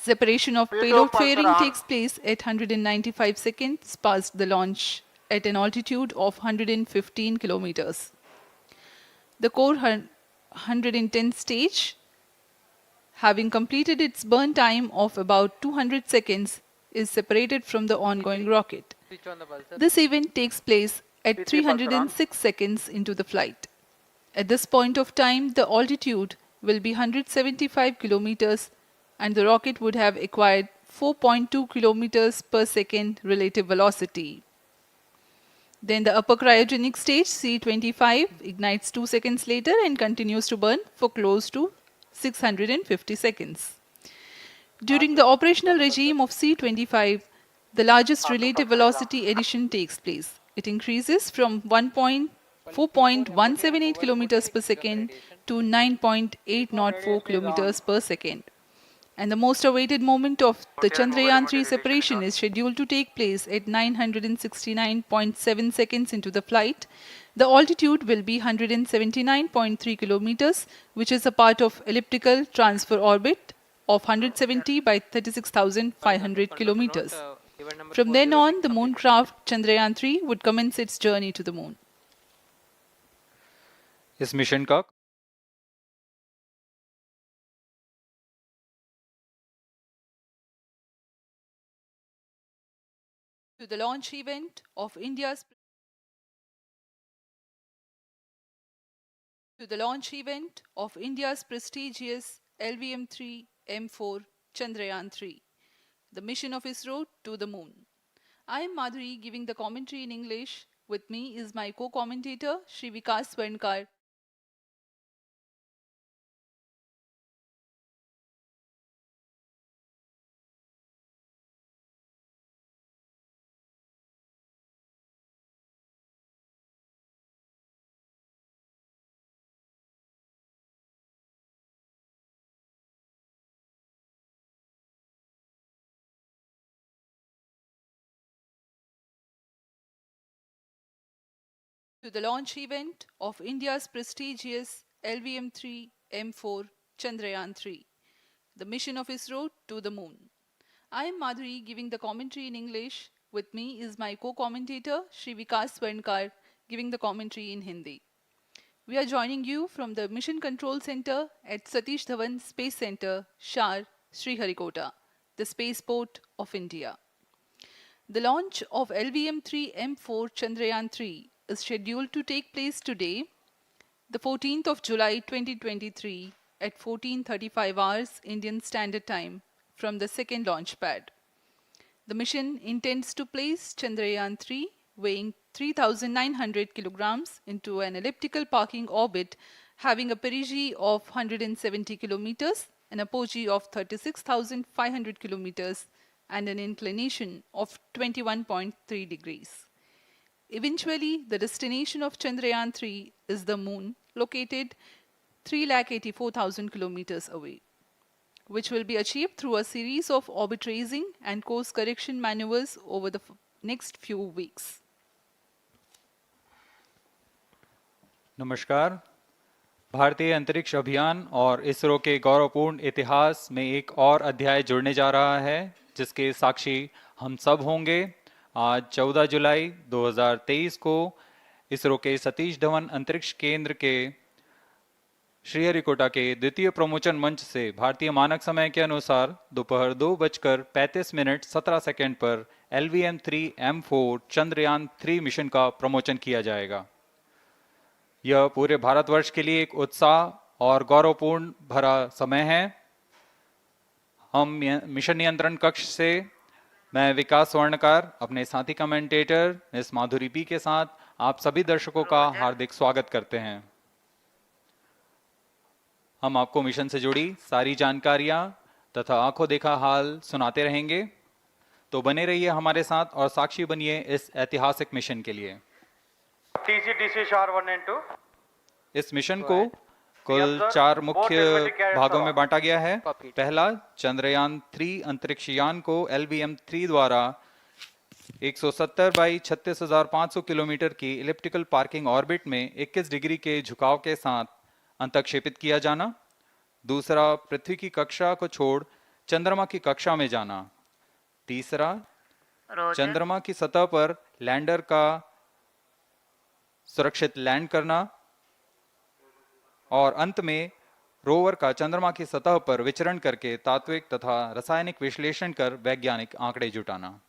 Separation of payload fairing takes place at 195 seconds past the launch at an altitude of 115 kilometers. The core 110 stage, having completed its burn time of about 200 seconds, is separated from the ongoing rocket. This event takes place at 306 seconds into the flight. At this point of time, the altitude will be 175 kilometers and the rocket would have acquired 4.2 kilometers per second relative velocity. Then the upper cryogenic stage, C25, ignites 2 seconds later and continues to burn for close to 650 seconds. During the operational regime of C25, the largest relative velocity addition takes place. It increases from 4.178 kilometers per second to 9.804 kilometers per second. And the most awaited moment of the Chandrayaan-3 separation is scheduled to take place at 969.7 seconds into the flight. The altitude will be 179.3 kilometers, which is a part of elliptical transfer orbit of 170 by 36,500 kilometers. From then on, the mooncraft Chandrayaan-3 would commence its journey to the moon. इस mission का To the launch event of India's prestigious LVM-3 M4 Chandrayaan-3, the mission of ISRO to the moon. I am Madhuri giving the commentary in English. With me is my co-commentator Shri Vikas Swarnkar. To the launch event of India's prestigious LVM-3 M4 Chandrayaan-3, the mission of ISRO to the moon. I am Madhuri giving the commentary in English. With me is my co-commentator Shri Vikas Swarnkar giving the commentary in Hindi. We are joining you from the Mission Control Center at Satish Dhawan Space Center, Shar, Sriharikota, the spaceport of India. The launch of LVM-3 M4 Chandrayaan-3 is scheduled to take place today, the 14th of July 2023 at 14:35 hours Indian Standard Time from the second launch pad. The mission intends to place Chandrayaan-3 weighing 3,900 kilograms into an elliptical parking orbit having a perigee of 170 kilometers, an apogee of 36,500 kilometers and an inclination of 21.3 degrees. Eventually, the destination of Chandrayaan-3 is the moon, located 384,000 kilometers away, which will be achieved through a series of orbit raising and course correction maneuvers over the next few weeks. नमस्कार। भारतीय अंतरिक्ष अभियान और इसरो के गौरवपूर्ण इतिहास में एक और अध्याय जुड़ने जा रहा है, जिसके साक्षी हम सब होंगे। आज 14 जुलाई 2023 को इसरो के सतीश धवन अंतरिक्ष केंद्र के श्रीहरिकोटा के द्वितीय प्रमोचन मंच से भारतीय मानक समय के अनुसार दोपहर 2:35:17 पर LVM-3 M4 चंद्रयान-3 मिशन का प्रमोचन किया जाएगा। यह पूरे भारतवर्ष के लिए एक उत्साह और गौरवपूर्ण भरा समय है। हम मिशन नियंत्रण कक्ष से मैं विकास स्वर्णकार अपने साथी कमेंटेटर मिस माधुरी पी के साथ आप सभी दर्शकों का हार्दिक स्वागत करते हैं। हम आपको मिशन से जुड़ी सारी जानकारियां तथा आंखों देखा हाल सुनाते रहेंगे, तो बने रहिए हमारे साथ और साक्षी बनिए इस ऐतिहासिक मिशन के लिए। इस मिशन को कुल 4 मुख्य भागों में बांटा गया है। पहला, चंद्रयान-3 अंतरिक्ष यान को LVM-3 द्वारा 170 बाई 36,500 किलोमीटर की इलिप्टिकल पार्किंग ऑर्बिट में 21 डिग्री के झुकाव के साथ अंतक्षेपित किया जाना। दूसरा, पृथ्वी की कक्षा को छोड़ चंद्रमा की कक्षा में जाना। तीसरा, रोजर, चंद्रमा की सतह पर लैंडर का सुरक्षित लैंड करना। और अंत में रोवर का चंद्रमा की सतह पर विचरण करके तात्विक तथा रासायनिक विश्लेषण कर वैज्ञानिक आंकड़े जुटाना।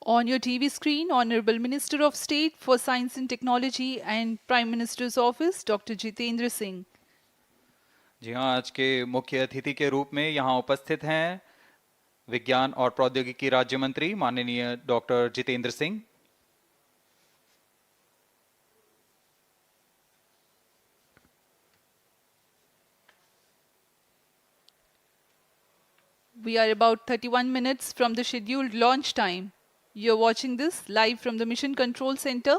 On your TV screen, Honorable Minister of State for Science and Technology and Prime Minister's Office, Dr. Jitendra Singh. जी हाँ, आज के मुख्य अतिथि के रूप में यहाँ उपस्थित हैं विज्ञान और प्रौद्योगिकी राज्य मंत्री माननीय doctor Jitendra Singh. We are about 31 minutes from the scheduled launch time. You're watching this live from the Mission Control Center.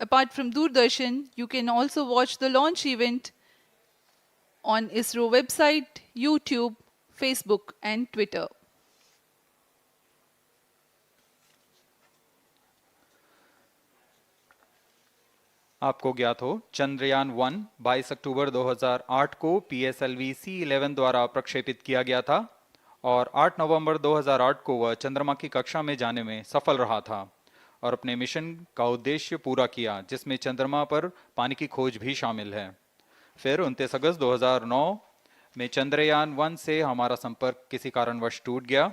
Apart from Doordarshan, you can also watch the launch event on ISRO website, YouTube, Facebook and Twitter. आपको ज्ञात हो, चंद्रयान 1 22 अक्टूबर 2008 को PSLV C11 द्वारा प्रक्षेपित किया गया था और 8 नवंबर 2008 को वह चंद्रमा की कक्षा में जाने में सफल रहा था और अपने मिशन का उद्देश्य पूरा किया, जिसमें चंद्रमा पर पानी की खोज भी शामिल है। फिर 29 अगस्त 2009 में चंद्रयान 1 से हमारा संपर्क किसी कारणवश टूट गया,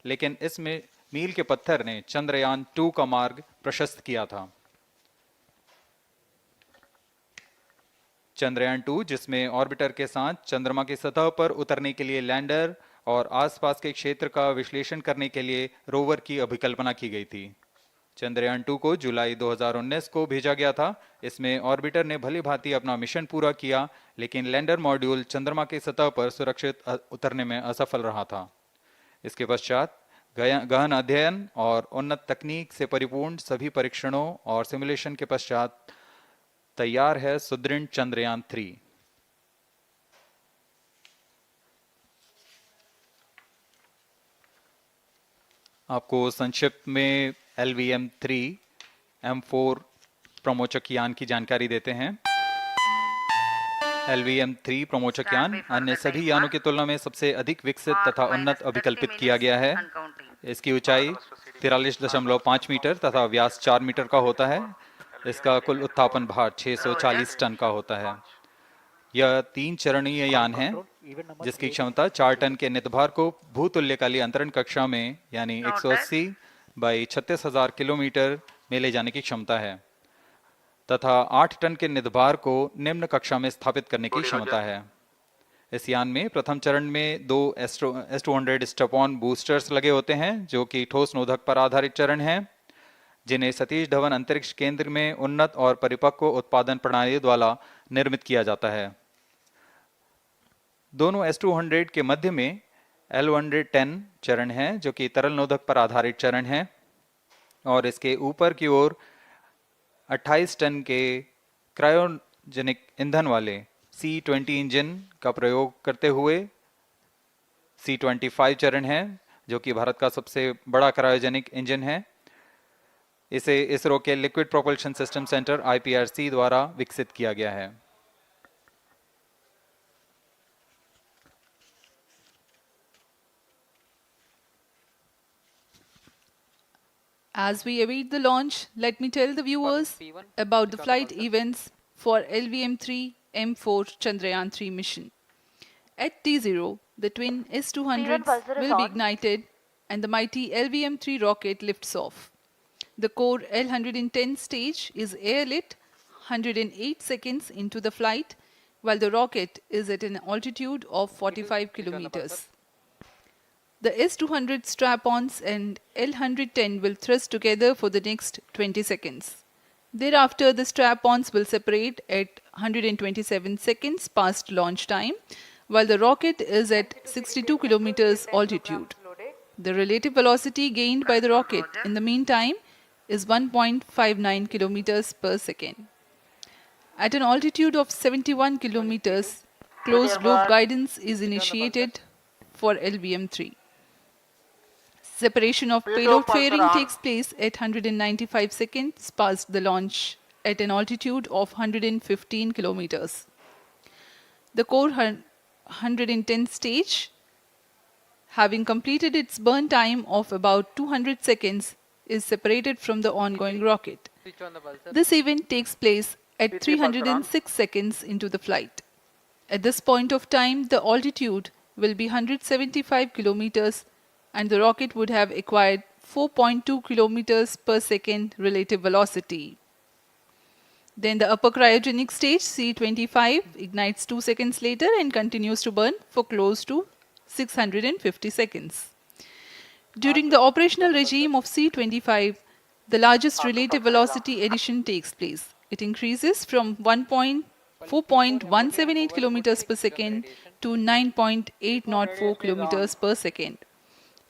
लेकिन इसमें मील के पत्थर ने चंद्रयान 2 का मार्ग प्रशस्त किया था। चंद्रयान 2, जिसमें ऑर्बिटर के साथ चंद्रमा की सतह पर उतरने के लिए लैंडर और आसपास के क्षेत्र का विश्लेषण करने के लिए रोवर की अभिकल्पना की गई थी। चंद्रयान 2 को जुलाई 2019 को भेजा गया था। इसमें ऑर्बिटर ने भली भांति अपना मिशन पूरा किया, लेकिन लैंडर मॉड्यूल चंद्रमा की सतह पर सुरक्षित उतरने में असफल रहा था। इसके पश्चात गहन अध्ययन और उन्नत तकनीक से परिपूर्ण सभी परीक्षणों और सिमुलेशन के पश्चात तैयार है सुदृढ़ चंद्रयान 3। आपको संक्षिप्त में LVM-3 M4 प्रमोचक यान की जानकारी देते हैं। LVM-3 प्रमोचक यान अन्य सभी यानों की तुलना में सबसे अधिक विकसित तथा उन्नत अभिकल्पित किया गया है। इसकी ऊंचाई 43.5 मीटर तथा व्यास 4 मीटर का होता है। इसका कुल उत्थापन भार 640 टन का होता है। यह 3 चरणीय यान है, जिसकी क्षमता 4 टन के नितभार को भूतुल्यकाली अंतरण कक्षा में यानी 180 बाई 36,000 किलोमीटर में ले जाने की क्षमता है तथा 8 टन के नितभार को निम्न कक्षा में स्थापित करने की क्षमता है। इस यान में प्रथम चरण में 2 S200 स्टेप-ऑन बूस्टर्स लगे होते हैं, जो कि ठोस नोदक पर आधारित चरण हैं, जिन्हें सतीश धवन अंतरिक्ष केंद्र में उन्नत और परिपक्व उत्पादन प्रणाली द्वारा निर्मित किया जाता है। दोनों S200 के मध्य में L110 चरण है, जो कि तरल नोदक पर आधारित चरण है, और इसके ऊपर की ओर 28 टन के क्रायोजेनिक ईंधन वाले C20 इंजन का प्रयोग करते हुए C25 चरण है, जो कि भारत का सबसे बड़ा क्रायोजेनिक इंजन है। इसे इसरो के liquid propulsion system centre IPRC द्वारा विकसित किया गया है। As we await the launch, let me tell the viewers about the flight events for LVM-3 M4 Chandrayaan-3 mission. At T0, the twin S200s will be ignited and the mighty LVM-3 rocket lifts off. The core L110 stage is airlit 108 seconds into the flight, while the rocket is at an altitude of 45 kilometers. The S200 strap-ons and L110 will thrust together for the next 20 seconds. Thereafter, the strap-ons will separate at 127 seconds past launch time, while the rocket is at 62 kilometers altitude. The relative velocity gained by the rocket in the meantime is 1.59 kilometers per second. At an altitude of 71 kilometers, closed loop guidance is initiated for LVM-3. Separation of payload fairing takes place at 195 seconds past the launch at an altitude of 115 kilometers. The core 110 stage, having completed its burn time of about 200 seconds, is separated from the ongoing rocket. This event takes place at 306 seconds into the flight. At this point of time, the altitude will be 175 kilometers and the rocket would have acquired 4.2 kilometers per second relative velocity. Then the upper cryogenic stage C25 ignites 2 seconds later and continues to burn for close to 650 seconds. During the operational regime of C25, the largest relative velocity addition takes place. It increases from 4.178 kilometers per second to 9.804 kilometers per second.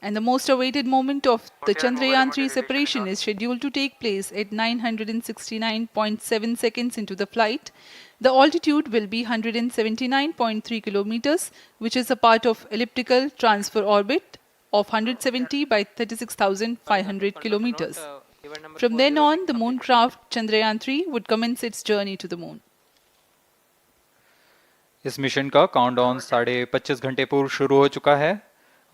And the most awaited moment of the Chandrayaan-3 separation is scheduled to take place at 969.7 seconds into the flight. The altitude will be 179.3 kilometers, which is a part of elliptical transfer orbit of 170 by 36,500 kilometers. From then on, the moon craft Chandrayaan-3 would commence its journey to the moon. इस mission का countdown 25.5 घंटे पूर्व शुरू हो चुका है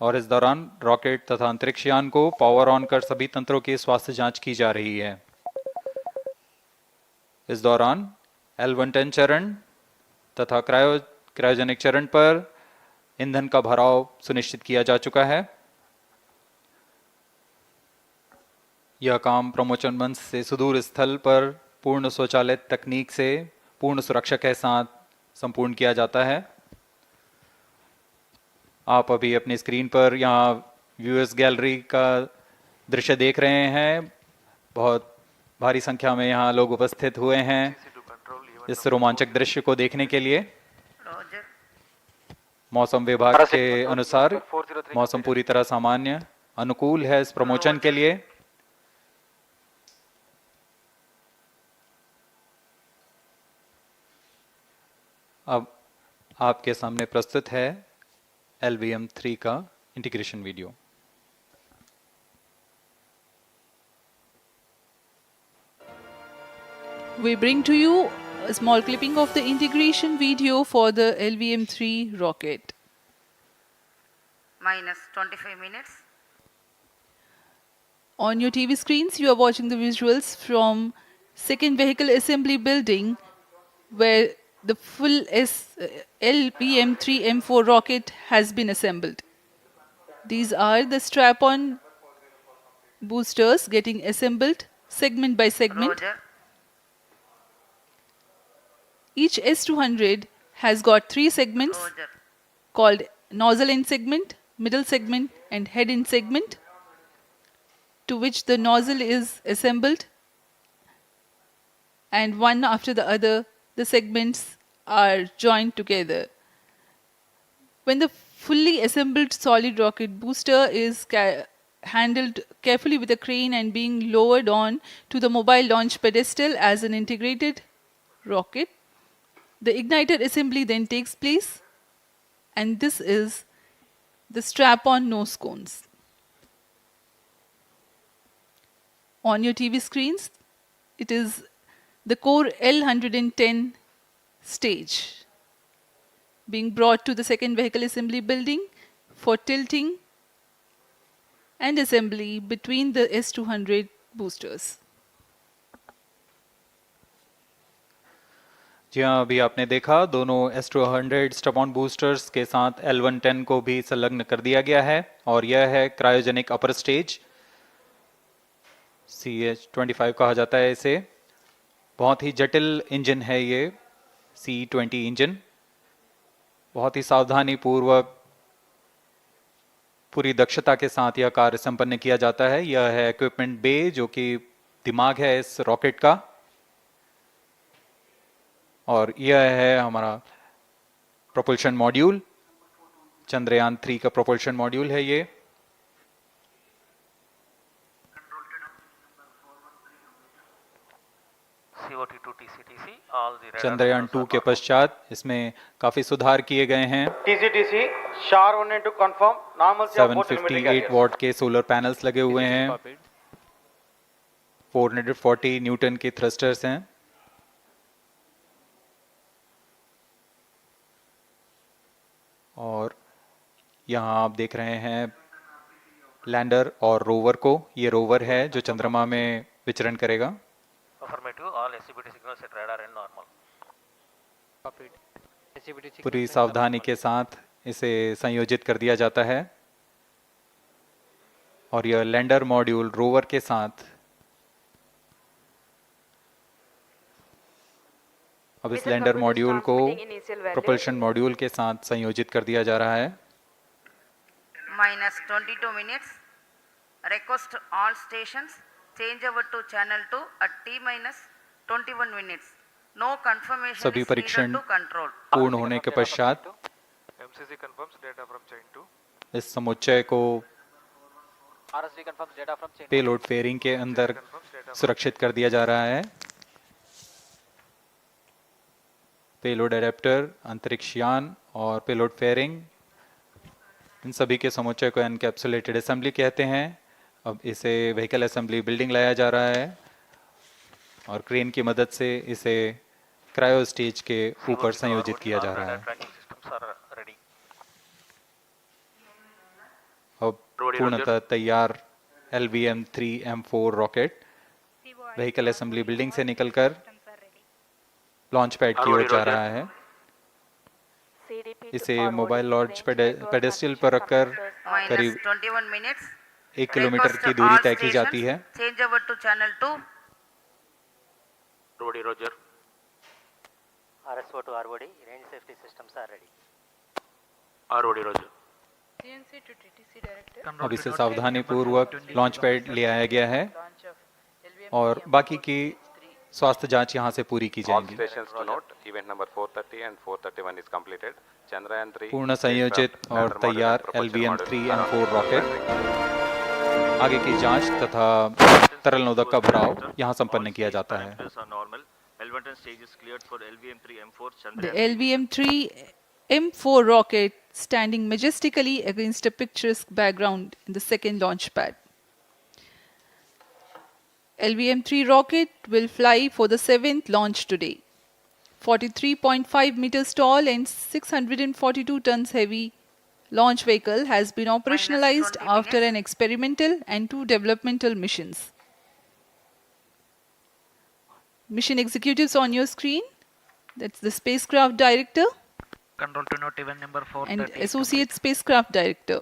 और इस दौरान रॉकेट तथा अंतरिक्ष यान को पावर ऑन कर सभी तंत्रों की स्वास्थ्य जांच की जा रही है। इस दौरान L110 चरण तथा क्रायोजेनिक चरण पर ईंधन का भराव सुनिश्चित किया जा चुका है। यह काम प्रमोचन मंच से सुदूर स्थल पर पूर्ण स्वचालित तकनीक से पूर्ण सुरक्षा के साथ संपूर्ण किया जाता है। आप अभी अपनी स्क्रीन पर यहाँ व्यूअर्स गैलरी का दृश्य देख रहे हैं। बहुत भारी संख्या में यहाँ लोग उपस्थित हुए हैं इस रोमांचक दृश्य को देखने के लिए। मौसम विभाग के अनुसार मौसम पूरी तरह सामान्य अनुकूल है इस प्रमोचन के लिए। अब आपके सामने प्रस्तुत है LVM-3 का integration video. We bring to you a small clipping of the integration video for the LVM-3 rocket. Minus 25 minutes. On your TV screens, you are watching the visuals from second vehicle assembly building where the full LVM-3 M4 rocket has been assembled. These are the strap-on boosters getting assembled segment by segment. Roger. Each S200 has got 3 segments Roger. called nozzle end segment, middle segment and head end segment, to which the nozzle is assembled, and one after the other the segments are joined together. When the fully assembled solid rocket booster is handled carefully with a crane and being lowered on to the mobile launch pedestal as an integrated rocket, the igniter assembly then takes place, and this is the strap-on nose cones. On your TV screens, it is the core L110 stage being brought to the second vehicle assembly building for tilting and assembly between the S200 boosters. जी हाँ, अभी आपने देखा दोनों S200 स्टप-ऑन boosters के साथ L110 को भी संलग्न कर दिया गया है और यह है क्रायोजेनिक अपर स्टेज, CH-25 कहा जाता है इसे। बहुत ही जटिल इंजन है ये C-20 इंजन। बहुत ही सावधानी पूर्वक पूरी दक्षता के साथ यह कार्य संपन्न किया जाता है। यह है इक्विपमेंट बे जो कि दिमाग है इस रॉकेट का, और यह है हमारा प्रोपल्शन मॉड्यूल, चंद्रयान-3 का प्रोपल्शन मॉड्यूल है ये। चंद्रयान-2 के पश्चात इसमें काफी सुधार किए गए हैं। 758 वॉट के सोलर पैनल्स लगे हुए हैं, 440 न्यूटन के थ्रस्टर्स हैं। यहाँ आप देख रहे हैं लैंडर और रोवर को। ये रोवर है जो चंद्रमा में विचरण करेगा। Affirmative. All SCBT signals at radar and normal. Copied. SCBT पूरी signals are सावधानी normal. के साथ इसे संयोजित कर दिया जाता है और यह लैंडर मॉड्यूल रोवर के साथ अब इस लैंडर मॉड्यूल को प्रोपल्शन मॉड्यूल के साथ संयोजित कर दिया जा रहा है। -22 minutes. Request all stations change over to channel 2 at T-21 minutes. No confirmation सभी is needed परीक्षण to control. पूर्ण होने के पश्चात MCC confirms data from chain 2. इस समुच्चय को RSD confirms data from chain. Payload fairing के अंदर सुरक्षित कर दिया जा रहा है। पेलोड एडेप्टर, अंतरिक्ष यान और पेलोड फेयरिंग, इन सभी के समुच्चय को एनकैप्सुलेटेड असेंबली कहते हैं। अब इसे व्हीकल असेंबली बिल्डिंग लाया जा रहा है और क्रेन की मदद से इसे क्रायो स्टेज के ऊपर संयोजित किया जा रहा है। Tracking systems are ready. अब पूर्णतः तैयार LVM-3 M4 rocket vehicle assembly building से निकलकर लॉन्च पैड की ओर जा रहा है। इसे मोबाइल लॉन्च पेडेस्टल पर रखकर करीब -21 minutes. 1 किलोमीटर की दूरी तय की जाती है। Change over to channel 2. ROD Roger. RSO to ROD, range safety systems are ready. ROD Roger. CNC to TTC director. अब इसे सावधानी पूर्वक लॉन्च पैड ले आया गया है और बाकी की स्वास्थ्य जांच यहां से पूरी की All जाएंगी। stations to note, event number 430 and 431 is completed. Chandrayaan-3 पूर्ण संयोजित और तैयार LVM-3 M4 रॉकेट आगे की जांच तथा तरल नोदक का भराव यहां संपन्न किया जाता है। Parameters are normal. L1 stage is cleared for LVM-3 M4 The Chandrayaan. LVM-3 M4 rocket standing majestically against a picturesque background in the second launch pad. LVM-3 rocket will fly for the 7th launch today. 43.5 meters tall and 642 tons heavy launch vehicle has been operationalized 20 after minutes. an experimental and 2 developmental missions. Mission executives on your screen. That's the spacecraft director Control to note event number 430 and is associate spacecraft director.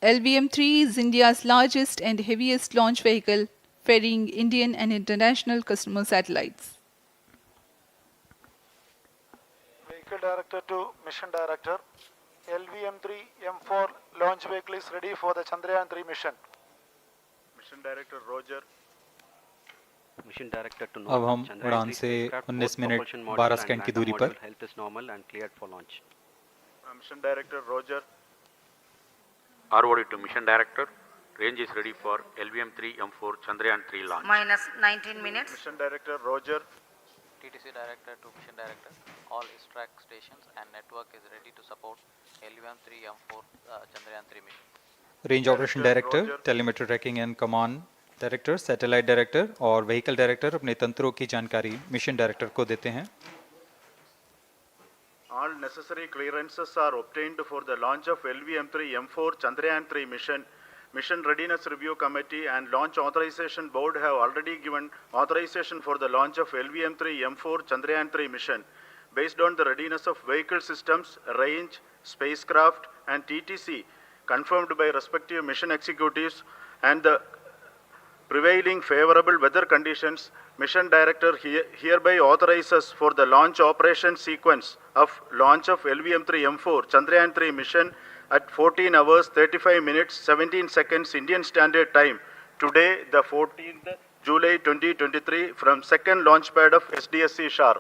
LVM-3 is India's largest and heaviest launch vehicle, ferrying Indian and international customer satellites. Vehicle Director to Mission Director. LVM-3 M4 launch vehicle is ready for the Chandrayaan-3 mission. Mission Director Roger. Mission Director to अब हम उड़ान से 19 minute 12 second की दूरी पर health is normal and cleared for launch. Mission Director Roger. ROD to Mission Director. Range is ready for LVM-3 M4 Chandrayaan-3 launch. -19 minutes. Mission Director Roger. TTC director to mission director. All track stations and network is ready to support LVM-3 M4 Chandrayaan-3 mission. Range operation director, telemetry tracking and command director, satellite director और vehicle director अपने तंत्रों की जानकारी mission director को देते हैं। All necessary clearances are obtained for the launch of LVM-3 M4 Chandrayaan-3 mission. Mission Readiness Review Committee and Launch Authorization Board have already given authorization for the launch of LVM-3 M4 Chandrayaan-3 mission. Based on the readiness of vehicle systems, range, spacecraft and TTC confirmed by respective mission executives and the prevailing favorable weather conditions, Mission Director hereby authorizes for the launch operation sequence of launch of LVM-3 M4 Chandrayaan-3 mission at 14 hours 35 minutes 17 seconds Indian Standard Time today, the 14th July 2023 from second launch pad of SDSC Shar.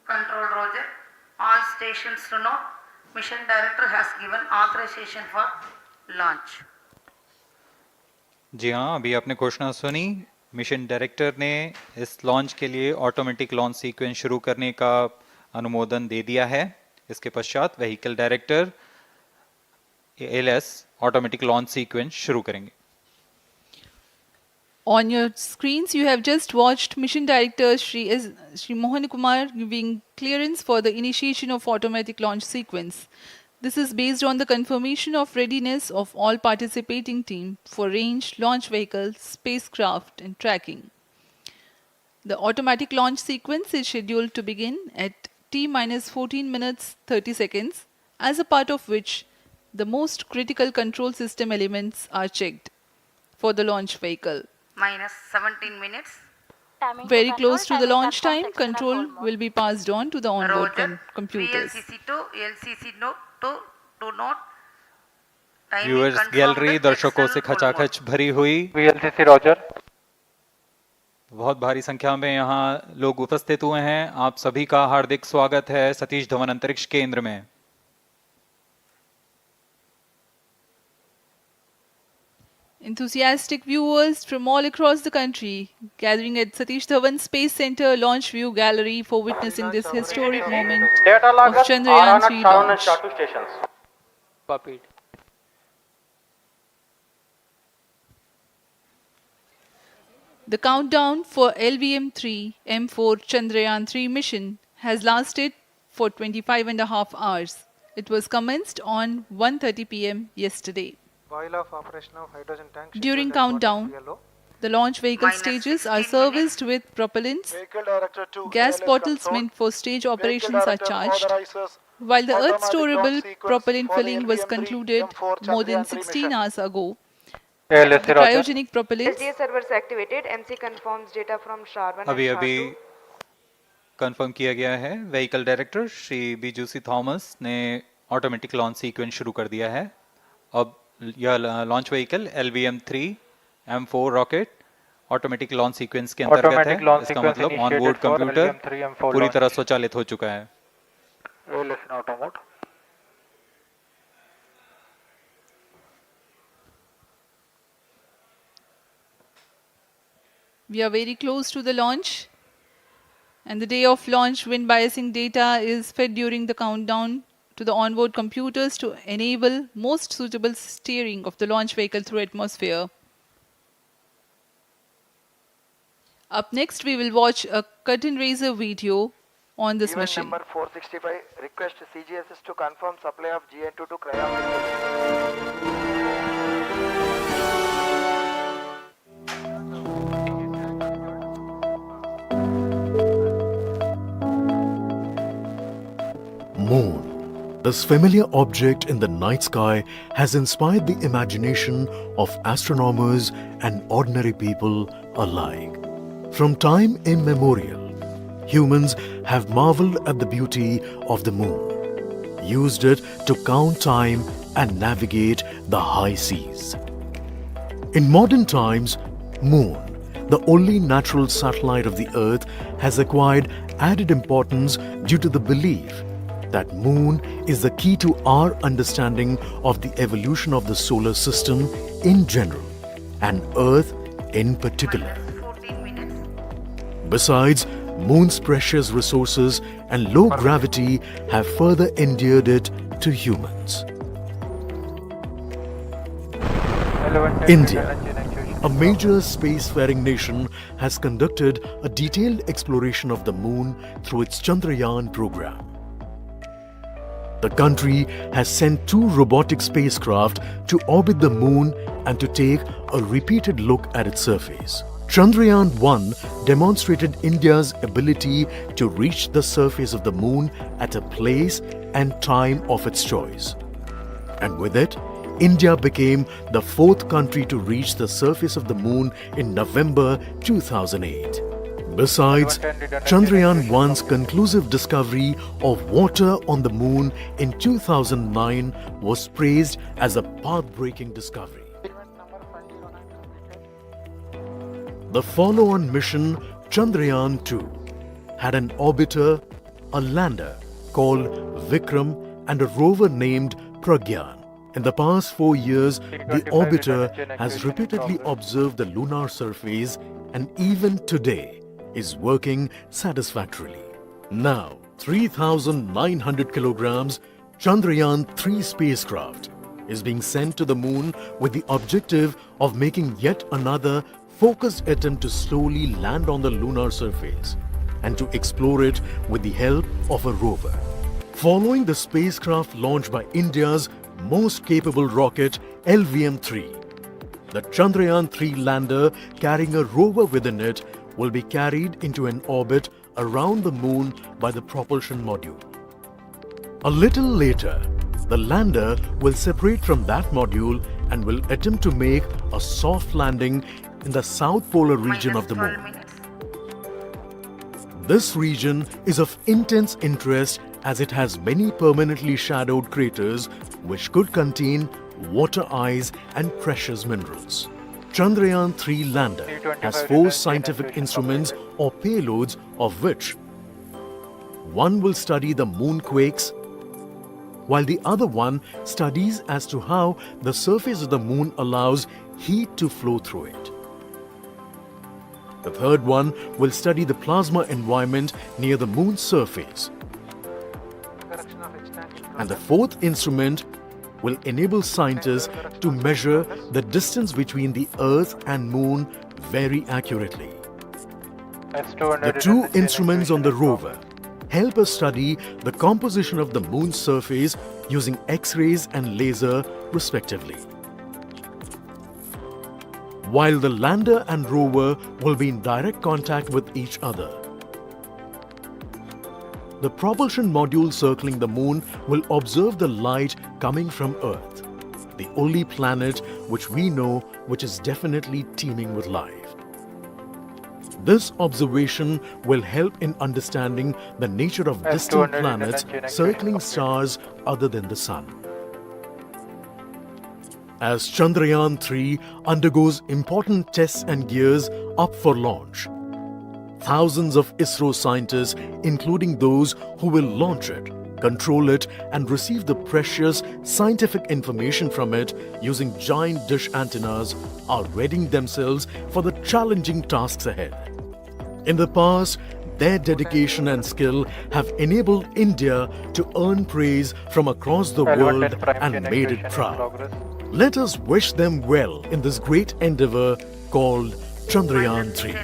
Control Roger. All stations to know. Mission Director has given authorization for launch. जी हाँ, अभी आपने घोषणा सुनी। Mission director ने इस launch के लिए automatic launch sequence शुरू करने का अनुमोदन दे दिया है। इसके पश्चात vehicle director LS automatic launch sequence शुरू करेंगे। On your screens, you have just watched Mission Director Shri Mohan Kumar giving clearance for the initiation of automatic launch sequence. This is based on the confirmation of readiness of all participating team for range, launch vehicle, spacecraft and tracking. The automatic launch sequence is scheduled to begin at T-14 minutes 30 seconds, as a part of which the most critical control system elements are checked for the launch vehicle. minus 17 minutes. Very close to the launch time, control will be passed on to the onboard Roger. computers. VLCC to LCC note to note. Timing viewers confirmed gallery with दर्शकों से external full खचाखच भरी हुई, VLCC Roger. बहुत भारी संख्या में यहाँ लोग उपस्थित हुए हैं। आप सभी का हार्दिक स्वागत है सतीश धवन अंतरिक्ष केंद्र में। Enthusiastic viewers from all across the country gathering at Satish Dhawan Space Center Launch View Gallery for witnessing this historic moment of Chandrayaan-3 launch. Copied. The countdown for LVM-3 M4 Chandrayaan-3 mission has lasted for 25.5 hours. It was commenced on 1:30 p.m. yesterday. While of operation of hydrogen tank. During countdown, the launch vehicle Minus stages are 16 minutes. serviced with propellants. Vehicle Director to Gas ALS bottles control. meant for stage Vehicle operations are Director charged. authorizes While the automatic Earth storable launch sequence propellant for the filling was LVM-3 concluded M4 more than Chandrayaan-3 16 mission. hours ago, ALS the cryogenic propellants SDA servers activated. MC confirms data from SHAR-1 अभी and अभी SHAR-2. Confirm किया गया है, vehicle director Shri बीजूसी Thomas ने automatic launch sequence शुरू कर दिया है। अब यह launch vehicle LVM-3 M4 rocket automatic launch sequence के अंतर्गत है। इसका मतलब ऑन बोर्ड कंप्यूटर पूरी तरह स्वचालित हो चुका है। ALS in auto mode. we are very close to the launch, and the day of launch wind biasing data is fed during the countdown to the onboard computers to enable most suitable steering of the launch vehicle through atmosphere. Up next, we will watch a curtain raiser video on this Event mission. number 465, request CGSS to confirm supply of GN2 to cryo. Moon. This familiar object in the night sky has inspired the imagination of astronomers and ordinary people alike. From time immemorial, humans have marveled at the beauty of the moon, used it to count time and navigate the high seas. In modern times, Moon, the only natural satellite of the Earth, has acquired added importance due to the belief that Moon is the key to our understanding of the evolution of the solar system in general and Earth in particular. 14 minutes. Besides, Moon's precious resources and low gravity have further endeared it to humans. India, a major spacefaring nation, has conducted a detailed exploration of the Moon through its Chandrayaan program. The country has sent 2 robotic spacecraft to orbit the Moon and to take a repeated look at its surface. Chandrayaan-3 demonstrated India's ability to reach the surface of the Moon at a place and time of its choice. And with it, India became the 4th country to reach the surface of the Moon in November 2008. Besides, Chandrayaan-1's conclusive discovery of water on the Moon in 2009 was praised as a path-breaking discovery. The follow-on mission, Chandrayaan-2, had an orbiter, a lander called Vikram, and a rover named Pragyan. In the past 4 years, the orbiter has repeatedly observed the lunar surface and even today is working satisfactorily. Now, 3,900 kilograms Chandrayaan-3 spacecraft is being sent to the Moon with the objective of making yet another focused attempt to slowly land on the lunar surface and to explore it with the help of a rover. Following the spacecraft launched by India's most capable rocket LVM-3, the Chandrayaan-3 lander carrying a rover within it will be carried into an orbit around the moon by the propulsion module. A little later, the lander will separate from that module and will attempt to make a soft landing in the south polar region of the moon. This region is of intense interest as it has many permanently shadowed craters which could contain water ice and precious minerals. Chandrayaan-3 lander has 4 scientific instruments or payloads, of which one will study the moonquakes, while the other one studies as to how the surface of the moon allows heat to flow through it. The third one will study the plasma environment near the moon's surface. And the fourth instrument will enable scientists to measure the distance between the Earth and Moon very accurately. The 2 instruments on the rover help us study the composition of the Moon's surface using X-rays and laser respectively. While the lander and rover will be in direct contact with each other, the propulsion module circling the Moon will observe the light coming from Earth, the only planet which we know which is definitely teeming with life. This observation will help in understanding the nature of distant planets circling stars other than the Sun. As Chandrayaan-3 undergoes important tests and gears up for launch, thousands of ISRO scientists, including those who will launch it, control it and receive the precious scientific information from it using giant dish antennas, are readying themselves for the challenging tasks ahead. In the past, their dedication and skill have enabled India to earn praise from across the world and made it proud. Let us wish them well in this great endeavor called Chandrayaan-3.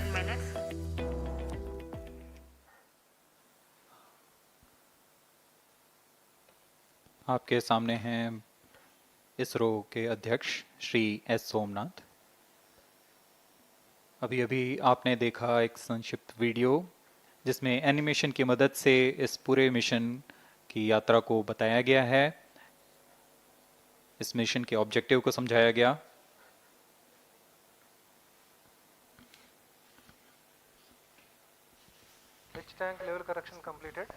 आपके सामने हैं इसरो के अध्यक्ष Shri S Somnath. अभी अभी आपने देखा एक संक्षिप्त वीडियो जिसमें एनिमेशन की मदद से इस पूरे मिशन की यात्रा को बताया गया है, इस मिशन के ऑब्जेक्टिव को समझाया गया।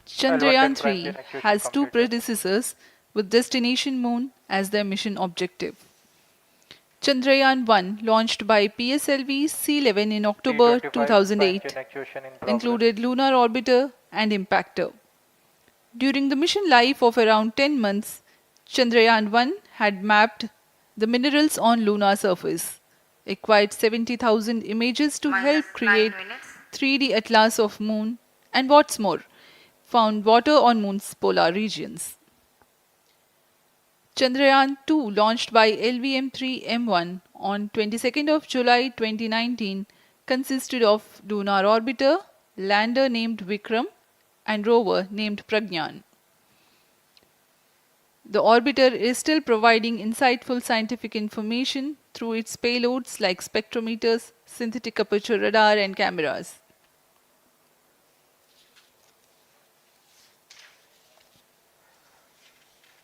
Chandrayaan-3 has 2 predecessors with destination Moon as their mission objective. Chandrayaan-1, launched by PSLV C-11 in October 2008, included lunar orbiter and impactor. During the mission life of around 10 months, Chandrayaan-1 had mapped the minerals on lunar surface, acquired 70,000 images to help create 3D atlas of Moon, and what's more, found water on Moon's polar regions. Chandrayaan-2, launched by LVM-3 on 22nd of July 2019, consisted of lunar orbiter, lander named Vikram, and rover named Pragyan. The orbiter is still providing insightful scientific information through its payloads like spectrometers, synthetic aperture radar, and cameras.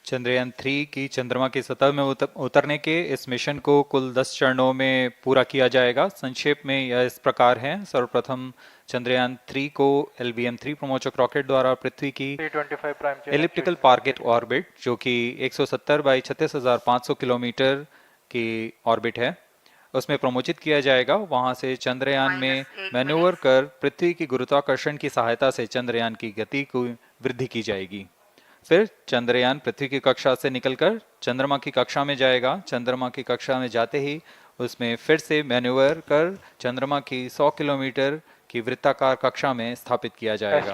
Chandrayaan 3 की चंद्रमा की सतह में उतरने के इस mission को कुल 10 चरणों में पूरा किया जाएगा। संक्षेप में यह इस प्रकार है। सर्वप्रथम चंद्रयान 3 को LVM-3 प्रमोचक रॉकेट द्वारा पृथ्वी की एलिप्टिकल टारगेट ऑर्बिट, जो कि 170 बाई 36,500 किलोमीटर की ऑर्बिट है, उसमें प्रमोचित किया जाएगा। वहां से चंद्रयान में मैन्यूवर कर पृथ्वी की गुरुत्वाकर्षण की सहायता से चंद्रयान की गति को वृद्धि की जाएगी। फिर चंद्रयान पृथ्वी की कक्षा से निकलकर चंद्रमा की कक्षा में जाएगा। चंद्रमा की कक्षा में जाते ही उसमें फिर से मैन्यूवर कर चंद्रमा की 100 किलोमीटर की वृत्ताकार कक्षा में स्थापित किया जाएगा।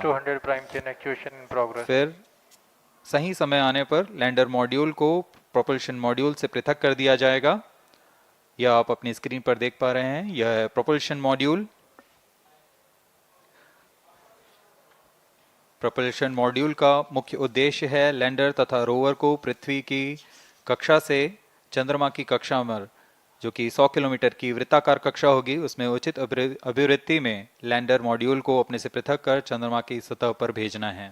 फिर सही समय आने पर लैंडर मॉड्यूल को प्रोपल्शन मॉड्यूल से पृथक कर दिया जाएगा। यह आप अपनी स्क्रीन पर देख पा रहे हैं, यह है प्रोपल्शन मॉड्यूल। प्रोपल्शन मॉड्यूल का मुख्य उद्देश्य है लैंडर तथा रोवर को पृथ्वी की कक्षा से चंद्रमा की कक्षा में, जो कि 100 किलोमीटर की वृत्ताकार कक्षा होगी, उसमें उचित अभिवृत्ति में लैंडर मॉड्यूल को अपने से पृथक कर चंद्रमा की सतह पर भेजना है।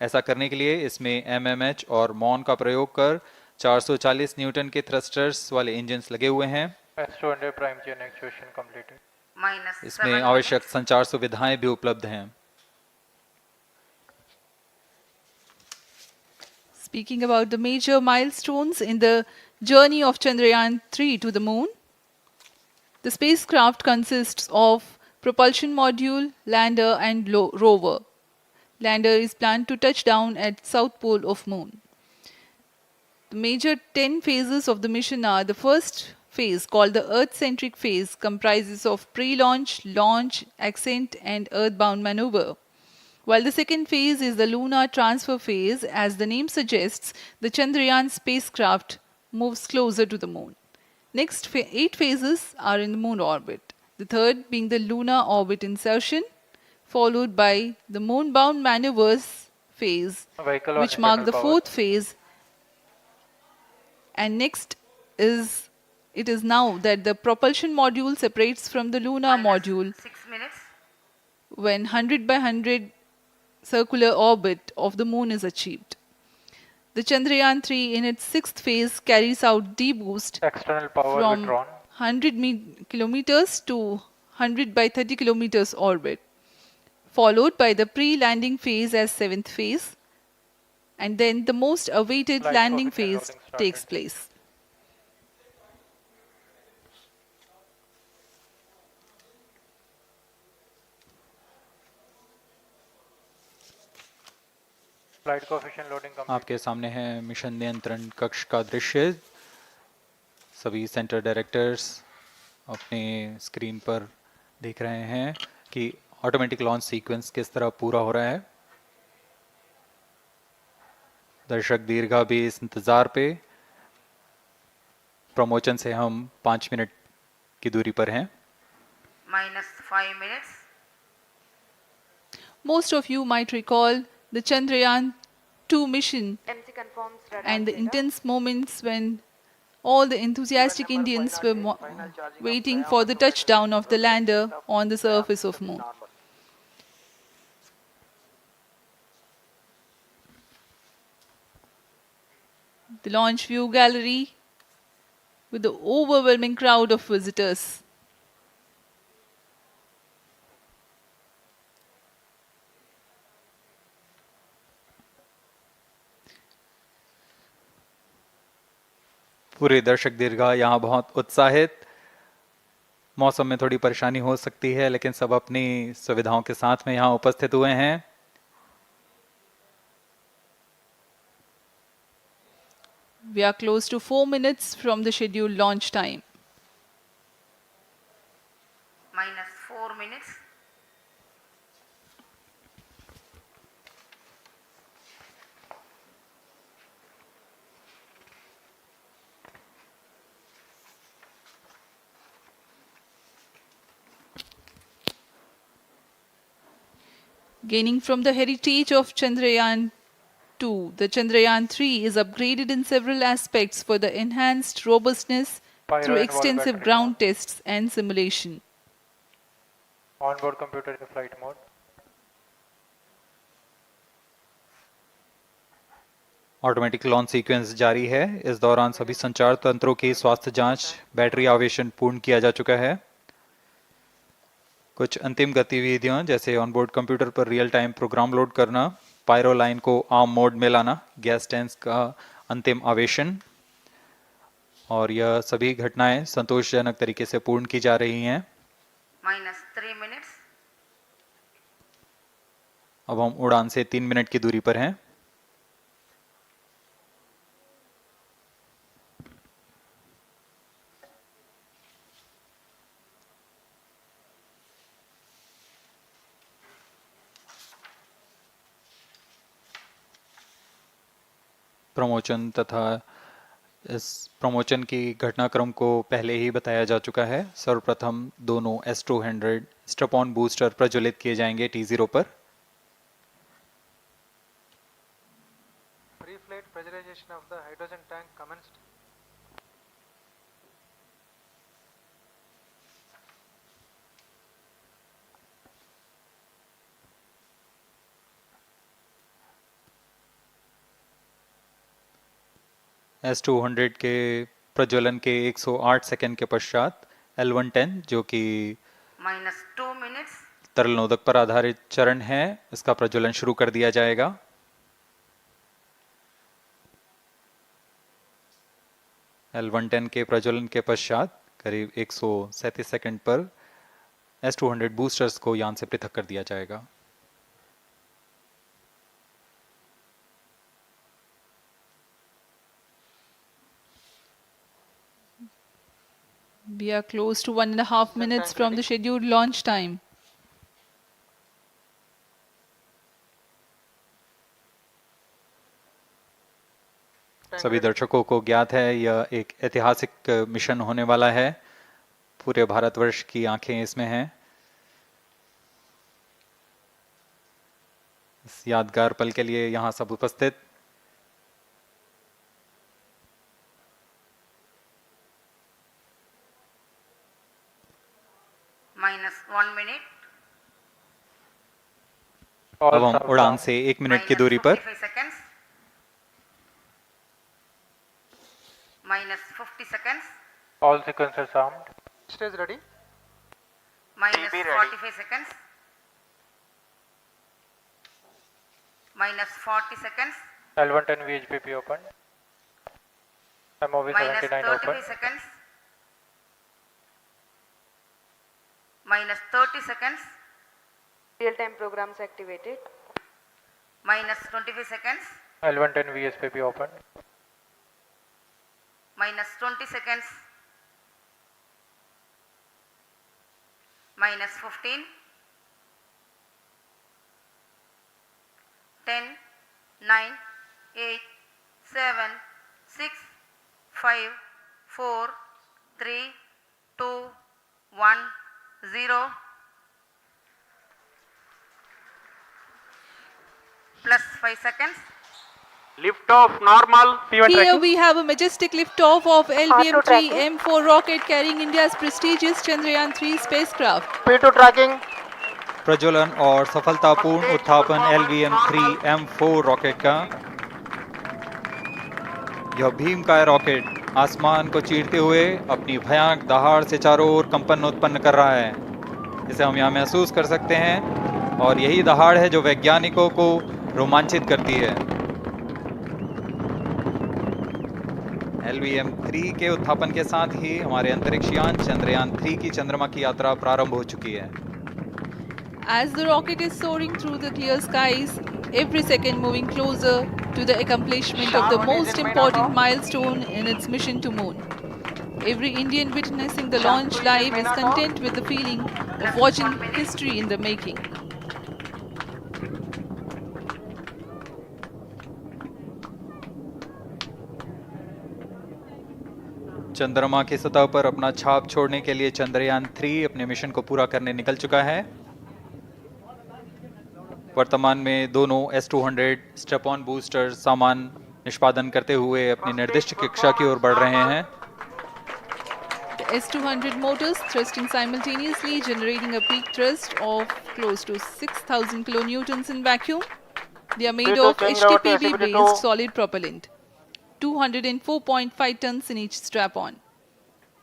ऐसा करने के लिए इसमें एमएमएच और मॉन का प्रयोग कर 440 न्यूटन के थ्रस्टर्स वाले इंजन्स लगे हुए हैं। इसमें आवश्यक संचार सुविधाएं भी उपलब्ध हैं। Speaking about the major milestones in the journey of Chandrayaan-3 to the moon, the spacecraft consists of propulsion module, lander and rover. Lander is planned to touch down at south pole of moon. The major 10 phases of the mission are: the first phase, called the Earth-centric phase, comprises of pre-launch, launch, ascent and earthbound maneuver. While the second phase is the lunar transfer phase, as the name suggests, the Chandrayaan spacecraft moves closer to the moon. Next 8 phases are in the moon orbit. The third being the lunar orbit insertion, followed by the moon-bound maneuvers phase, which mark the fourth phase. And next is, it is now that the propulsion module separates from the lunar module 6 minutes. when 100 by 100 circular orbit of the moon is achieved. The Chandrayaan-3 in its sixth phase carries out D-boost from 100 kilometers to 100 by 30 kilometers orbit, followed by the pre-landing phase as seventh phase, and then the most awaited landing phase takes place. आपके सामने है mission नियंत्रण कक्ष का दृश्य। सभी centre directors अपने screen पर देख रहे हैं कि ऑटोमेटिक लॉन्च सीक्वेंस किस तरह पूरा हो रहा है। दर्शक दीर्घा भी इस इंतजार पे। प्रमोशन से हम 5 मिनट की दूरी पर हैं। -5 minutes. Most of you might recall the Chandrayaan-2 mission MC confirms radar and the data. intense moments when all the enthusiastic Indians were waiting for the touchdown of the lander on the surface of moon. The launch view gallery with the overwhelming crowd of visitors. पूरे दर्शक दीर्घा यहाँ बहुत उत्साहित। मौसम में थोड़ी परेशानी हो सकती है, लेकिन सब अपनी सुविधाओं के साथ में यहाँ उपस्थित हुए हैं। We are close to 4 minutes from the scheduled launch time. -4 minutes. Gaining from the heritage of Chandrayaan-2, the Chandrayaan-3 is upgraded in several aspects for the enhanced robustness through extensive ground tests and simulation. Onboard computer in flight mode. Automatic launch sequence जारी है। इस दौरान सभी संचार तंत्रों की स्वास्थ्य जांच, बैटरी आवेशन पूर्ण किया जा चुका है। कुछ अंतिम गतिविधियां जैसे ऑनबोर्ड कंप्यूटर पर रियल टाइम प्रोग्राम लोड करना, पायरो लाइन को आर्म मोड में लाना, गैस टैंक्स का अंतिम आवेशन, और यह सभी घटनाएं संतोषजनक तरीके से पूर्ण की जा रही हैं। -3 minutes. अब हम उड़ान से 3 मिनट की दूरी पर हैं। प्रमोशन तथा इस प्रमोशन की घटनाक्रम को पहले ही बताया जा चुका है। सर्वप्रथम दोनों S200 स्ट्रप-ऑन बूस्टर प्रज्वलित किए जाएंगे T0 पर। Pre-flight pressurization of the hydrogen tank commenced. S200 के प्रज्वलन के 108 सेकंड के पश्चात L110 जो कि -2 minutes. तरल नोदक पर आधारित चरण है, इसका प्रज्वलन शुरू कर दिया जाएगा। L110 के प्रज्वलन के पश्चात करीब 137 सेकंड पर S200 बूस्टर्स को यान से पृथक कर दिया जाएगा। We are close to 1.5 minutes from the scheduled launch time. सभी दर्शकों को ज्ञात है यह एक ऐतिहासिक मिशन होने वाला है। पूरे भारतवर्ष की आंखें इसमें हैं। इस यादगार पल के लिए यहां सब उपस्थित -1 minute. अब हम उड़ान से 1 मिनट की दूरी पर -45 seconds. -50 seconds. All sequencers armed. Stage ready. -45 seconds. -40 seconds. L110 VHPP opened. MOV 79 -35 open. seconds. -30 seconds. Real-time programs activated. -25 seconds. L110 VSPP opened. -20 seconds. -15. 10, 9, 8, 7, 6, 5, 4, 3, 2, 1, 0. Plus 5 seconds. Lift off normal. Here we have a majestic liftoff of LVM-3 M4 rocket carrying India's prestigious Chandrayaan-3 spacecraft. P2 tracking. प्रज्वलन और सफलतापूर्ण उत्थापन LVM-3 M4 rocket का। यह भीमकाय rocket आसमान को चीरते हुए अपनी भयानक दहाड़ से चारों ओर कंपन उत्पन्न कर रहा है। इसे हम यहाँ महसूस कर सकते हैं और यही दहाड़ है जो वैज्ञानिकों को रोमांचित करती है। LVM-3 के उत्थापन के साथ ही हमारे अंतरिक्ष यान चंद्रयान-3 की चंद्रमा की यात्रा प्रारंभ हो चुकी है। As the rocket is soaring through the clear skies, every second moving closer to the accomplishment of the most important milestone in its mission to moon. Every Indian witnessing the launch live is content with the feeling of watching history in the making. चंद्रमा की सतह पर अपना छाप छोड़ने के लिए चंद्रयान-3 अपने मिशन को पूरा करने निकल चुका है। वर्तमान में दोनों S200 स्ट्रप-ऑन बूस्टर सामान निष्पादन करते हुए अपनी निर्दिष्ट कक्षा की ओर बढ़ रहे हैं। The S200 motors thrusting simultaneously, generating a peak thrust of close to 6,000 kilonewtons in vacuum. They are made of HTPB-based solid propellant, 204.5 tons in each strap-on.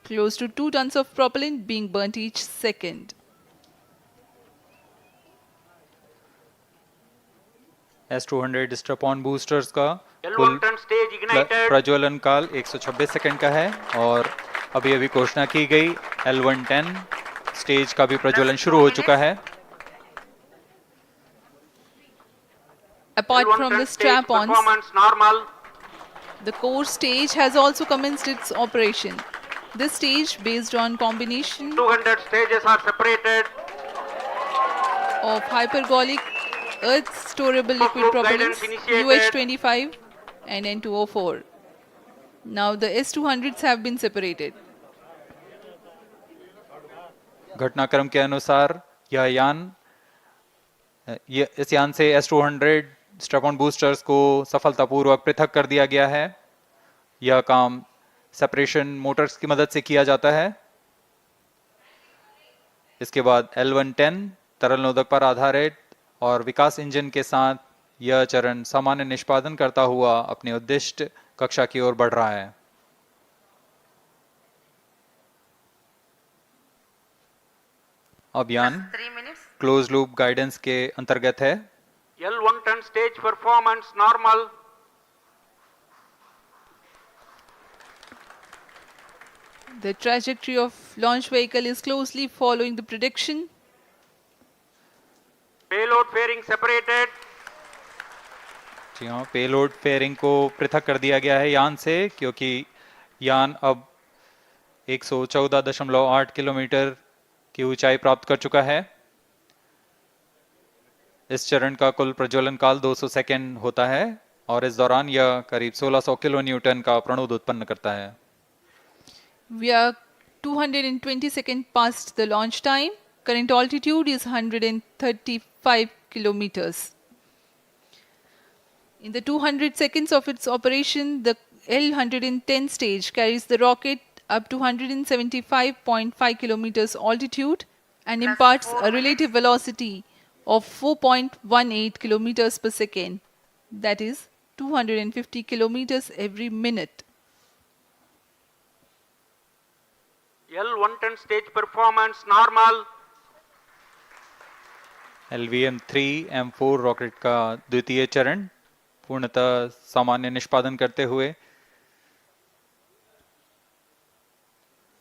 Close to 2 tons of propellant being burnt each second. S200 स्ट्रप-ऑन boosters का कुल प्रज्वलन काल 126 second का है और अभी अभी घोषणा की गई L110 स्टेज का भी प्रज्वलन शुरू हो चुका है। Apart from the strap-ons, the core stage has also commenced its operation. This stage, based on combination 200 stages are separated. of hypergolic earth storable liquid propellants UH-25 and N2O4. Now the S-200s have been separated. घटनाक्रम के अनुसार यह यान इस यान से S-200 strap-on boosters को सफलतापूर्वक पृथक कर दिया गया है। यह काम सेपरेशन मोटर्स की मदद से किया जाता है। इसके बाद L110 तरल नोदक पर आधारित और विकास इंजन के साथ यह चरण सामान्य निष्पादन करता हुआ अपनी उद्दिष्ट कक्षा की ओर बढ़ रहा है। अब यान 3 minutes. क्लोज लूप गाइडेंस के अंतर्गत है। L110 stage performance normal. The trajectory of launch vehicle is closely following the prediction. Payload fairing separated. जी हाँ, पेलोड फेयरिंग को पृथक कर दिया गया है यान से, क्योंकि यान अब 114.8 किलोमीटर की ऊंचाई प्राप्त कर चुका है। इस चरण का कुल प्रज्वलन काल 200 सेकेंड होता है और इस दौरान यह करीब 1600 किलो न्यूटन का प्रणोद उत्पन्न करता है। We are 220 seconds past the launch time. Current altitude is 135 kilometers. In the 200 seconds of its operation, the L-110 stage carries the rocket up to 175.5 kilometers altitude and imparts a relative velocity of 4.18 kilometers per second, that is 250 kilometers every minute. L110 stage performance normal. LVM-3 M4 rocket का द्वितीय चरण पूर्णतः सामान्य निष्पादन करते हुए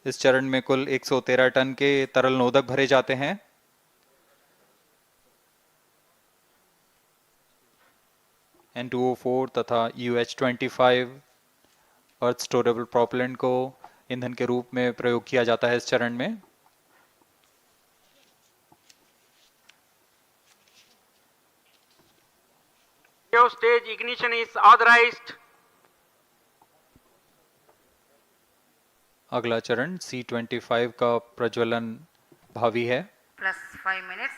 इस चरण में कुल 113 टन के तरल नोदक भरे जाते हैं। N2O4 तथा UH-25 अर्थ स्टोरेबल प्रोपेलेंट को ईंधन के रूप में प्रयोग किया जाता है इस चरण में। Stage ignition is authorized. अगला चरण C-25 का प्रज्वलन भावी है। Plus 5 minutes.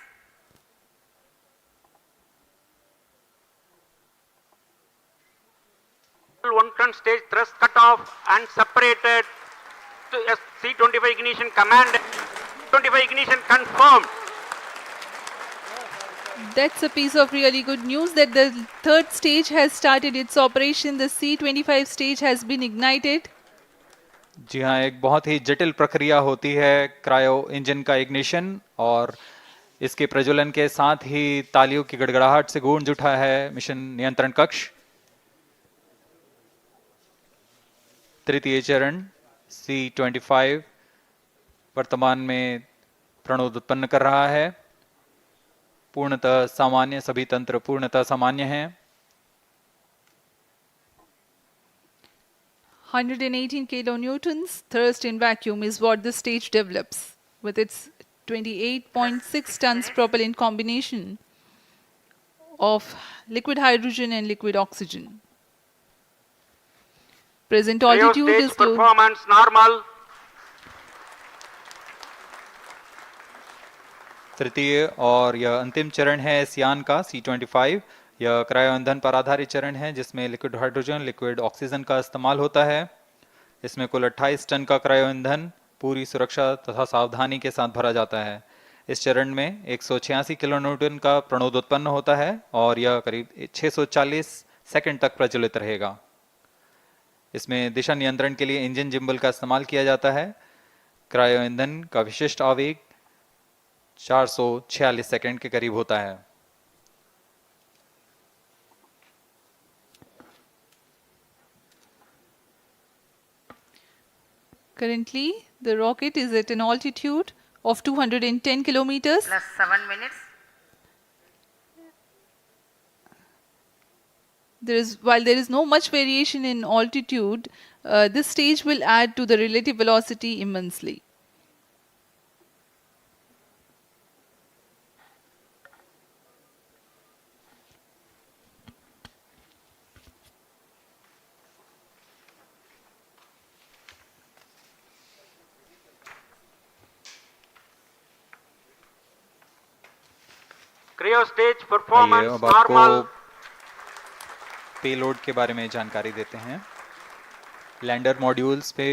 L110 stage thrust cut off and separated to C-25 ignition command. 25 ignition confirmed. That's a piece of really good news that the third stage has started its operation. The C-25 stage has been ignited. जी हाँ, एक बहुत ही जटिल प्रक्रिया होती है cryo engine का ignition और इसके प्रज्वलन के साथ ही तालियों की गड़गड़ाहट से गूंज उठा है मिशन नियंत्रण कक्ष। तृतीय चरण C-25 वर्तमान में प्रणोद उत्पन्न कर रहा है। पूर्णतः सामान्य, सभी तंत्र पूर्णतः सामान्य हैं। 118 kilonewtons thrust in vacuum is what the stage develops with its 28.6 tons propellant combination of liquid hydrogen and liquid oxygen. Present altitude is low. Performance normal. तृतीय और यह अंतिम चरण है इस यान का C-25। यह क्रायो ईंधन पर आधारित चरण है जिसमें लिक्विड हाइड्रोजन, लिक्विड ऑक्सीजन का इस्तेमाल होता है। इसमें कुल 28 टन का क्रायो ईंधन पूरी सुरक्षा तथा सावधानी के साथ भरा जाता है। इस चरण में 186 किलो न्यूटन का प्रणोद उत्पन्न होता है और यह करीब 640 सेकंड तक प्रज्वलित रहेगा। इसमें दिशा नियंत्रण के लिए इंजन जिम्बल का इस्तेमाल किया जाता है। क्रायो ईंधन का विशिष्ट आवेग 446 सेकंड के करीब होता है। Currently, the rocket is at an altitude of 210 kilometers. Plus 7 minutes. While there is no much variation in altitude, this stage will add to the relative velocity immensely. Cryo stage आइए performance अब आपको normal. Payload के बारे में जानकारी देते हैं। Lander modules पे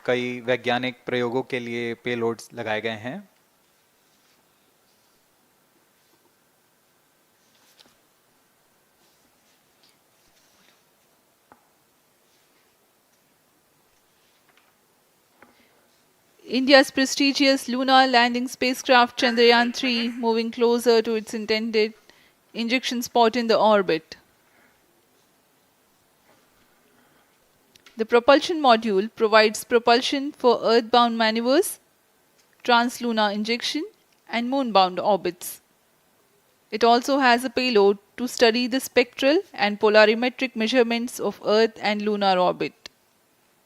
कई वैज्ञानिक प्रयोगों के लिए पेलोड्स लगाए गए हैं। India's prestigious lunar landing spacecraft Chandrayaan-3 moving closer to its intended injection spot in the orbit. The propulsion module provides propulsion for earthbound maneuvers, translunar injection, and moonbound orbits. It also has a payload to study the spectral and polarimetric measurements of Earth and lunar orbit.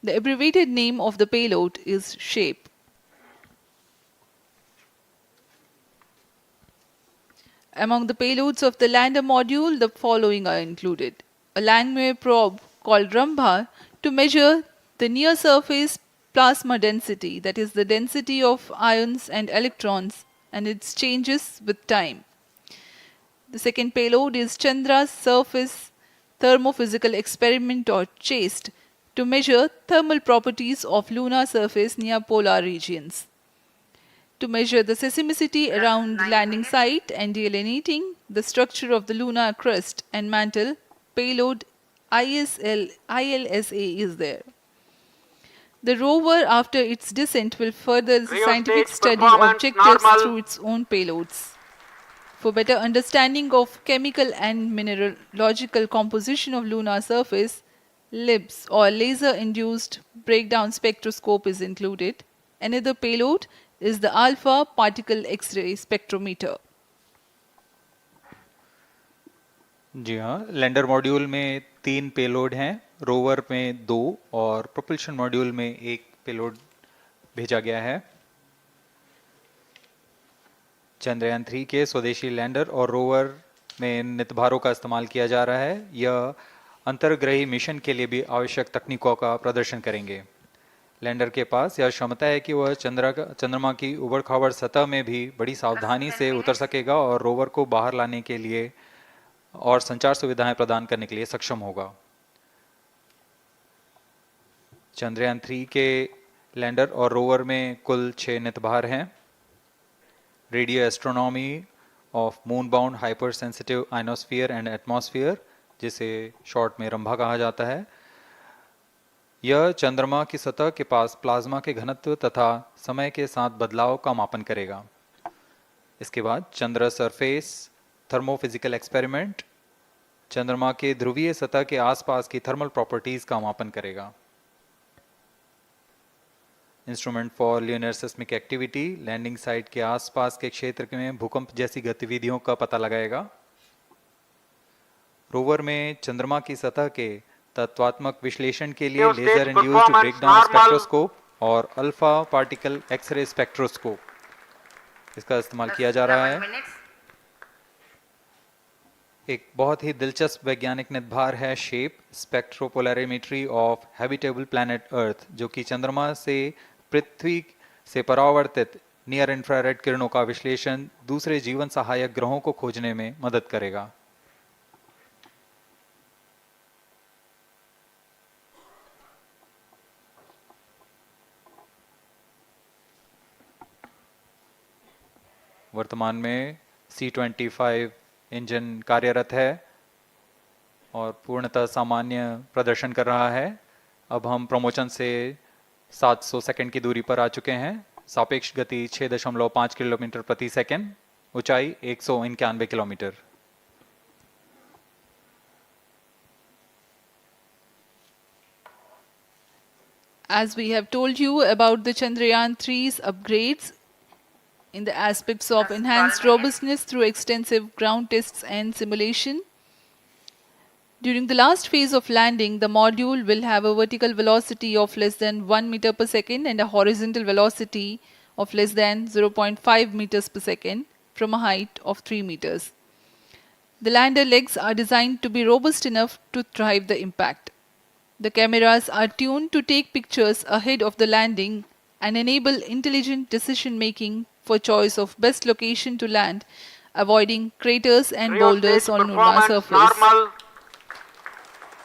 The abbreviated name of the payload is SHAPE. Among the payloads of the lander module, the following are included. A Langmuir probe called Rambha to measure the near-surface plasma density, that is the density of ions and electrons, and its changes with time. The second payload is Chandra's Surface Thermophysical Experiment or CHASTE to measure thermal properties of lunar surface near polar regions. To measure the seismicity around the landing site and delineating the structure of the lunar crust and mantle, payload ILSA is there. The rover, after its descent, will further the Cryo scientific stage study performance objectives normal. through its own payloads. For better understanding of chemical and mineralogical composition of lunar surface, LIBS or laser-induced breakdown spectroscope is included. Another payload is the alpha particle X-ray spectrometer. जी हाँ, lander module में 3 payload हैं, rover में 2 और propulsion module में 1 payload भेजा गया है। चंद्रयान 3 के स्वदेशी लैंडर और रोवर में नितभारों का इस्तेमाल किया जा रहा है। यह अंतर्ग्रही मिशन के लिए भी आवश्यक तकनीकों का प्रदर्शन करेंगे। लैंडर के पास यह क्षमता है कि वह चंद्रमा की उबड़-खाबड़ सतह में भी बड़ी सावधानी से उतर सकेगा और रोवर को बाहर लाने के लिए और संचार सुविधाएं प्रदान करने के लिए सक्षम होगा। चंद्रयान 3 के लैंडर और रोवर में कुल 6 नितभार हैं। Radio astronomy of moon bound hyper sensitive ionosphere and atmosphere, जिसे शॉर्ट में रंभा कहा जाता है, यह चंद्रमा की सतह के पास प्लाज्मा के घनत्व तथा समय के साथ बदलाव का मापन करेगा। इसके बाद चंद्र सरफेस थर्मोफिजिकल एक्सपेरिमेंट चंद्रमा के ध्रुवीय सतह के आसपास की थर्मल प्रॉपर्टीज का मापन करेगा। Instrument for lunar seismic activity landing site के आसपास के क्षेत्र में भूकंप जैसी गतिविधियों का पता लगाएगा। रोवर में चंद्रमा की सतह के तत्वात्मक विश्लेषण के लिए लेजर इंड्यूस्ड ब्रेकडाउन स्पेक्ट्रोस्कोप और अल्फा पार्टिकल एक्सरे स्पेक्ट्रोस्कोप इसका इस्तेमाल किया जा रहा है। एक बहुत ही दिलचस्प वैज्ञानिक नितभार है shape स्पेक्ट्रोपोलैरिमेट्री of habitable planet earth, जो कि चंद्रमा से पृथ्वी से परावर्तित नियर इंफ्रारेड किरणों का विश्लेषण दूसरे जीवन सहायक ग्रहों को खोजने में मदद करेगा। वर्तमान में C-25 इंजन कार्यरत है और पूर्णतः सामान्य प्रदर्शन कर रहा है। अब हम प्रमोशन से 700 सेकंड की दूरी पर आ चुके हैं। सापेक्ष गति 6.5 किलोमीटर प्रति सेकंड, ऊंचाई 191 kilometre. As we have told you about the Chandrayaan-3's upgrades in the aspects of enhanced robustness through extensive ground tests and simulation. During the last phase of landing, the module will have a vertical velocity of less than 1 meter per second and a horizontal velocity of less than 0.5 meters per second from a height of 3 meters. The lander legs are designed to be robust enough to thrive the impact. The cameras are tuned to take pictures ahead of the landing and enable intelligent decision making for choice of best location to land avoiding craters and Cryo boulders stage on lunar performance surface. normal.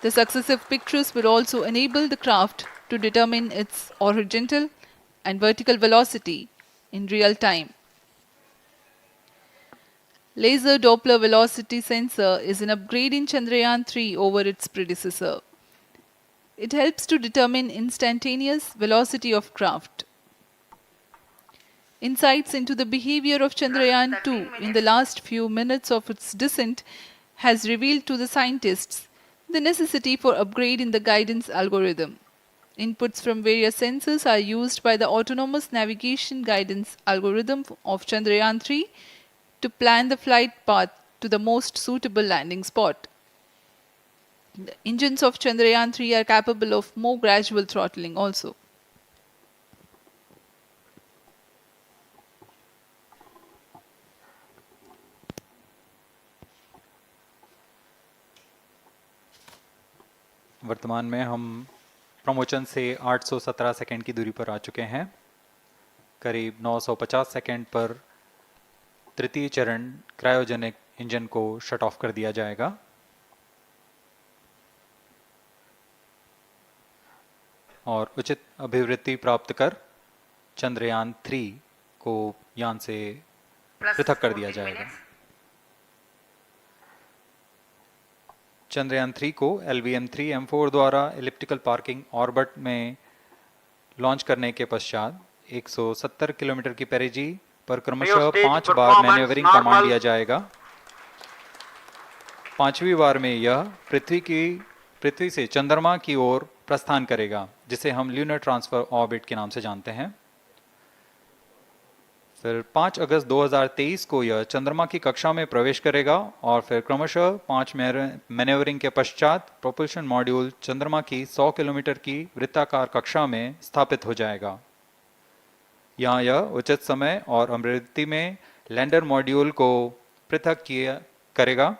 The successive pictures will also enable the craft to determine its horizontal and vertical velocity in real time. Laser Doppler velocity sensor is an upgrade in Chandrayaan-3 over its predecessor. It helps to determine instantaneous velocity of craft. Insights into the behavior of Chandrayaan-2 in the last few minutes of its descent has revealed to the scientists the necessity for upgrade in the guidance algorithm. Inputs from various sensors are used by the autonomous navigation guidance algorithm of Chandrayaan-3 to plan the flight path to the most suitable landing spot. The engines of Chandrayaan-3 are capable of more gradual throttling also. वर्तमान में हम promotion से 817 second की दूरी पर आ चुके हैं। करीब 950 सेकंड पर तृतीय चरण क्रायोजेनिक इंजन को शट ऑफ कर दिया जाएगा। और उचित अभिवृद्धि प्राप्त कर चंद्रयान 3 को यान से पृथक कर दिया जाएगा। चंद्रयान 3 को LVM-3 M4 द्वारा एलिप्टिकल पार्किंग ऑर्बिट में लॉन्च करने के पश्चात 170 किलोमीटर की पेरिजी पर क्रमशः 5 बार मैन्यूवरिंग कमांड दिया जाएगा। 5वीं बार में यह पृथ्वी से चंद्रमा की ओर प्रस्थान करेगा, जिसे हम ल्यूनर ट्रांसफर ऑर्बिट के नाम से जानते हैं। फिर 5 अगस्त 2023 को यह चंद्रमा की कक्षा में प्रवेश करेगा और फिर क्रमशः 5 मैन्यूवरिंग के पश्चात प्रोपल्शन मॉड्यूल चंद्रमा की 100 किलोमीटर की वृत्ताकार कक्षा में स्थापित हो जाएगा। यहाँ यह उचित समय और अभिवृद्धि में लैंडर मॉड्यूल को पृथक करेगा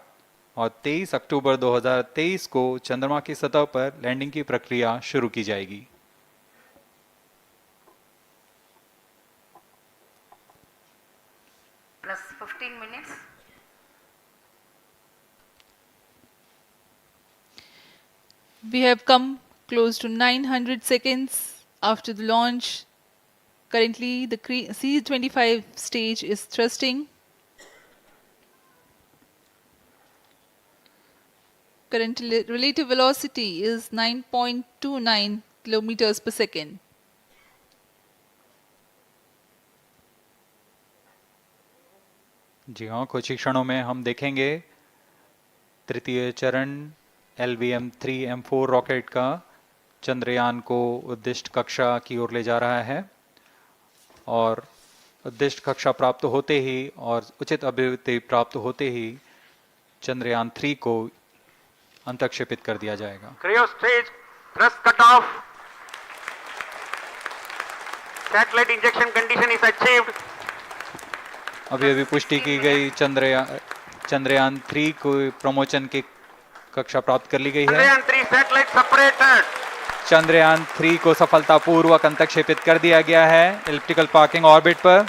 और 23 अक्टूबर 2023 को चंद्रमा की सतह पर लैंडिंग की प्रक्रिया शुरू की जाएगी। Plus 15 minutes. We have come close to 900 seconds after the launch. Currently, the C-25 stage is thrusting. Current relative velocity is 9.29 kilometers per second. जी हाँ, कुछ ही क्षणों में हम देखेंगे तृतीय चरण LVM-3 M4 रॉकेट का चंद्रयान को उद्दिष्ट कक्षा की ओर ले जा रहा है और उद्दिष्ट कक्षा प्राप्त होते ही और उचित अभिवृद्धि प्राप्त होते ही चंद्रयान 3 को अंतक्षेपित कर दिया जाएगा। Cryo stage thrust cutoff. Satellite injection condition is achieved. अभी पुष्टि की गई चंद्रयान 3 को प्रमोशन की कक्षा प्राप्त कर ली गई है। Chandrayaan 3 satellite separated. चंद्रयान 3 को सफलतापूर्वक अंतक्षेपित कर दिया गया है एलिप्टिकल पार्किंग ऑर्बिट पर।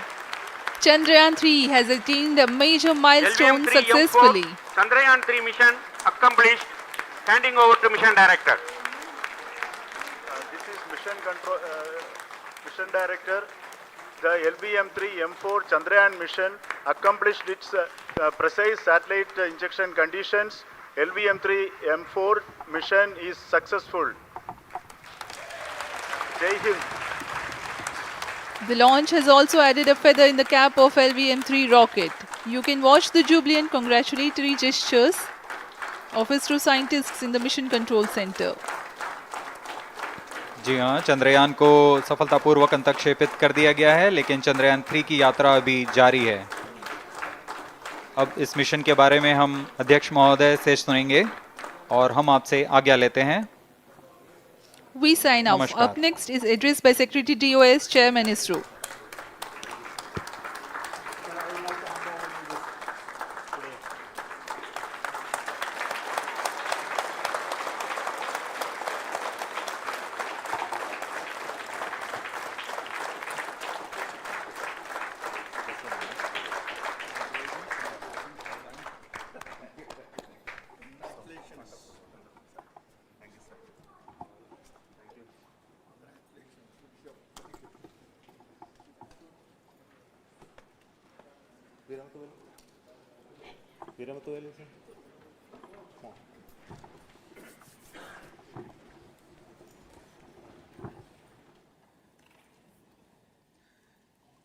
Chandrayaan-3 has attained a major milestone LVM-3 successfully. Chandrayaan-3 mission accomplished. Handing over to mission director. This is mission director. The LVM-3 M4 Chandrayaan mission accomplished its precise satellite injection conditions. LVM-3 M4 mission is successful. Jai Hind. The launch has also added a feather in the cap of LVM-3 rocket. You can watch the jubilant congratulatory gestures of ISRO scientists in the Mission Control Center. जी हाँ, चंद्रयान को सफलतापूर्वक अंतक्षेपित कर दिया गया है, लेकिन चंद्रयान 3 की यात्रा अभी जारी है। अब इस मिशन के बारे में हम अध्यक्ष महोदय से सुनेंगे और हम आपसे आज्ञा लेते हैं। We sign off. नमस्कार। Up next is address by Secretary DOS, Chairman ISRO.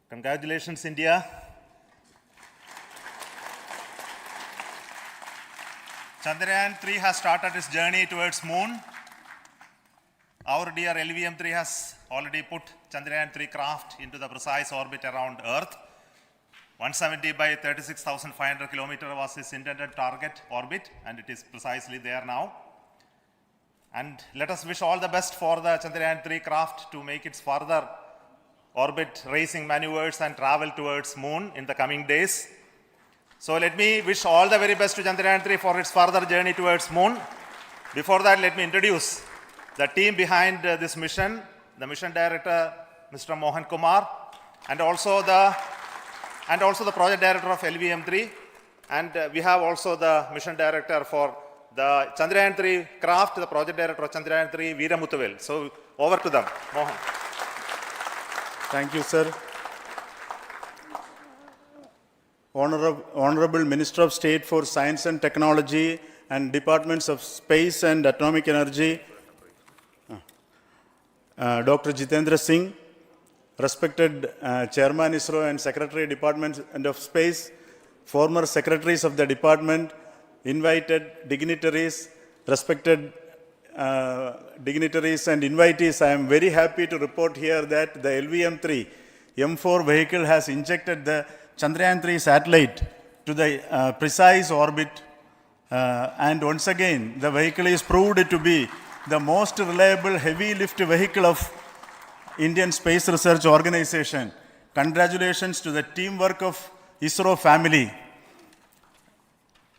Congratulations, India. Chandrayaan-3 has started its journey towards moon. Our dear LVM-3 has already put Chandrayaan-3 craft into the precise orbit around Earth. 170 by 36,500 kilometers was its intended target orbit, and it is precisely there now. And let us wish all the best for the Chandrayaan-3 craft to make its further orbit racing maneuvers and travel towards moon in the coming days. So let me wish all the very best to Chandrayaan-3 for its further journey towards moon. Before that, let me introduce the team behind this mission, the mission director, Mr. Mohan Kumar, and also the project director of LVM-3. And we have also the mission director for the Chandrayaan-3 craft, the project director of Chandrayaan-3, Veera Muthuvel. So over to them, Mohan. Thank you, sir. Honorable Minister of State for Science and Technology and Departments of Space and Atomic Energy, Dr. Jitendra Singh, respected Chairman ISRO and Secretary Department of Space, former secretaries of the department, invited dignitaries, respected dignitaries and invitees, I am very happy to report here that the LVM-3 M4 vehicle has injected the Chandrayaan-3 satellite to the precise orbit, and once again the vehicle is proved to be the most reliable heavy lift vehicle of Indian Space Research Organization. Congratulations to the teamwork of ISRO family.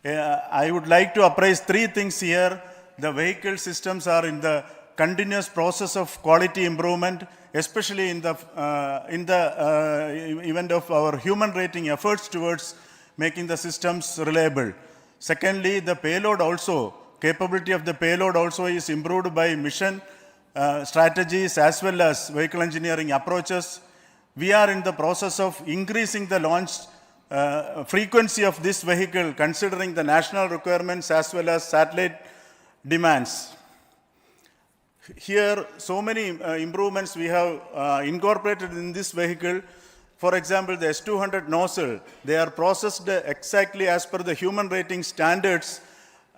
I would like to appraise three things here. The vehicle systems are in the continuous process of quality improvement, especially in the event of our human rating efforts towards making the systems reliable. Secondly, the payload also, capability of the payload also is improved by mission strategies as well as vehicle engineering approaches. We are in the process of increasing the launch frequency of this vehicle considering the national requirements as well as satellite demands. Here, so many improvements we have incorporated in this vehicle. For example, the S200 nozzle, they are processed exactly as per the human rating standards,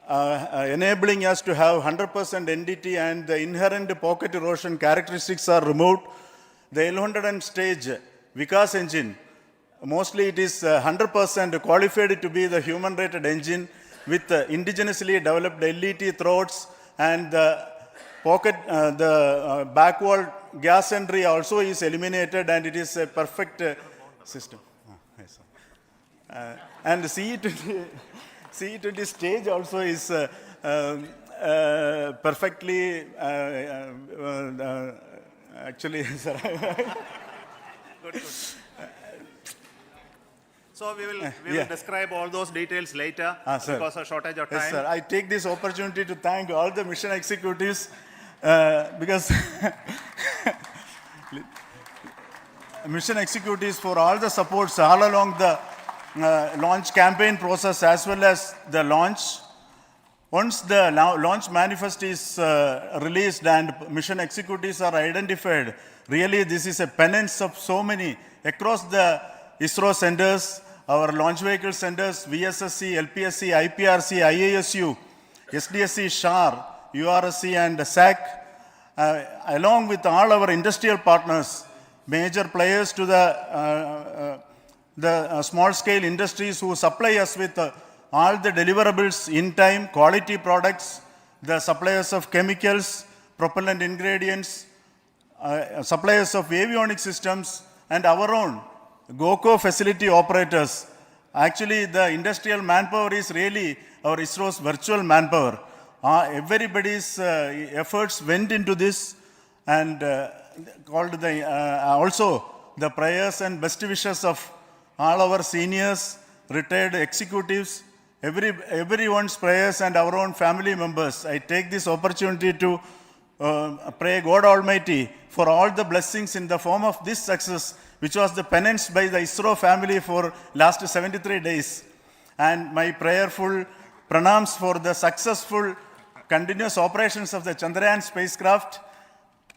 enabling us to have 100% NDT, and the inherent pocket erosion characteristics are removed. The L100 stage Vikas engine, mostly it is 100% qualified to be the human rated engine with indigenously developed LET throats, and the pocket, the back wall gas entry also is eliminated, and it is a perfect system. And CE20 stage also is perfectly, actually, sir. Good. So we will describe all those details later because of shortage of time. Yes, sir. I take this opportunity to thank all the mission executives because mission executives for all the supports all along the launch campaign process as well as the launch. Once the launch manifest is released and mission executives are identified, really this is a penance of so many across the ISRO centers, our launch vehicle centers, VSSC, LPSC, IPRC, IASU, SDSC, SHAR, URSC and SAC, along with all our industrial partners, major players to the small-scale industries who supply us with all the deliverables in time, quality products, the suppliers of chemicals, propellant ingredients, suppliers of avionics systems, and our own GOCO facility operators. Actually, the industrial manpower is really our ISRO's virtual manpower. Everybody's efforts went into this, and also the prayers and best wishes of all our seniors, retired executives, everyone's prayers and our own family members. I take this opportunity to pray God Almighty for all the blessings in the form of this success, which was the penance by the ISRO family for last 73 days. And my prayerful pranams for the successful continuous operations of the Chandrayaan spacecraft,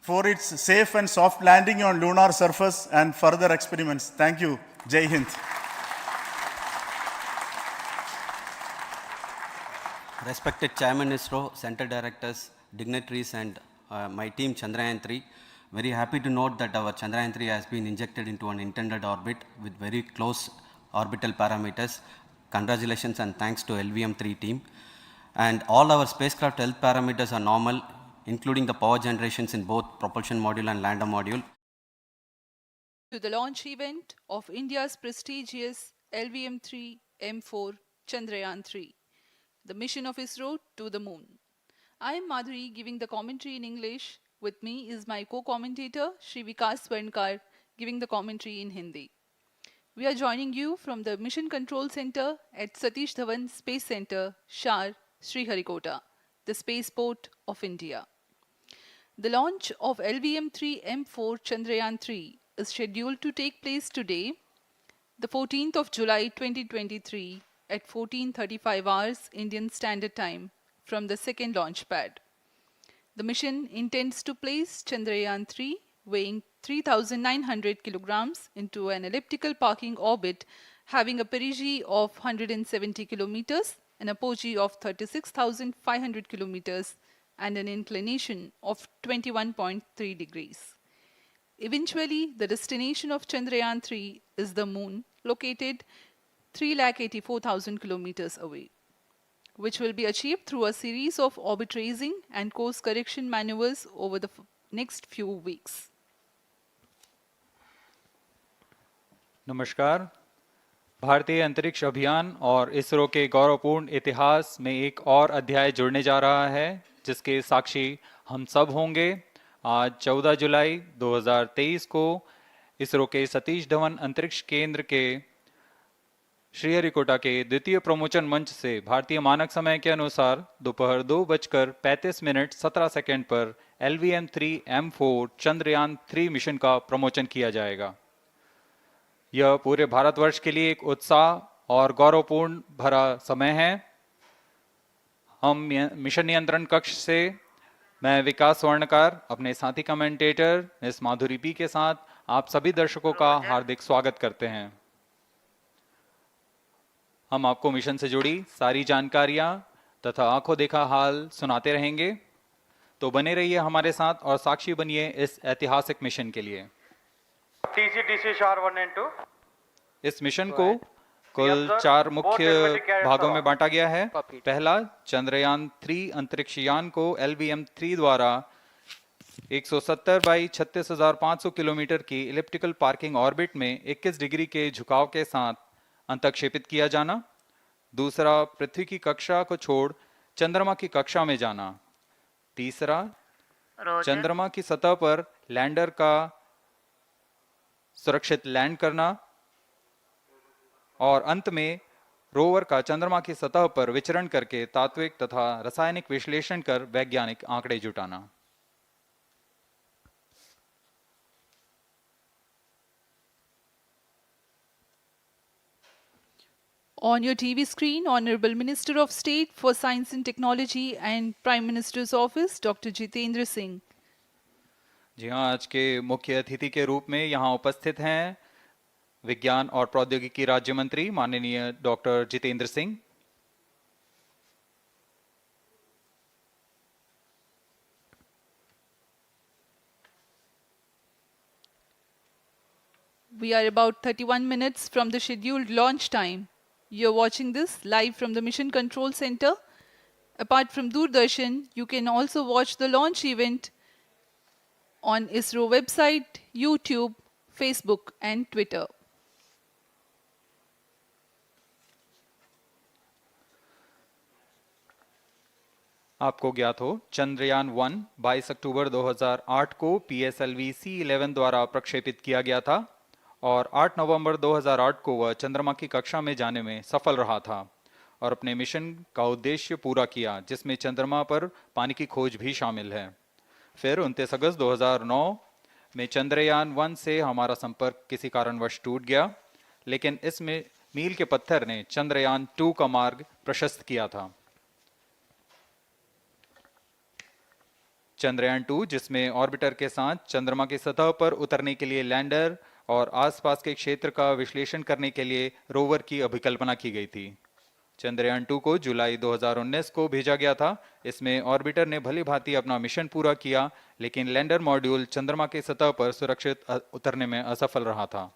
for its safe and soft landing on lunar surface and further experiments. Thank you. Jai Hind. Respected Chairman ISRO, Center Directors, dignitaries and my team Chandrayaan-3, very happy to note that our Chandrayaan-3 has been injected into an intended orbit with very close orbital parameters. Congratulations and thanks to LVM-3 team. And all our spacecraft health parameters are normal, including the power generations in both propulsion module and lander module. To the launch event of India's prestigious LVM-3 M4 Chandrayaan-3, the mission of ISRO to the moon. I am Madhuri giving the commentary in English. With me is my co-commentator Shri Vikas Swarnkar giving the commentary in Hindi. We are joining you from the Mission Control Center at Satish Dhawan Space Center, Shar, Sriharikota, the spaceport of India. The launch of LVM-3 M4 Chandrayaan-3 is scheduled to take place today, the 14th of July 2023 at 14:35 hours Indian Standard Time from the second launch pad. The mission intends to place Chandrayaan-3 weighing 3,900 kilograms into an elliptical parking orbit having a perigee of 170 kilometers, an apogee of 36,500 kilometers and an inclination of 21.3 degrees. Eventually, the destination of Chandrayaan-3 is the moon, located 384,000 kilometers away, which will be achieved through a series of orbit raising and course correction maneuvers over the next few weeks. नमस्कार। भारतीय अंतरिक्ष अभियान और इसरो के गौरवपूर्ण इतिहास में एक और अध्याय जुड़ने जा रहा है, जिसके साक्षी हम सब होंगे। आज 14 जुलाई 2023 को इसरो के सतीश धवन अंतरिक्ष केंद्र के श्रीहरिकोटा के द्वितीय प्रमोचन मंच से भारतीय मानक समय के अनुसार दोपहर 2:35 पर LVM-3 M4 चंद्रयान-3 मिशन का प्रमोचन किया जाएगा। यह पूरे भारतवर्ष के लिए एक उत्साह और गौरवपूर्ण भरा समय है। हम मिशन नियंत्रण कक्ष से मैं विकास स्वर्णकार, अपने साथी कमेंटेटर मिस माधुरी पी के साथ आप सभी दर्शकों का हार्दिक स्वागत करते हैं। हम आपको मिशन से जुड़ी सारी जानकारियां तथा आंखों देखा हाल सुनाते रहेंगे, तो बने रहिए हमारे साथ और साक्षी बनिए इस ऐतिहासिक मिशन के लिए। TC Shar 1 and 2. इस मिशन को कुल 4 मुख्य भागों में बांटा गया है। पहला, चंद्रयान-3 अंतरिक्ष यान को LVM-3 द्वारा 170 बाई 36,500 किलोमीटर की इलिप्टिकल पार्किंग ऑर्बिट में 21 डिग्री के झुकाव के साथ अंतक्षेपित किया जाना। दूसरा, पृथ्वी की कक्षा को छोड़ चंद्रमा की कक्षा में जाना। तीसरा, चंद्रमा की सतह पर लैंडर का सुरक्षित लैंड करना। और अंत में रोवर का चंद्रमा की सतह पर विचरण करके तात्विक तथा रासायनिक विश्लेषण कर वैज्ञानिक आंकड़े जुटाना। On your TV screen, Honorable Minister of State for Science and Technology and Prime Minister's Office, Dr. Jitendra Singh. जी हाँ, आज के मुख्य अतिथि के रूप में यहाँ उपस्थित हैं विज्ञान और प्रौद्योगिकी राज्य मंत्री माननीय doctor Jitendra Singh. We are about 31 minutes from the scheduled launch time. You're watching this live from the Mission Control Center. Apart from Doordarshan, you can also watch the launch event on ISRO website, YouTube, Facebook and Twitter. आपको ज्ञात हो, चंद्रयान-1 22 अक्टूबर 2008 को PSLV C11 द्वारा प्रक्षेपित किया गया था और 8 नवंबर 2008 को वह चंद्रमा की कक्षा में जाने में सफल रहा था और अपने मिशन का उद्देश्य पूरा किया, जिसमें चंद्रमा पर पानी की खोज भी शामिल है। फिर 29 अगस्त 2009 में चंद्रयान 1 से हमारा संपर्क किसी कारणवश टूट गया, लेकिन इसमें मील के पत्थर ने चंद्रयान 2 का मार्ग प्रशस्त किया था। चंद्रयान 2, जिसमें ऑर्बिटर के साथ चंद्रमा की सतह पर उतरने के लिए लैंडर और आसपास के क्षेत्र का विश्लेषण करने के लिए रोवर की अभिकल्पना की गई थी। चंद्रयान 2 को जुलाई 2019 को भेजा गया था। इसमें ऑर्बिटर ने भली भांति अपना मिशन पूरा किया, लेकिन लैंडर मॉड्यूल चंद्रमा की सतह पर सुरक्षित उतरने में असफल रहा था।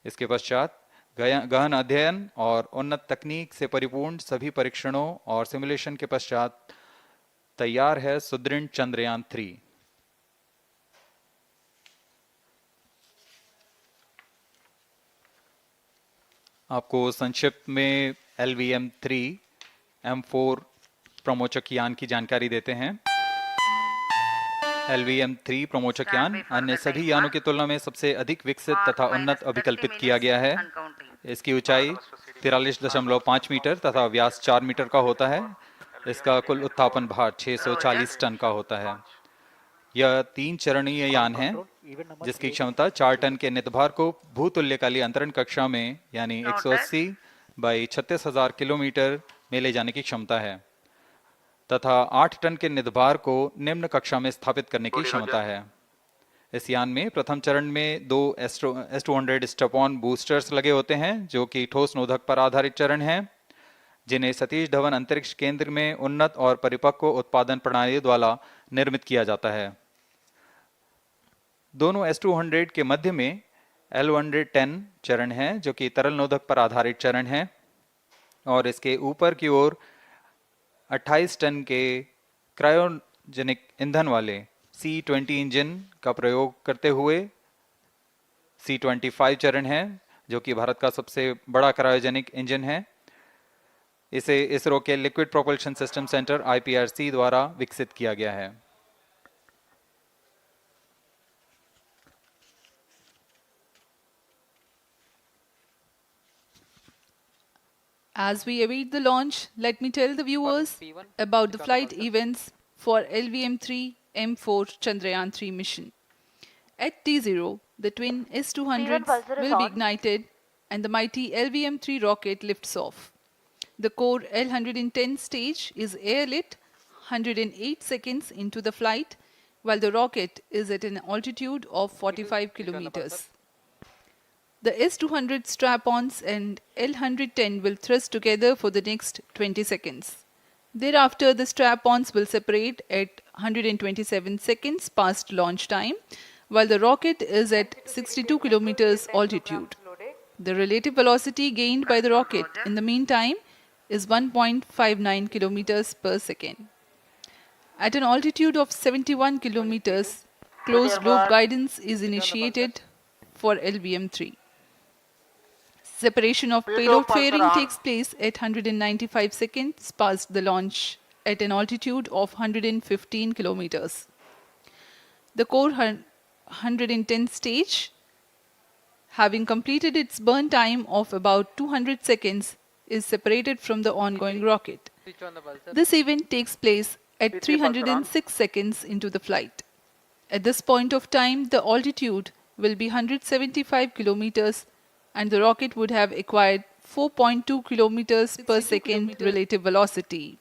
इसके पश्चात गहन अध्ययन और उन्नत तकनीक से परिपूर्ण सभी परीक्षणों और सिमुलेशन के पश्चात तैयार है सुदृढ़ चंद्रयान 3। आपको संक्षिप्त में LVM-3 M4 प्रमोचक यान की जानकारी देते हैं। LVM-3 प्रमोचक यान अन्य सभी यानों की तुलना में सबसे अधिक विकसित तथा उन्नत अभिकल्पित किया गया है। इसकी ऊंचाई 43.5 मीटर तथा व्यास 4 मीटर का होता है। इसका कुल उत्थापन भार 640 टन का होता है। यह 3 चरणीय यान है, जिसकी क्षमता 4 टन के नितभार को भूतुल्यकाली अंतरण कक्षा में यानी 180 बाई 36,000 किलोमीटर में ले जाने की क्षमता है तथा 8 टन के नितभार को निम्न कक्षा में स्थापित करने की क्षमता है। इस यान में प्रथम चरण में 2 S200 स्टेप-ऑन बूस्टर्स लगे होते हैं, जो कि ठोस नोदक पर आधारित चरण हैं, जिन्हें सतीश धवन अंतरिक्ष केंद्र में उन्नत और परिपक्व उत्पादन प्रणाली द्वारा निर्मित किया जाता है। दोनों S200 के मध्य में L110 चरण है, जो कि तरल नोदक पर आधारित चरण है, और इसके ऊपर की ओर 28 टन के क्रायोजेनिक ईंधन वाले C-20 इंजन का प्रयोग करते हुए C-25 चरण है, जो कि भारत का सबसे बड़ा क्रायोजेनिक इंजन है। इसे इसरो के liquid propulsion system centre IPRC द्वारा विकसित किया गया है। As we await the launch, let me tell the viewers about the flight events for LVM-3 M4 Chandrayaan-3 mission. At T0, the twin S200s will be ignited and the mighty LVM-3 rocket lifts off. The core L110 stage is airlit 108 seconds into the flight, while the rocket is at an altitude of 45 kilometers. The S200 strap-ons and L110 will thrust together for the next 20 seconds. Thereafter, the strap-ons will separate at 127 seconds past launch time, while the rocket is at 62 kilometers altitude. The relative velocity gained by the rocket in the meantime is 1.59 kilometers per second. At an altitude of 71 kilometers, closed-loop guidance is initiated for LVM-3. Separation of payload fairing takes place at 195 seconds past the launch at an altitude of 115 kilometers. The core 110 stage, having completed its burn time of about 200 seconds, is separated from the ongoing rocket. This event takes place at 306 seconds into the flight. At this point of time, the altitude will be 175 kilometers and the rocket would have acquired 4.2 kilometers per second relative velocity.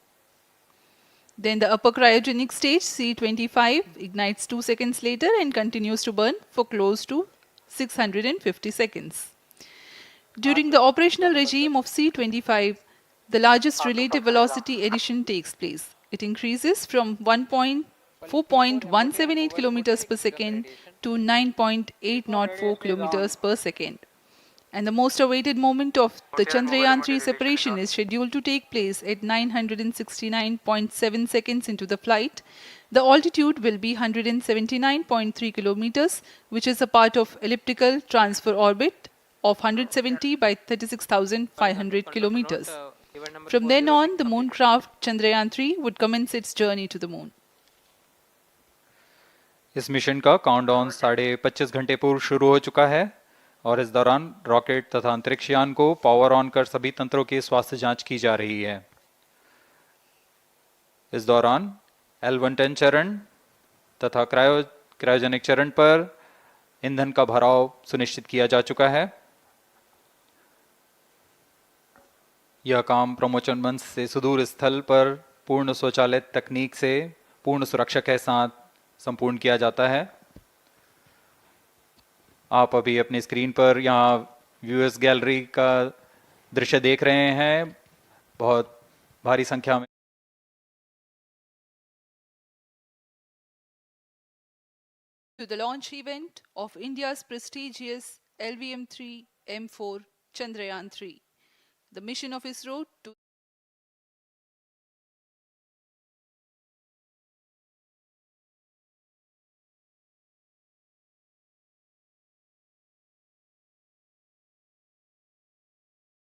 Then the upper cryogenic stage C-25 ignites 2 seconds later and continues to burn for close to 650 seconds. During the operational regime of C-25, the largest relative velocity addition takes place. It increases from 4.178 kilometers per second to 9.804 kilometers per second. And the most awaited moment of the Chandrayaan-3 separation is scheduled to take place at 969.7 seconds into the flight. The altitude will be 179.3 kilometers, which is a part of elliptical transfer orbit of 170 by 36,500 kilometers. From then on, the moon craft Chandrayaan-3 would commence its journey to the moon. इस mission का countdown 25.5 घंटे पूर्व शुरू हो चुका है और इस दौरान रॉकेट तथा अंतरिक्ष यान को पावर ऑन कर सभी तंत्रों की स्वास्थ्य जांच की जा रही है। इस दौरान L110 चरण तथा क्रायोजेनिक चरण पर ईंधन का भराव सुनिश्चित किया जा चुका है। यह काम प्रमोशन मंच से सुदूर स्थल पर पूर्ण स्वचालित तकनीक से पूर्ण सुरक्षा के साथ संपूर्ण किया जाता है। आप अभी अपनी स्क्रीन पर यहाँ व्यूअर्स गैलरी का दृश्य देख रहे हैं। बहुत भारी संख्या में to the launch event of India's prestigious LVM-3 M4 Chandrayaan-3, the mission of ISRO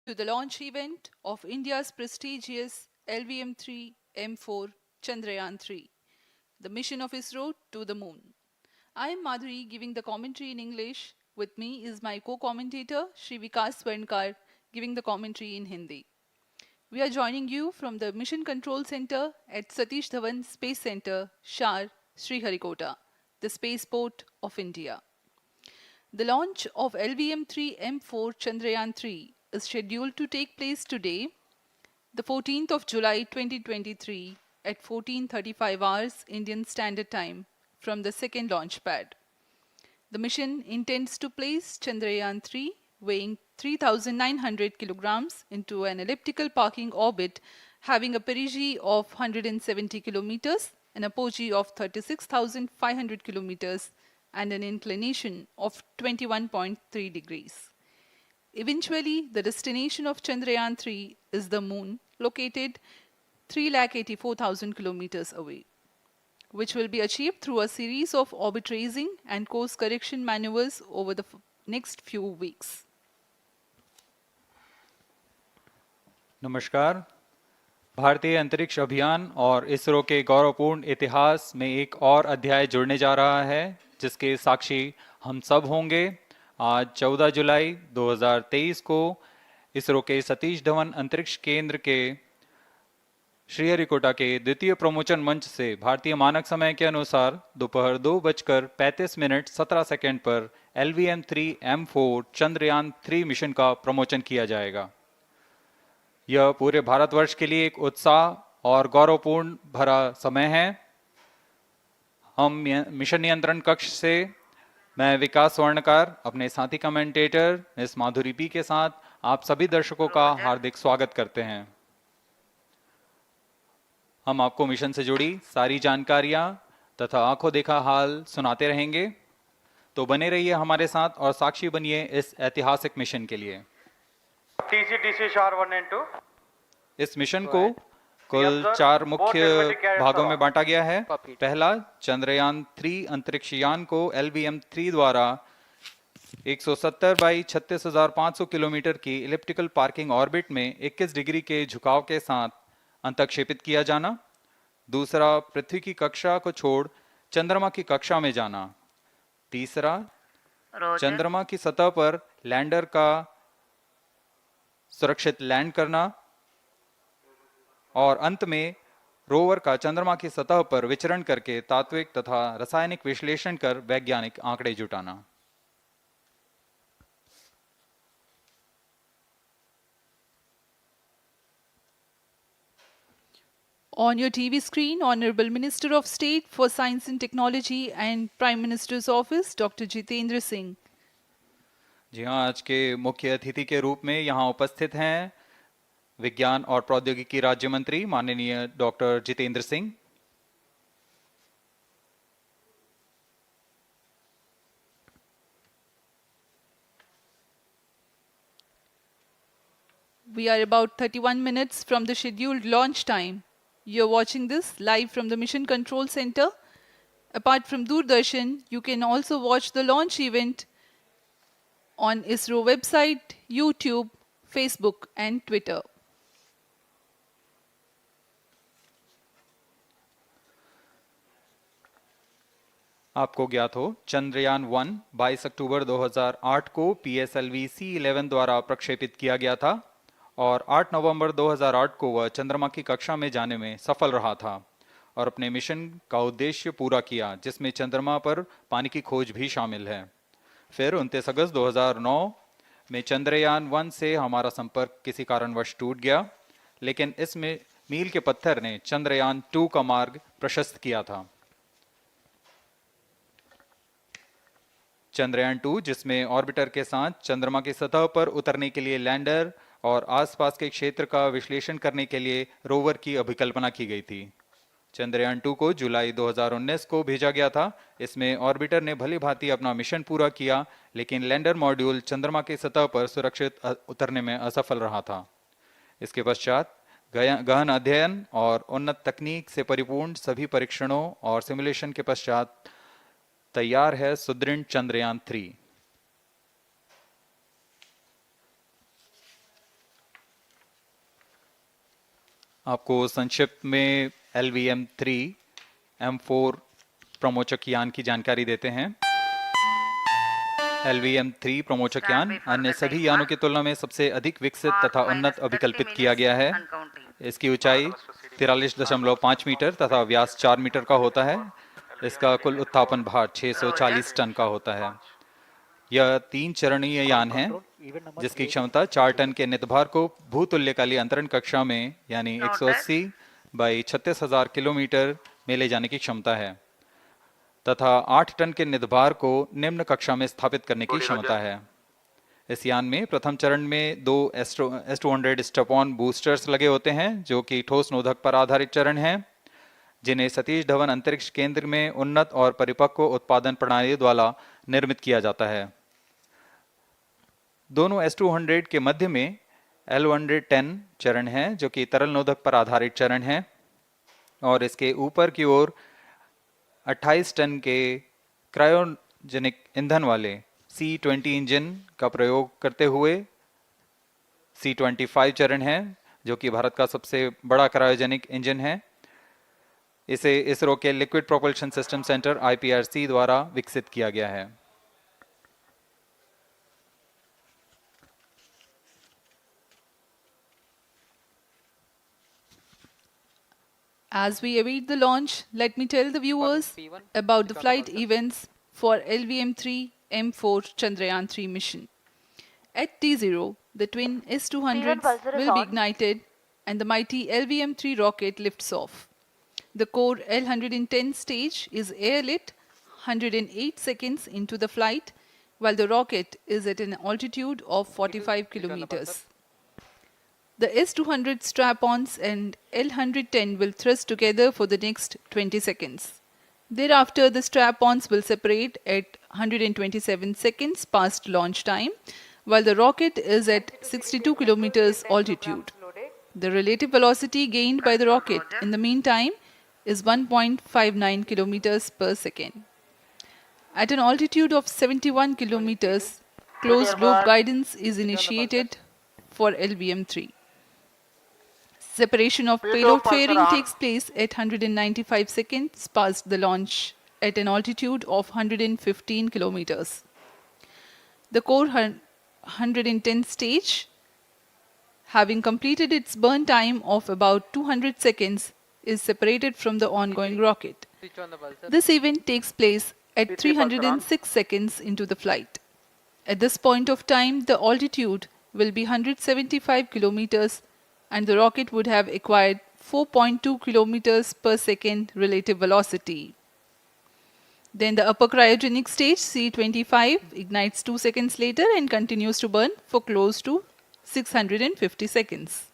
to the launch event of India's prestigious LVM-3 M4 Chandrayaan-3, the mission of ISRO to the moon. I am Madhuri giving the commentary in English. With me is my co-commentator Shri Vikas Swarnkar giving the commentary in Hindi. We are joining you from the Mission Control Center at Satish Dhawan Space Center, Shar, Sriharikota, the spaceport of India. The launch of LVM-3 M4 Chandrayaan-3 is scheduled to take place today, the 14th of July 2023 at 14:35 hours Indian Standard Time from the second launch pad. The mission intends to place Chandrayaan-3 weighing 3,900 kilograms into an elliptical parking orbit having a perigee of 170 kilometers, an apogee of 36,500 kilometers, and an inclination of 21.3 degrees. Eventually, the destination of Chandrayaan-3 is the moon, located 3,84,000 kilometers away, which will be achieved through a series of orbit raising and course correction maneuvers over the next few weeks. नमस्कार। भारतीय अंतरिक्ष अभियान और इसरो के गौरवपूर्ण इतिहास में एक और अध्याय जुड़ने जा रहा है, जिसके साक्षी हम सब होंगे। आज 14 जुलाई 2023 को इसरो के सतीश धवन अंतरिक्ष केंद्र के श्रीहरिकोटा के द्वितीय प्रमोशन मंच से भारतीय मानक समय के अनुसार दोपहर 2:35:17 पर LVM-3 M4 चंद्रयान-3 मिशन का प्रमोशन किया जाएगा। यह पूरे भारतवर्ष के लिए एक उत्साह और गौरवपूर्ण भरा समय है। हम मिशन नियंत्रण कक्ष से मैं विकास स्वर्णकार अपने साथी कमेंटेटर मिस माधुरी पी के साथ आप सभी दर्शकों का हार्दिक स्वागत करते हैं। हम आपको मिशन से जुड़ी सारी जानकारियां तथा आंखों देखा हाल सुनाते रहेंगे, तो बने रहिए हमारे साथ और साक्षी बनिए इस ऐतिहासिक मिशन के लिए। TC SHAR 1 and 2. इस मिशन को कुल 4 मुख्य भागों में बांटा गया है। पहला, चंद्रयान-3 अंतरिक्ष यान को LVM-3 द्वारा 170 बाई 36,500 किलोमीटर की इलिप्टिकल पार्किंग ऑर्बिट में 21 डिग्री के झुकाव के साथ अंतक्षेपित किया जाना। दूसरा, पृथ्वी की कक्षा को छोड़ चंद्रमा की कक्षा में जाना। तीसरा, चंद्रमा की सतह पर लैंडर का सुरक्षित लैंड करना। और अंत में रोवर का चंद्रमा की सतह पर विचरण करके तात्विक तथा रासायनिक विश्लेषण कर वैज्ञानिक आंकड़े जुटाना। On your TV screen, Honorable Minister of State for Science and Technology and Prime Minister's Office, Dr. Jitendra Singh. जी हाँ, आज के मुख्य अतिथि के रूप में यहाँ उपस्थित हैं विज्ञान और प्रौद्योगिकी राज्य मंत्री माननीय doctor Jitendra Singh. We are about 31 minutes from the scheduled launch time. You're watching this live from the Mission Control Center. Apart from Doordarshan, you can also watch the launch event on ISRO website, YouTube, Facebook and Twitter. आपको ज्ञात हो, चंद्रयान-1 22 अक्टूबर 2008 को PSLV C11 द्वारा प्रक्षेपित किया गया था और 8 नवंबर 2008 को वह चंद्रमा की कक्षा में जाने में सफल रहा था और अपने मिशन का उद्देश्य पूरा किया, जिसमें चंद्रमा पर पानी की खोज भी शामिल है। फिर 29 अगस्त 2009 में चंद्रयान 1 से हमारा संपर्क किसी कारणवश टूट गया, लेकिन इसमें मील के पत्थर ने चंद्रयान 2 का मार्ग प्रशस्त किया था। चंद्रयान 2, जिसमें ऑर्बिटर के साथ चंद्रमा की सतह पर उतरने के लिए लैंडर और आसपास के क्षेत्र का विश्लेषण करने के लिए रोवर की अभिकल्पना की गई थी। चंद्रयान 2 को जुलाई 2019 को भेजा गया था। इसमें ऑर्बिटर ने भली भांति अपना मिशन पूरा किया, लेकिन लैंडर मॉड्यूल चंद्रमा की सतह पर सुरक्षित उतरने में असफल रहा था। इसके पश्चात गहन अध्ययन और उन्नत तकनीक से परिपूर्ण सभी परीक्षणों और सिमुलेशन के पश्चात तैयार है सुदृढ़ चंद्रयान 3। आपको संक्षिप्त में LVM-3 M4 प्रमोचक यान की जानकारी देते हैं। LVM-3 प्रमोचक यान अन्य सभी यानों की तुलना में सबसे अधिक विकसित तथा उन्नत अभिकल्पित किया गया है। इसकी ऊंचाई 43.5 मीटर तथा व्यास 4 मीटर का होता है। इसका कुल उत्थापन भार 640 टन का होता है। यह 3 चरणीय यान है, जिसकी क्षमता 4 टन के नितभार को भूतुल्यकालीय अंतरण कक्षा में यानी 180 बाई 36,000 किलोमीटर में ले जाने की क्षमता है तथा 8 टन के नितभार को निम्न कक्षा में स्थापित करने की क्षमता है। इस यान में प्रथम चरण में 2 S200 स्टेप-ऑन बूस्टर्स लगे होते हैं, जो कि ठोस नोदक पर आधारित चरण हैं, जिन्हें सतीश धवन अंतरिक्ष केंद्र में उन्नत और परिपक्व उत्पादन प्रणाली द्वारा निर्मित किया जाता है। दोनों S200 के मध्य में L110 चरण है, जो कि तरल नोदक पर आधारित चरण है, और इसके ऊपर की ओर 28 टन के क्रायोजेनिक ईंधन वाले C-20 इंजन का प्रयोग करते हुए C-25 चरण है, जो कि भारत का सबसे बड़ा क्रायोजेनिक इंजन है। इसे इसरो के liquid propulsion system centre IPRC द्वारा विकसित किया गया है। As we await the launch, let me tell the viewers about the flight events for LVM-3 M4 Chandrayaan-3 mission. At T0, the twin S200s will be ignited and the mighty LVM-3 rocket lifts off. The core L110 stage is airlit 108 seconds into the flight, while the rocket is at an altitude of 45 kilometers. The S200 strap-ons and L110 will thrust together for the next 20 seconds. Thereafter, the strap-ons will separate at 127 seconds past launch time, while the rocket is at 62 kilometers altitude. The relative velocity gained by the rocket in the meantime is 1.59 kilometers per second. At an altitude of 71 kilometers, closed-loop guidance is initiated for LVM-3. Separation of payload fairing takes place at 195 seconds past the launch at an altitude of 115 kilometers. The core 110 stage, having completed its burn time of about 200 seconds, is separated from the ongoing rocket. This event takes place at 306 seconds into the flight. At this point of time, the altitude will be 175 kilometers and the rocket would have acquired 4.2 kilometers per second relative velocity. Then the upper cryogenic stage, C-25, ignites 2 seconds later and continues to burn for close to 650 seconds.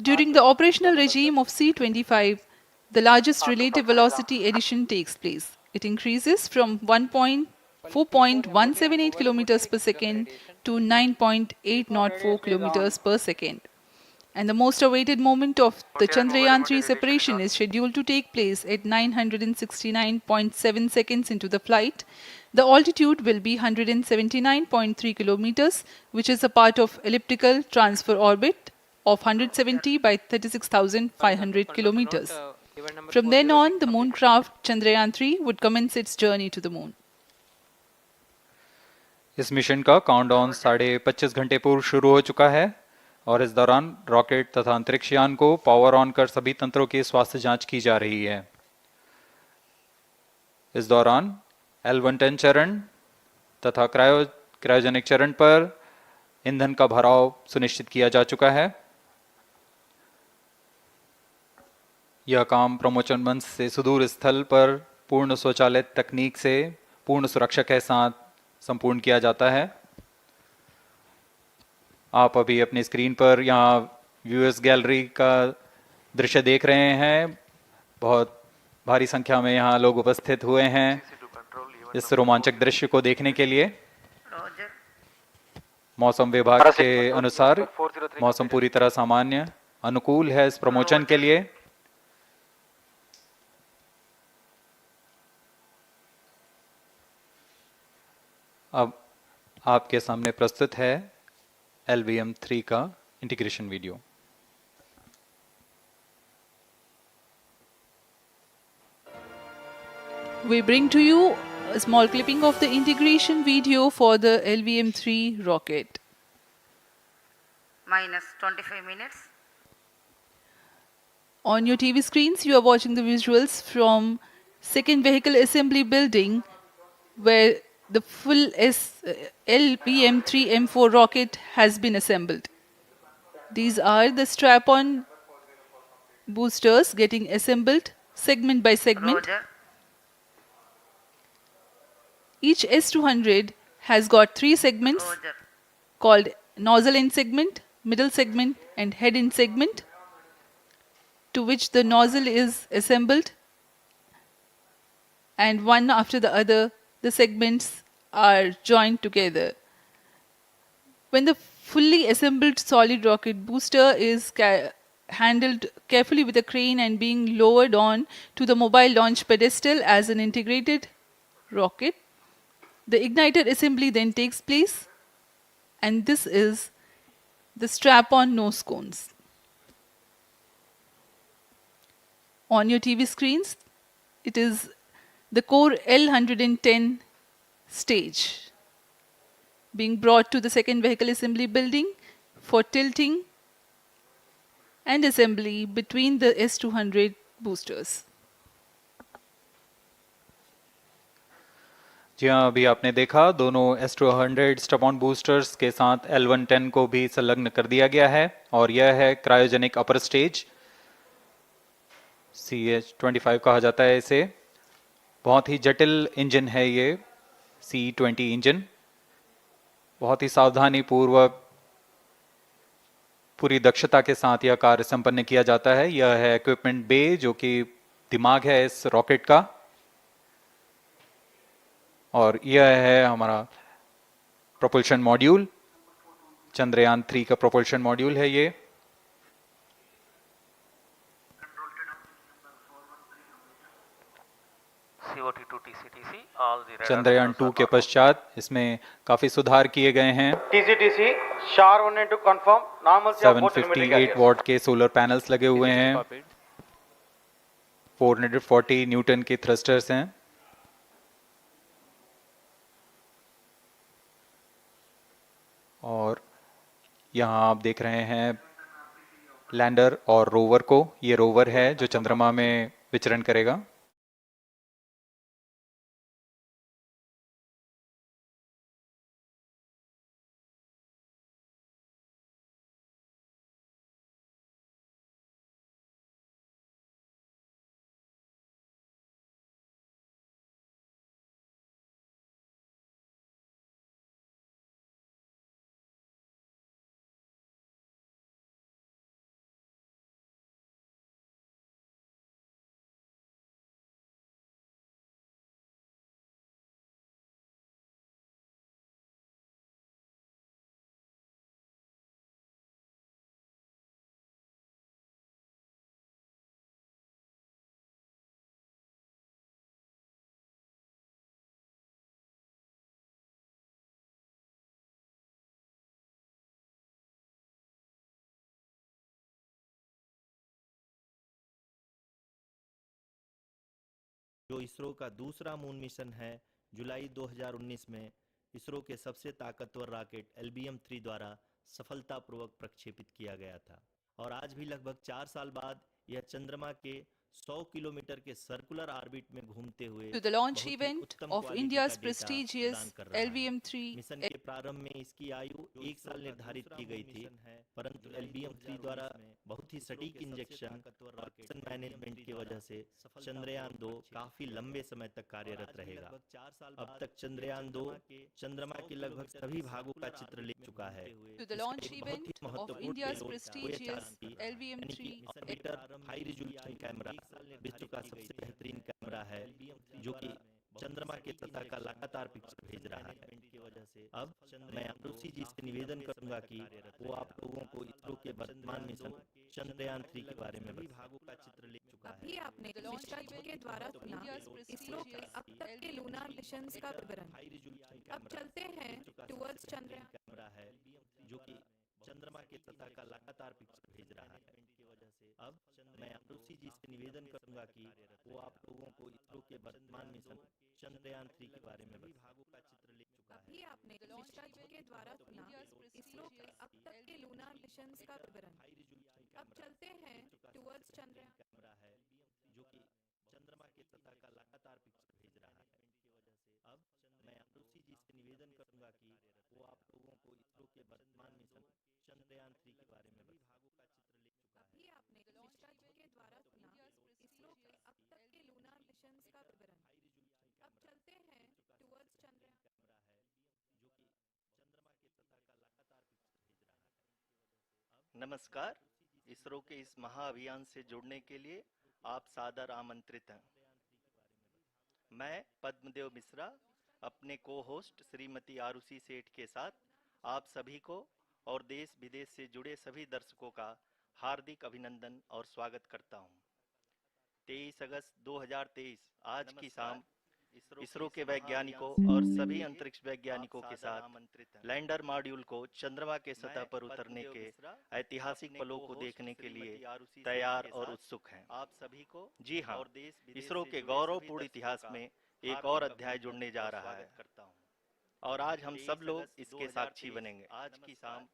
During the operational regime of C-25, the largest relative velocity addition takes place. It increases from 4.178 kilometers per second to 9.804 kilometers per second. And the most awaited moment of the Chandrayaan-3 separation is scheduled to take place at 969.7 seconds into the flight. The altitude will be 179.3 kilometers, which is a part of elliptical transfer orbit of 170 by 36,500 kilometers. From then on, the moon craft Chandrayaan-3 would commence its journey to the moon. इस mission का countdown 25.5 घंटे पूर्व शुरू हो चुका है और इस दौरान रॉकेट तथा अंतरिक्ष यान को पावर ऑन कर सभी तंत्रों की स्वास्थ्य जांच की जा रही है। इस दौरान L110 चरण तथा क्रायोजेनिक चरण पर ईंधन का भराव सुनिश्चित किया जा चुका है। यह काम प्रमोशन मंच से सुदूर स्थल पर पूर्ण स्वचालित तकनीक से पूर्ण सुरक्षा के साथ संपूर्ण किया जाता है। आप अभी अपनी स्क्रीन पर यहाँ व्यूअर्स गैलरी का दृश्य देख रहे हैं। बहुत भारी संख्या में यहाँ लोग उपस्थित हुए हैं इस रोमांचक दृश्य को देखने के लिए। मौसम विभाग के अनुसार मौसम पूरी तरह सामान्य अनुकूल है इस प्रमोशन के लिए। अब आपके सामने प्रस्तुत है LVM-3 का integration video. We bring to you a small clipping of the integration video for the LVM-3 rocket. minus 25 minutes. On your TV screens, you are watching the visuals from second vehicle assembly building where the full LVM-3 M4 rocket has been assembled. These are the strap-on boosters getting assembled segment by segment. Roger. Each S200 has got 3 segments Roger. called nozzle end segment, middle segment and head end segment, to which the nozzle is assembled, and one after the other the segments are joined together. When the fully assembled solid rocket booster is handled carefully with a crane and being lowered on to the mobile launch pedestal as an integrated rocket, the igniter assembly then takes place, and this is the strap-on nose cones. On your TV screens, it is the core L110 stage being brought to the second vehicle assembly building for tilting and assembly between the S200 boosters. जी हाँ, अभी आपने देखा दोनों S200 strap-on boosters के साथ L110 को भी संलग्न कर दिया गया है और यह है क्रायोजेनिक अपर स्टेज, CH-25 कहा जाता है इसे। बहुत ही जटिल इंजन है ये C-20 इंजन। बहुत ही सावधानी पूर्वक पूरी दक्षता के साथ यह कार्य संपन्न किया जाता है। यह है इक्विपमेंट बे जो कि दिमाग है इस रॉकेट का, और यह है हमारा प्रोपल्शन मॉड्यूल, चंद्रयान 3 का प्रोपल्शन मॉड्यूल है ये। चंद्रयान 2 के पश्चात इसमें काफी सुधार किए गए हैं। TCTC, SHAR wanted to confirm normalcy of both telemetry 758 carriers. What के सोलर पैनल्स लगे हुए हैं, 440 न्यूटन के थ्रस्टर्स हैं। और यहाँ आप देख रहे हैं लैंडर और रोवर को। ये रोवर है जो चंद्रमा में विचरण करेगा। जो इसरो का दूसरा मून मिशन है, जुलाई 2019 में इसरो के सबसे ताकतवर रॉकेट LBM-3 द्वारा सफलतापूर्वक प्रक्षेपित किया गया था और आज भी लगभग 4 साल बाद यह चंद्रमा के 100 किलोमीटर के सर्कुलर ऑर्बिट में घूमते हुए To the launch बहुत ही event उत्तम of क्वालिटी India's का डेटा prestigious प्रदान कर रहा है। LVM-3 मिशन के प्रारंभ में इसकी आयु 1 साल निर्धारित की गई थी, परंतु LVM-3 द्वारा बहुत ही सटीक इंजेक्शन और मिशन मैनेजमेंट की वजह से चंद्रयान-2 काफी लंबे समय तक कार्यरत रहेगा। अब तक चंद्रयान-2 चंद्रमा के लगभग सभी भागों का चित्र ले चुका है। To the इसका launch एक बहुत ही event of महत्वपूर्ण India's पेलोड prestigious OHRP यानी कि LVM-3 orbiter high resolution camera विश्व का सबसे बेहतरीन कैमरा है जो कि चंद्रमा के सतह का लगातार पिक्चर भेज रहा है। अब मैं आरुषि जी से निवेदन करूंगा कि वो आप लोगों को इसरो के वर्तमान मिशन चंद्रयान-3 के बारे में भागों का चित्र ले चुका है। अभी आपने मिशन के द्वारा सुना इसरो के अब तक के लूनार मिशंस का विवरण। अब चलते हैं टुवर्ड्स चंद्रयान कैमरा है जो कि चंद्रमा के सतह का लगातार पिक्चर भेज रहा है। अब मैं आरुषि जी से निवेदन करूंगा कि वो आप लोगों को इसरो के वर्तमान मिशन चंद्रयान-3 के बारे में भागों का चित्र ले चुका है। अभी आपने मिशन के द्वारा सुना इसरो के अब तक के लूनार मिशंस का विवरण। अब चलते हैं टुवर्ड्स चंद्रयान कैमरा है जो कि चंद्रमा के सतह का लगातार पिक्चर भेज रहा है। अब मैं आरुषि जी से निवेदन करूंगा कि वो आप लोगों को इसरो के वर्तमान मिशन चंद्रयान-3 के बारे में भागों का चित्र ले चुका है। अभी आपने मिशन के द्वारा सुना इसरो के अब तक के लूनार मिशंस का विवरण। अब चलते हैं टुवर्ड्स चंद्रयान कैमरा है जो कि चंद्रमा के सतह का लगातार पिक्चर भेज रहा है। नमस्कार, इसरो के इस महाअभियान से जुड़ने के लिए आप सादर आमंत्रित हैं। मैं पद्मदेव मिश्रा अपने को होस्ट श्रीमती आरुषि सेठ के साथ आप सभी को और देश विदेश से जुड़े सभी दर्शकों का हार्दिक अभिनंदन और स्वागत करता हूं। 23 अगस्त 2023 आज की शाम इसरो के वैज्ञानिकों और सभी अंतरिक्ष वैज्ञानिकों के साथ लैंडर मॉड्यूल को चंद्रमा के सतह पर उतरने के ऐतिहासिक पलों को देखने के लिए तैयार और उत्सुक हैं। आप सभी को जी हाँ, इसरो के गौरवपूर्ण इतिहास में एक और अध्याय जुड़ने जा रहा है और आज हम सब लोग इसके साक्षी बनेंगे। आज की शाम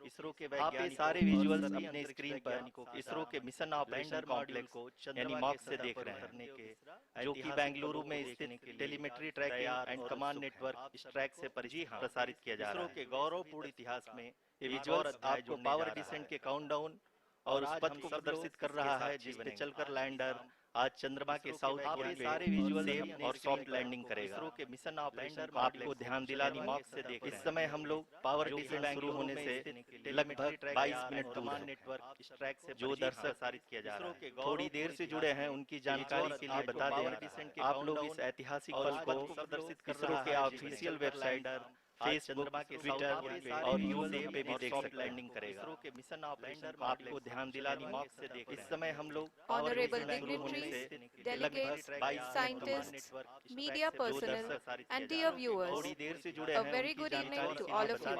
इसरो के आप ये सारे विजुअल्स अपने स्क्रीन पर इसरो के मिशन ऑपरेशन कॉम्प्लेक्स यानी मॉक से देख रहे हैं, जो कि बेंगलुरु में स्थित telemetry tracking and command network इस ट्रैक से प्रसारित किया जा रहा है। इसरो के गौरवपूर्ण इतिहास में ये विजुअल्स आपको पावर डिसेंट के काउंटडाउन और उस पथ को प्रदर्शित कर रहा है जिस पे चलकर लैंडर आज चंद्रमा के साउथ पोल पे सारे विजुअल और सॉफ्ट लैंडिंग करेगा। इसरो के मिशन ऑपरेशन आपको ध्यान दिलानी मॉक से देख इस समय हम लोग पावर डिसेंट शुरू होने से लगभग 22 मिनट दूर हैं। नेटवर्क इस ट्रैक से जो दर्शक प्रसारित किया जा रहा है थोड़ी देर से जुड़े हैं उनकी जानकारी के लिए बता दें, आप लोग इस ऐतिहासिक पल को प्रदर्शित कर इसरो के ऑफिशियल वेबसाइट फेसबुक, ट्विटर और यूट्यूब पे भी देख सकते हैं। करेगा इसरो के मिशन ऑपरेशन आपको ध्यान दिलानी मॉक से देख इस समय हम लोग Honorable dignitaries, delegates, scientists, media personnel, and dear viewers, a very good evening to all of you.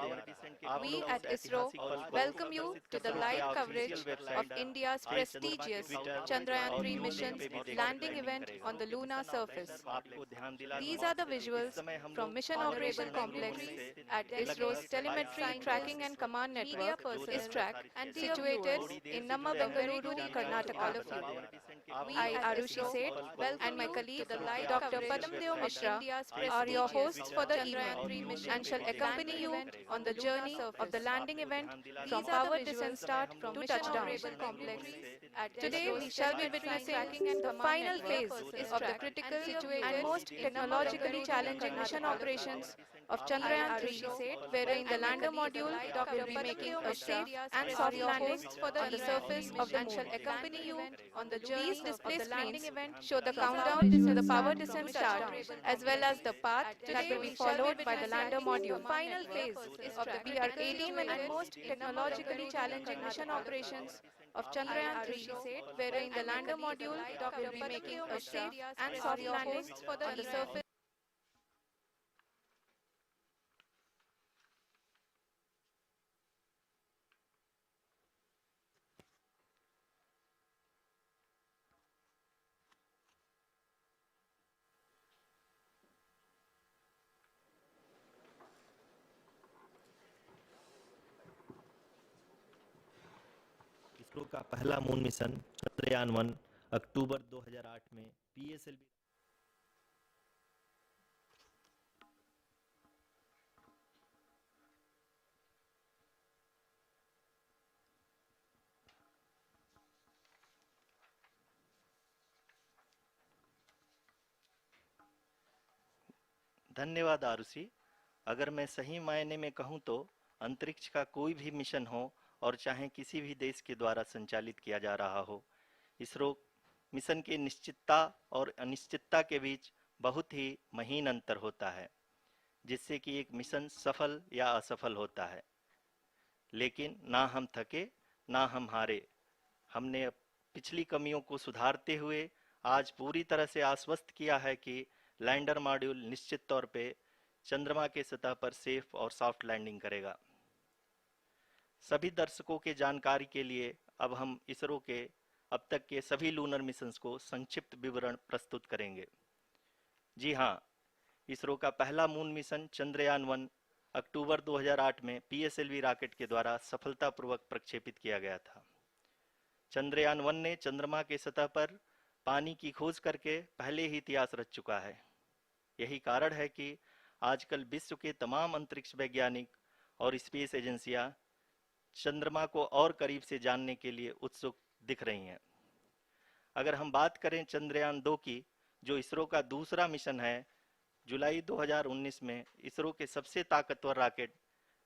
We at ISRO welcome you to the live coverage of India's prestigious Chandrayaan-3 mission's landing event on the lunar surface. These are the visuals from Mission Operation Complex at ISRO's Telemetry Tracking and Command Network, ISTRAC, situated in Namma, Bengaluru, Karnataka. I, Arushi Seth, and my colleague, Dr. Padamdev Mishra, are your hosts for the evening and shall accompany you on the journey of the landing event from power descent start to touchdown. Today, we shall be witnessing the final phase of the critical and most technologically challenging mission operations of Chandrayaan-3, wherein the lander module will be making a safe and soft landing on the surface of the moon. Shall accompany you on the journey. These display screens show the countdown to the power descent start, as well as the path that will be followed by the lander module. The final phase we are 18-minute most technologically challenging mission operations of Chandrayaan-3, wherein the lander module will be making a safe and soft landing on the surface. ISRO का पहला moon mission Chandrayaan one अक्टूबर 2008 में PSLV धन्यवाद आरुषि। अगर मैं सही मायने में कहूं तो अंतरिक्ष का कोई भी मिशन हो और चाहे किसी भी देश के द्वारा संचालित किया जा रहा हो, इसरो मिशन की निश्चितता और अनिश्चितता के बीच बहुत ही महीन अंतर होता है, जिससे कि एक मिशन सफल या असफल होता है। लेकिन ना हम थके ना हम हारे। हमने पिछली कमियों को सुधारते हुए आज पूरी तरह से आश्वस्त किया है कि लैंडर मॉड्यूल निश्चित तौर पे चंद्रमा के सतह पर सेफ और सॉफ्ट लैंडिंग करेगा। सभी दर्शकों के जानकारी के लिए अब हम इसरो के अब तक के सभी लूनर मिशंस को संक्षिप्त विवरण प्रस्तुत करेंगे। जी हाँ, इसरो का पहला मून मिशन चंद्रयान-1 अक्टूबर 2008 में पीएसएलवी रॉकेट के द्वारा सफलतापूर्वक प्रक्षेपित किया गया था। चंद्रयान-1 ने चंद्रमा के सतह पर पानी की खोज करके पहले ही इतिहास रच चुका है। यही कारण है कि आजकल विश्व के तमाम अंतरिक्ष वैज्ञानिक और स्पेस एजेंसियां चंद्रमा को और करीब से जानने के लिए उत्सुक दिख रही हैं। अगर हम बात करें चंद्रयान-2 की, जो इसरो का दूसरा मिशन है, जुलाई 2019 में इसरो के सबसे ताकतवर रॉकेट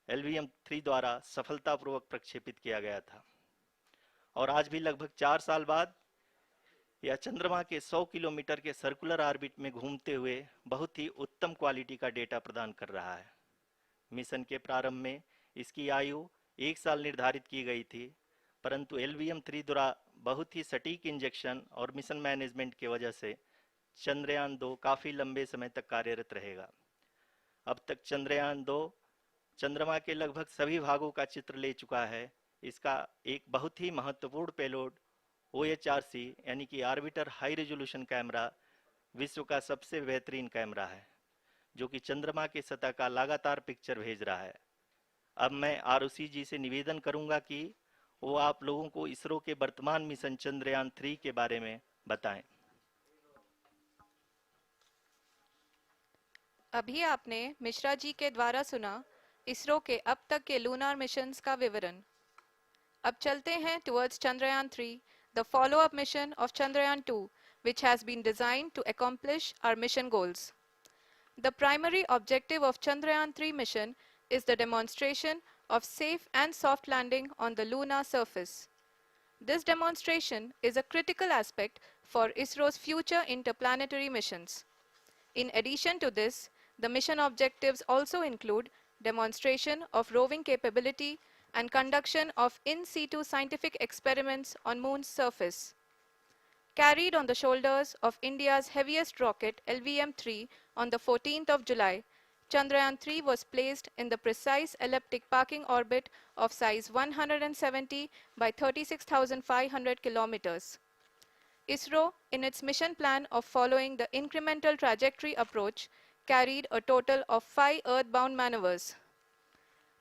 LVM-3 द्वारा सफलतापूर्वक प्रक्षेपित किया गया था और आज भी लगभग 4 साल बाद यह चंद्रमा के 100 किलोमीटर के सर्कुलर ऑर्बिट में घूमते हुए बहुत ही उत्तम क्वालिटी का डेटा प्रदान कर रहा है। मिशन के प्रारंभ में इसकी आयु 1 साल निर्धारित की गई थी, परंतु LVM-3 द्वारा बहुत ही सटीक इंजेक्शन और मिशन मैनेजमेंट की वजह से चंद्रयान-2 काफ़ी लंबे समय तक कार्यरत रहेगा। अब तक चंद्रयान-2 चंद्रमा के लगभग सभी भागों का चित्र ले चुका है। इसका एक बहुत ही महत्वपूर्ण पेलोड OHRC यानी कि ऑर्बिटर हाई रेजोल्यूशन कैमरा विश्व का सबसे बेहतरीन कैमरा है, जो कि चंद्रमा के सतह का लगातार पिक्चर भेज रहा है। अब मैं आरुषि जी से निवेदन करूंगा कि वो आप लोगों को इसरो के वर्तमान मिशन चंद्रयान-3 के बारे में बताएं। अभी आपने मिश्रा जी के द्वारा सुना इसरो के अब तक के लूनार मिशंस का विवरण। अब चलते हैं towards Chandrayaan-3, the follow-up mission of Chandrayaan-2, which has been designed to accomplish our mission goals. The primary objective of Chandrayaan-3 mission is the demonstration of safe and soft landing on the lunar surface. This demonstration is a critical aspect for ISRO's future interplanetary missions. In addition to this, the mission objectives also include demonstration of roving capability and conduction of in situ scientific experiments on Moon's surface. Carried on the shoulders of India's heaviest rocket LVM-3 on the 14th of July, Chandrayaan-3 was placed in the precise elliptic parking orbit of size 170 by 36,500 kilometers. ISRO, in its mission plan of following the incremental trajectory approach, carried a total of 5 earthbound maneuvers.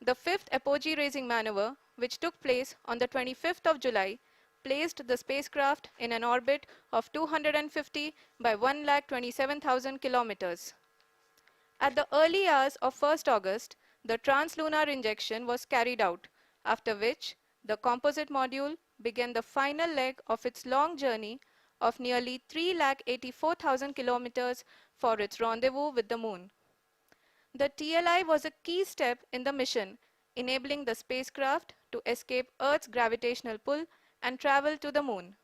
The fifth apogee raising maneuver, which took place on the 25th of July, placed the spacecraft in an orbit of 250 by 1,27,000 kilometers. At the early hours of 1st August, the translunar injection was carried out, after which the composite module began the final leg of its long journey of nearly 3,84,000 kilometers for its rendezvous with the Moon. The TLI was a key step in the mission, enabling the spacecraft to escape Earth's gravitational pull and travel to the Moon.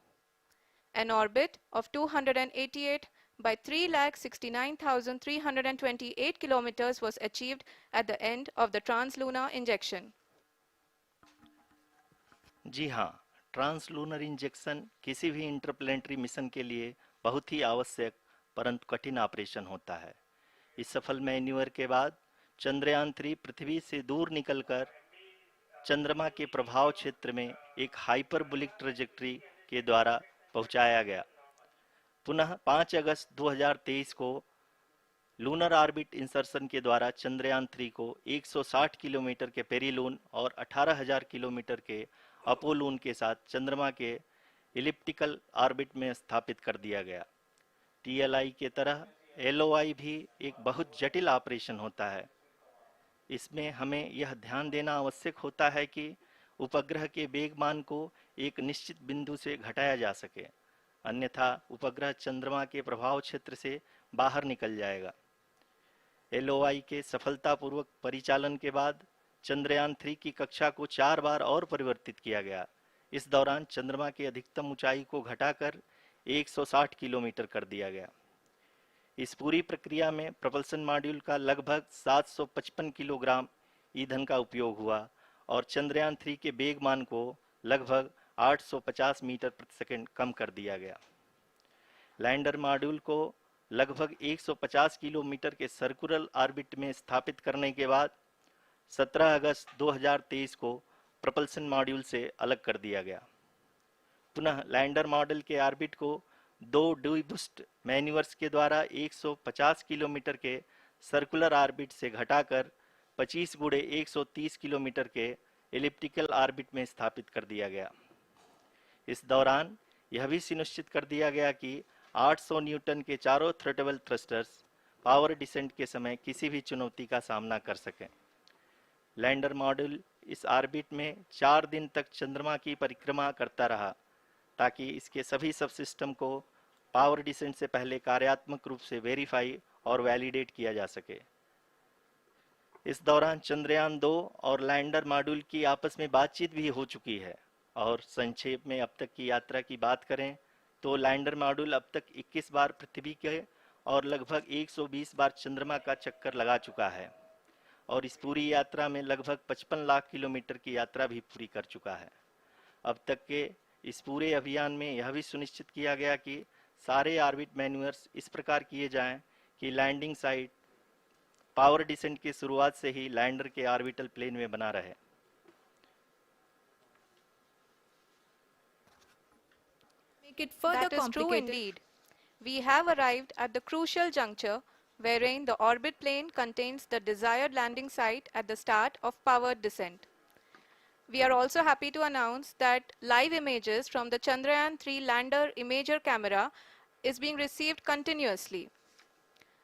An orbit of 288 by 3,69,328 kilometers was achieved at the end of the translunar injection. जी हाँ, translunar injection किसी भी interplanetary mission के लिए बहुत ही आवश्यक परंतु कठिन operation होता है। इस सफल मैन्यूवर के बाद चंद्रयान-3 पृथ्वी से दूर निकलकर चंद्रमा के प्रभाव क्षेत्र में एक हाइपरबोलिक ट्रैजेक्टरी के द्वारा पहुंचाया गया। पुनः 5 अगस्त 2023 को लूनर ऑर्बिट इंसर्शन के द्वारा चंद्रयान-3 को 160 किलोमीटर के पेरिलून और 18,000 किलोमीटर के अपोलून के साथ चंद्रमा के इलिप्टिकल ऑर्बिट में स्थापित कर दिया गया। TLI के तरह LOI भी एक बहुत जटिल ऑपरेशन होता है। इसमें हमें यह ध्यान देना आवश्यक होता है कि उपग्रह के वेगमान को एक निश्चित बिंदु से घटाया जा सके, अन्यथा उपग्रह चंद्रमा के प्रभाव क्षेत्र से बाहर निकल जाएगा। LOI के सफलतापूर्वक परिचालन के बाद चंद्रयान-3 की कक्षा को 4 बार और परिवर्तित किया गया। इस दौरान चंद्रमा की अधिकतम ऊंचाई को घटाकर 160 किलोमीटर कर दिया गया। इस पूरी प्रक्रिया में प्रपल्सन मॉड्यूल का लगभग 755 किलोग्राम ईंधन का उपयोग हुआ और चंद्रयान-3 के वेगमान को लगभग 850 मीटर प्रति सेकंड कम कर दिया गया। लैंडर मॉड्यूल को लगभग 150 किलोमीटर के सर्कुलर ऑर्बिट में स्थापित करने के बाद 17 अगस्त 2023 को प्रपल्सन मॉड्यूल से अलग कर दिया गया। पुनः लैंडर मॉडल के ऑर्बिट को 2 डीबूस्ट मैन्यूवर्स के द्वारा 150 किलोमीटर के सर्कुलर ऑर्बिट से घटाकर 25 गुणे 130 किलोमीटर के एलिप्टिकल ऑर्बिट में स्थापित कर दिया गया। इस दौरान यह भी सुनिश्चित कर दिया गया कि 800 न्यूटन के चारों थ्रोटेबल थ्रस्टर्स पावर डिसेंट के समय किसी भी चुनौती का सामना कर सकें। लैंडर मॉड्यूल इस ऑर्बिट में 4 दिन तक चंद्रमा की परिक्रमा करता रहा ताकि इसके सभी सब सिस्टम को पावर डिसेंट से पहले कार्यात्मक रूप से वेरीफाई और वैलिडेट किया जा सके। इस दौरान चंद्रयान-2 और लैंडर मॉड्यूल की आपस में बातचीत भी हो चुकी है। और संक्षेप में अब तक की यात्रा की बात करें तो लैंडर मॉड्यूल अब तक 21 बार पृथ्वी के और लगभग 120 बार चंद्रमा का चक्कर लगा चुका है और इस पूरी यात्रा में लगभग 55 लाख किलोमीटर की यात्रा भी पूरी कर चुका है। अब तक के इस पूरे अभियान में यह भी सुनिश्चित किया गया कि सारे ऑर्बिट मैन्यूवर्स इस प्रकार किए जाएं कि लैंडिंग साइट पावर डिसेंट की शुरुआत से ही लैंडर के ऑर्बिटल प्लेन में बना रहे। Make it further complicated. That is true indeed. We have arrived at the crucial juncture wherein the orbit plane contains the desired landing site at the start of powered descent. We are also happy to announce that live images from the Chandrayaan-3 lander imager camera is being received continuously.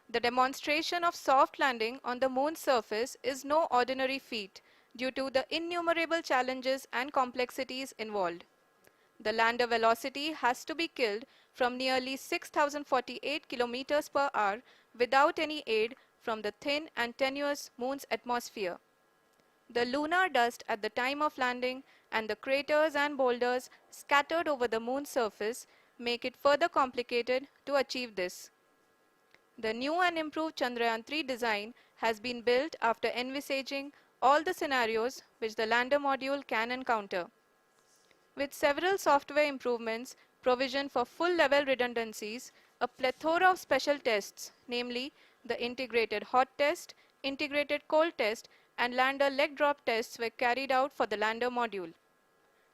The demonstration of soft landing on the moon's surface is no ordinary feat due to the innumerable challenges and complexities involved. The lander velocity has to be killed from nearly 6,048 kilometers per hour without any aid from the thin and tenuous moon's atmosphere. The lunar dust at the time of landing and the craters and boulders scattered over the moon's surface make it further complicated to achieve this. The new and improved Chandrayaan-3 design has been built after envisaging all the scenarios which the lander module can encounter. With several software improvements, provision for full-level redundancies, a plethora of special tests, namely the integrated hot test, integrated cold test, and lander leg drop tests were carried out for the lander module.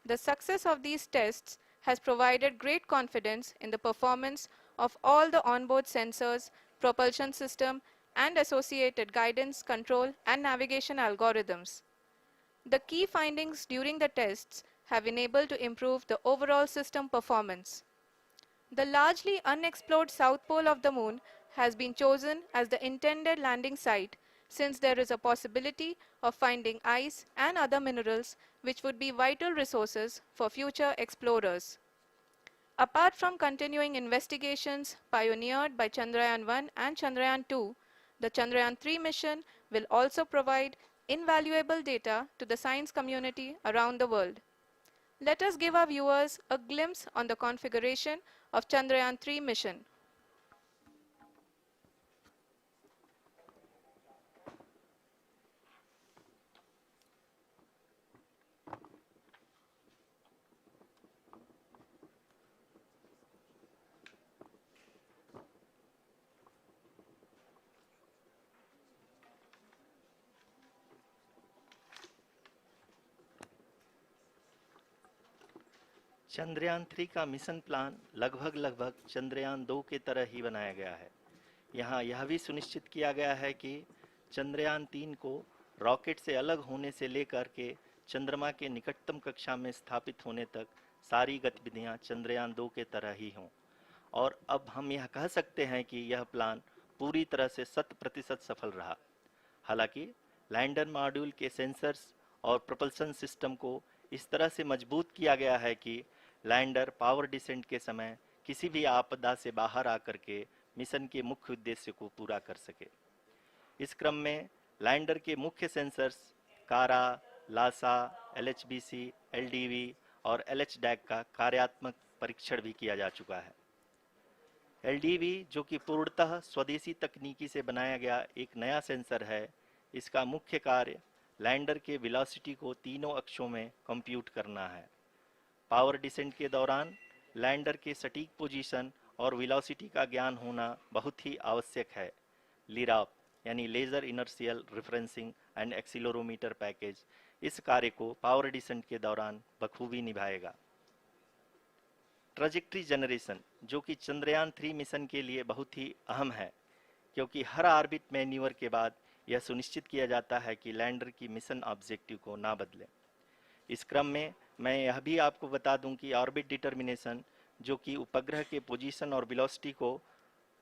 The success of these tests has provided great confidence in the performance of all the onboard sensors, propulsion system, and associated guidance, control, and navigation algorithms. The key findings during the tests have enabled to improve the overall system performance. The largely unexplored south pole of the moon has been chosen as the intended landing site since there is a possibility of finding ice and other minerals which would be vital resources for future explorers. Apart from continuing investigations pioneered by Chandrayaan-1 and Chandrayaan-2, the Chandrayaan-3 mission will also provide invaluable data to the science community around the world. Let us give our viewers a glimpse on the configuration of Chandrayaan-3 mission. Chandrayaan-3 का mission plan लगभग चंद्रयान-2 के तरह ही बनाया गया है। यहाँ यह भी सुनिश्चित किया गया है कि चंद्रयान-3 को रॉकेट से अलग होने से लेकर के चंद्रमा के निकटतम कक्षा में स्थापित होने तक सारी गतिविधियां चंद्रयान 2 के तरह ही हों। और अब हम यह कह सकते हैं कि यह प्लान पूरी तरह से 100% सफल रहा। हालांकि लैंडर मॉड्यूल के सेंसर्स और प्रोपल्शन सिस्टम को इस तरह से मजबूत किया गया है कि लैंडर पावर डिसेंट के समय किसी भी आपदा से बाहर आकर के मिशन के मुख्य उद्देश्य को पूरा कर सके। इस क्रम में लैंडर के मुख्य सेंसर्स कारा, लासा, LHBC, LDV और LHDAC का कार्यात्मक परीक्षण भी किया जा चुका है। LDV जो कि पूर्णतः स्वदेशी तकनीकी से बनाया गया एक नया सेंसर है, इसका मुख्य कार्य लैंडर के वेलोसिटी को तीनों अक्षों में कंप्यूट करना है। पावर डिसेंट के दौरान लैंडर के सटीक पोजीशन और वेलोसिटी का ज्ञान होना बहुत ही आवश्यक है। लिराप यानी laser inertial referencing and accelerometer package इस कार्य को पावर डिसेंट के दौरान बखूबी निभाएगा। ट्रैजेक्टरी जनरेशन जो कि चंद्रयान 3 मिशन के लिए बहुत ही अहम है, क्योंकि हर ऑर्बिट मैन्यूवर के बाद यह सुनिश्चित किया जाता है कि लैंडर की मिशन ऑब्जेक्टिव को ना बदले। इस क्रम में मैं यह भी आपको बता दूं कि ऑर्बिट डिटर्मिनेशन जो कि उपग्रह के पोजीशन और वेलोसिटी को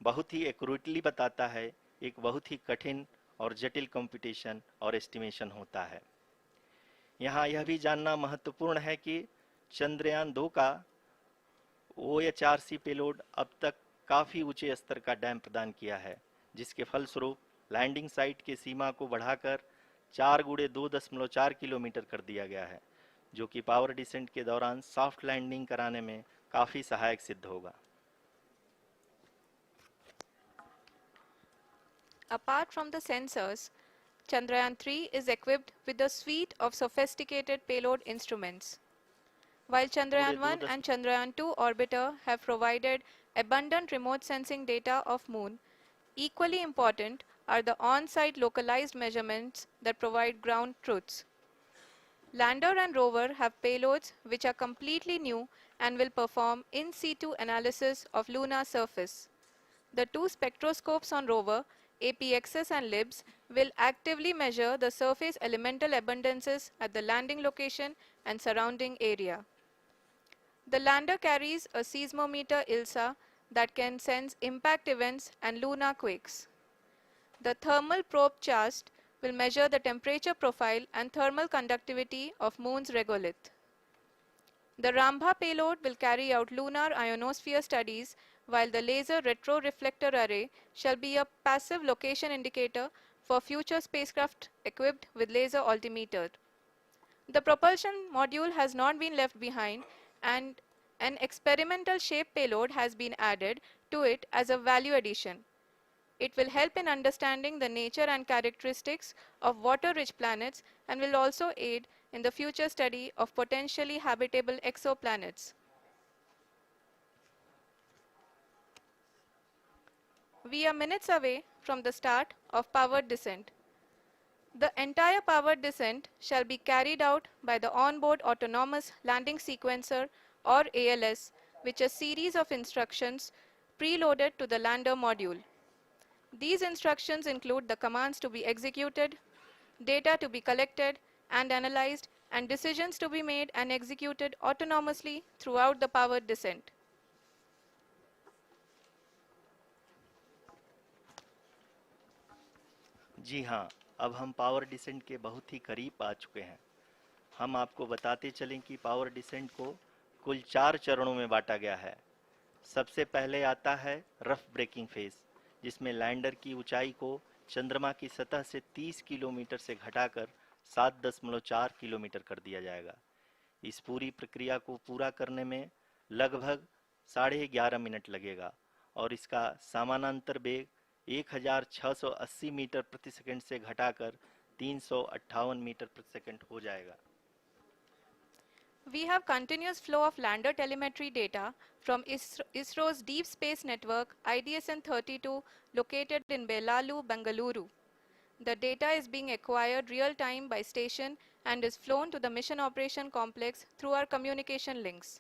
बहुत ही एक्यूरेटली बताता है, एक बहुत ही कठिन और जटिल कंप्यूटेशन और एस्टिमेशन होता है। यहाँ यह भी जानना महत्वपूर्ण है कि चंद्रयान 2 का OHRC पेलोड अब तक काफ़ी ऊंचे स्तर का डैम प्रदान किया है, जिसके फलस्वरूप लैंडिंग साइट के सीमा को बढ़ाकर 4 × 2.4 किलोमीटर कर दिया गया है, जो कि पावर डिसेंट के दौरान सॉफ्ट लैंडिंग कराने में काफ़ी सहायक सिद्ध होगा। Apart from the sensors, Chandrayaan-3 is equipped with a suite of sophisticated payload instruments. While Chandrayaan-1 and Chandrayaan-2 orbiter have provided abundant remote sensing data of Moon, equally important are the on-site localized measurements that provide ground truths. Lander and rover have payloads which are completely new and will perform in situ analysis of lunar surface. The two spectroscopes on rover, APXS and LIBS, will actively measure the surface elemental abundances at the landing location and surrounding area. The lander carries a seismometer ILSA that can sense impact events and lunar quakes. The thermal probe CHAST will measure the temperature profile and thermal conductivity of Moon's regolith. The Rambha payload will carry out lunar ionosphere studies, while the laser retroreflector array shall be a passive location indicator for future spacecraft equipped with laser altimeter. The propulsion module has not been left behind, and an experimental shape payload has been added to it as a value addition. It will help in understanding the nature and characteristics of water-rich planets and will also aid in the future study of potentially habitable exoplanets. We are minutes away from the start of powered descent. The entire powered descent shall be carried out by the onboard autonomous landing sequencer, or ALS, which is a series of instructions preloaded to the lander module. These instructions include the commands to be executed, data to be collected and analyzed, and decisions to be made and executed autonomously throughout the powered descent. जी हाँ, अब हम power descent के बहुत ही करीब आ चुके हैं। हम आपको बताते चलें कि पावर डिसेंट को कुल 4 चरणों में बांटा गया है। सबसे पहले आता है रफ ब्रेकिंग फेज, जिसमें लैंडर की ऊंचाई को चंद्रमा की सतह से 30 किलोमीटर से घटाकर 7.4 किलोमीटर कर दिया जाएगा। इस पूरी प्रक्रिया को पूरा करने में लगभग 11.5 मिनट लगेगा और इसका समानांतर वेग 1680 मीटर प्रति सेकंड से घटाकर 358 मीटर प्रति सेकंड हो जाएगा। We have continuous flow of lander telemetry data from ISRO's Deep Space Network IDSN-32 located in Belalu, Bengaluru. The data is being acquired real-time by station and is flown to the Mission Operation Complex through our communication links.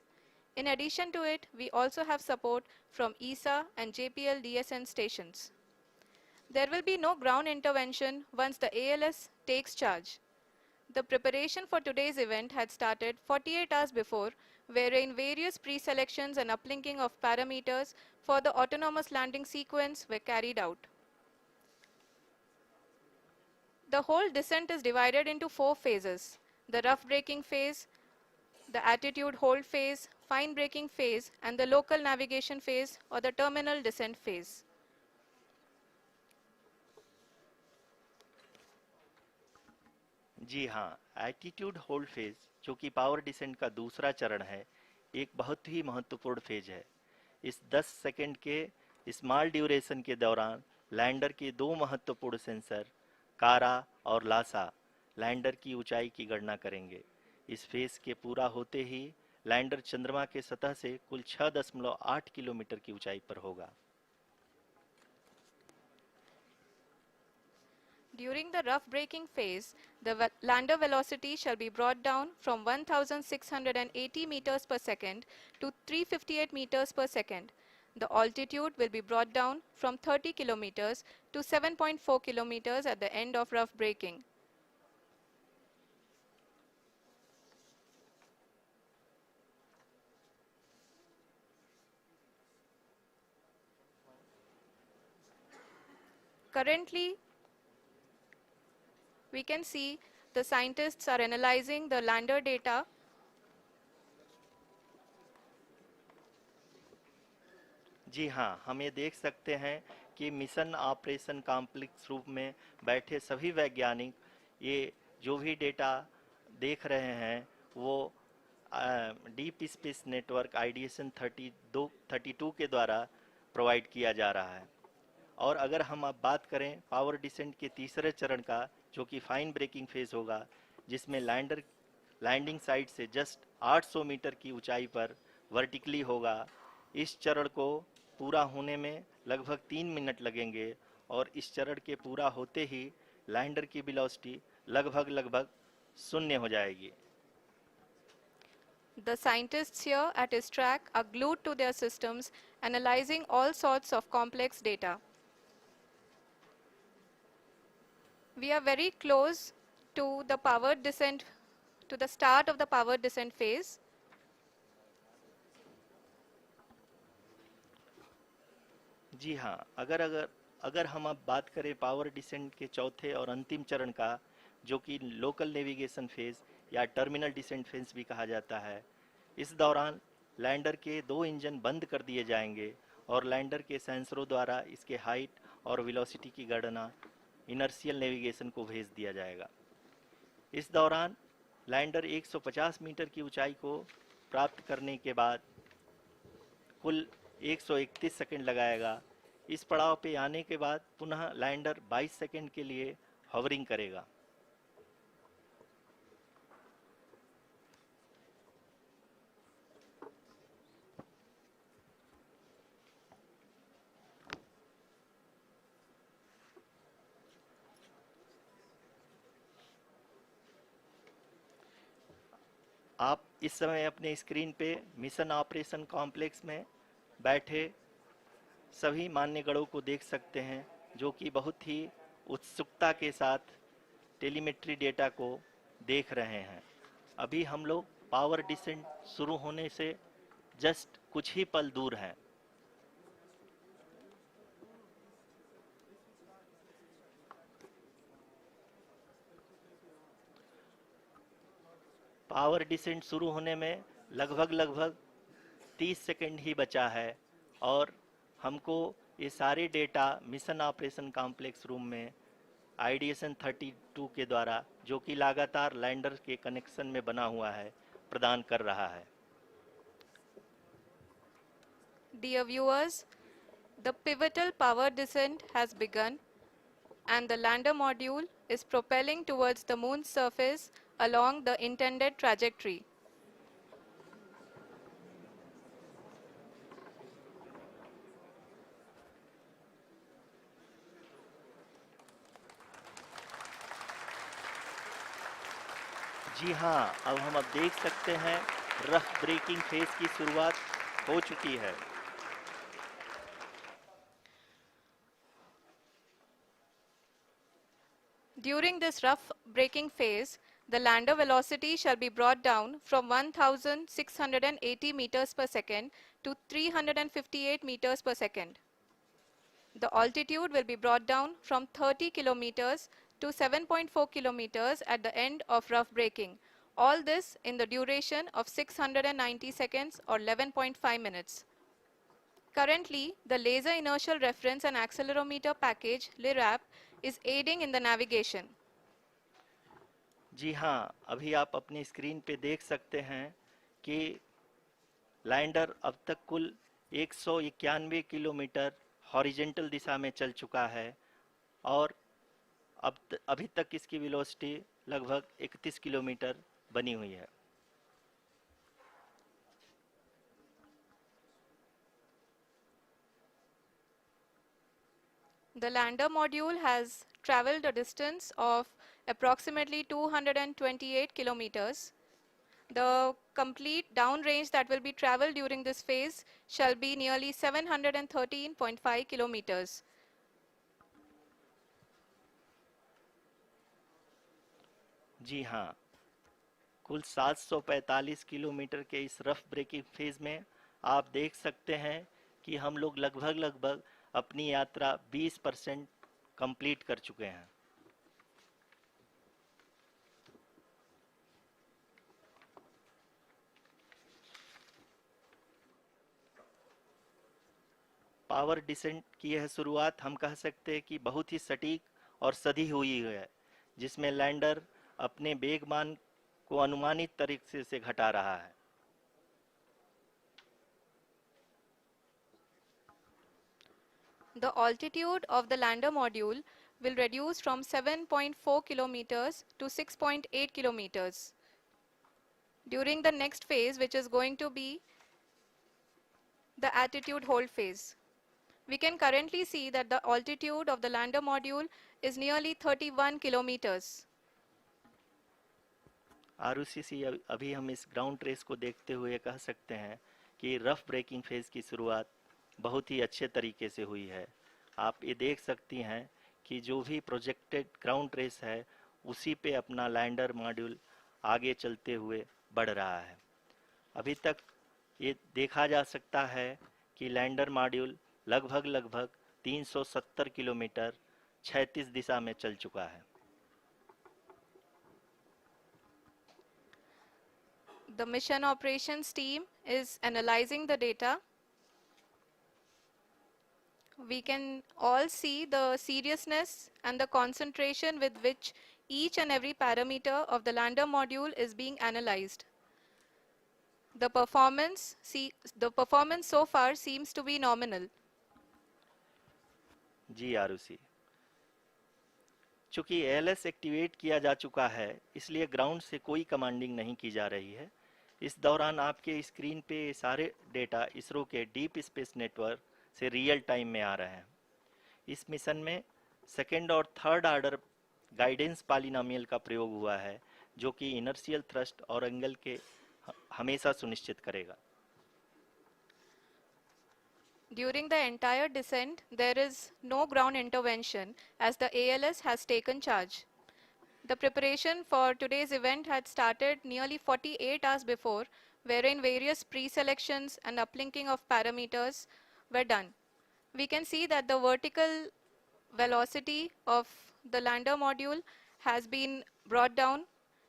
In addition to it, we also have support from ESA and JPL DSN stations. There will be no ground intervention once the ALS takes charge. The preparation for today's event had started 48 hours before, wherein various pre-selections and uplinking of parameters for the autonomous landing sequence were carried out. The whole descent is divided into 4 phases: the rough braking phase, the attitude hold phase, fine braking phase, and the local navigation phase or the terminal descent phase. जी हाँ, attitude hold phase, जो कि power descent का दूसरा चरण है, एक बहुत ही महत्वपूर्ण फेज है। इस 10 सेकंड के स्मॉल ड्यूरेशन के दौरान लैंडर के दो महत्वपूर्ण सेंसर कारा और लासा लैंडर की ऊंचाई की गणना करेंगे। इस फेज के पूरा होते ही लैंडर चंद्रमा के सतह से कुल 6.8 किलोमीटर की ऊंचाई पर होगा। During the rough braking phase, the lander velocity shall be brought down from 1680 meters per second to 358 meters per second. The altitude will be brought down from 30 kilometers to 7.4 kilometers at the end of rough braking. Currently, we can see the scientists are analyzing the lander data. जी हाँ, हम ये देख सकते हैं कि mission operation complex रूप में बैठे सभी वैज्ञानिक ये जो भी डेटा देख रहे हैं वो डीप स्पेस नेटवर्क आइडिएशन 32 के द्वारा प्रोवाइड किया जा रहा है। और अगर हम अब बात करें पावर डिसेंट के तीसरे चरण का, जो कि फाइन ब्रेकिंग फेज होगा, जिसमें लैंडिंग साइट से जस्ट 800 मीटर की ऊंचाई पर वर्टिकली होगा। इस चरण को पूरा होने में लगभग 3 मिनट लगेंगे और इस चरण के पूरा होते ही लैंडर की वेलोसिटी लगभग 0 हो जाएगी। The scientists here at ISTRAC are glued to their systems, analyzing all sorts of complex data. We are very close to the powered descent, to the start of the powered descent phase. जी हाँ, अगर हम अब बात करें power descent के चौथे और अंतिम चरण का, जो कि लोकल नेविगेशन फेज या टर्मिनल डिसेंट फेज भी कहा जाता है, इस दौरान लैंडर के 2 इंजन बंद कर दिए जाएंगे और लैंडर के सेंसरों द्वारा इसके हाइट और वेलोसिटी की गणना इनर्शियल नेविगेशन को भेज दिया जाएगा। इस दौरान लैंडर 150 मीटर की ऊंचाई को प्राप्त करने के बाद कुल 131 सेकंड लगाएगा। इस पड़ाव पे आने के बाद पुनः लैंडर 22 सेकंड के लिए हवरिंग करेगा। आप इस समय अपने स्क्रीन पे मिशन ऑपरेशन कॉम्प्लेक्स में बैठे सभी मान्यगणों को देख सकते हैं, जो कि बहुत ही उत्सुकता के साथ टेलीमेट्री डेटा को देख रहे हैं। अभी हम लोग पावर डिसेंट शुरू होने से जस्ट कुछ ही पल दूर हैं। पावर डिसेंट शुरू होने में लगभग 30 सेकंड ही बचा है और हमको ये सारे data mission operation complex room में आइडिएशन 32 के द्वारा, जो कि लगातार लैंडर के कनेक्शन में बना हुआ है, प्रदान कर रहा है। Dear viewers, the pivotal power descent has begun and the lander module is propelling towards the moon's surface along the intended trajectory. जी हाँ, अब हम देख सकते हैं रफ ब्रेकिंग फेज की शुरुआत हो चुकी है। During this rough braking phase, The lander velocity shall be brought down from 1680 meters per second to 358 meters per second. The altitude will be brought down from 30 kilometers to 7.4 kilometers at the end of rough braking. All this in the duration of 690 seconds or 11.5 minutes. Currently, the Laser Inertial Reference and Accelerometer package (LIRAP) is aiding in the navigation. जी हाँ, अभी आप अपनी screen पे देख सकते हैं कि lander अब तक कुल 191 किलोमीटर हॉरिजेंटल दिशा में चल चुका है और अभी तक इसकी वेलोसिटी लगभग 31 किलोमीटर बनी हुई है. The lander module has traveled a distance of approximately 228 kilometers. The complete downrange that will be traveled during this phase shall be nearly 713.5 kilometers. जी हाँ, कुल 745 किलोमीटर के इस रफ ब्रेकिंग फेज में आप देख सकते हैं कि हम लोग लगभग अपनी यात्रा 20% कंप्लीट कर चुके हैं. पावर डिसेंट की यह शुरुआत हम कह सकते हैं कि बहुत ही सटीक और सधी हुई है, जिसमें लैंडर अपने वेगमान को अनुमानित तरीके से घटा रहा है. The altitude of the lander module will reduce from 7.4 kilometers to 6.8 kilometers. During the next phase, which is going to be the attitude hold phase. We can currently see that the altitude of the lander module is nearly 31 kilometers. Arushi अभी हम इस ground trace को देखते हुए कह सकते हैं कि रफ ब्रेकिंग फेज की शुरुआत बहुत ही अच्छे तरीके से हुई है. आप ये देख सकती हैं कि जो भी प्रोजेक्टेड ग्राउंड ट्रेस है उसी पे अपना लैंडर मॉड्यूल आगे चलते हुए बढ़ रहा है. अभी तक ये देखा जा सकता है कि लैंडर मॉड्यूल लगभग 370 किलोमीटर 36 दिशा में चल चुका है. The mission operations team is analyzing the data. We can all see the seriousness and the concentration with which each and every parameter of the lander module is being analyzed. The performance so far seems to be nominal. जी आरुषि, चूंकि ALS activate किया जा चुका है इसलिए ground से कोई commanding नहीं की जा रही है. इस दौरान आपके स्क्रीन पे सारे डेटा इसरो के डीप स्पेस नेटवर्क से रियल टाइम में आ रहे हैं. इस मिशन में सेकेंड और थर्ड ऑर्डर गाइडेंस पॉलिनोमियल का प्रयोग हुआ है जो कि इनर्शियल थ्रस्ट और एंगल के हमेशा सुनिश्चित करेगा. During the entire descent, there is no ground intervention as the ALS has taken charge. The preparation for today's event had started nearly 48 hours before, wherein various pre-selections and uplinking of parameters were done. We can see that the vertical velocity of the lander module has been brought down.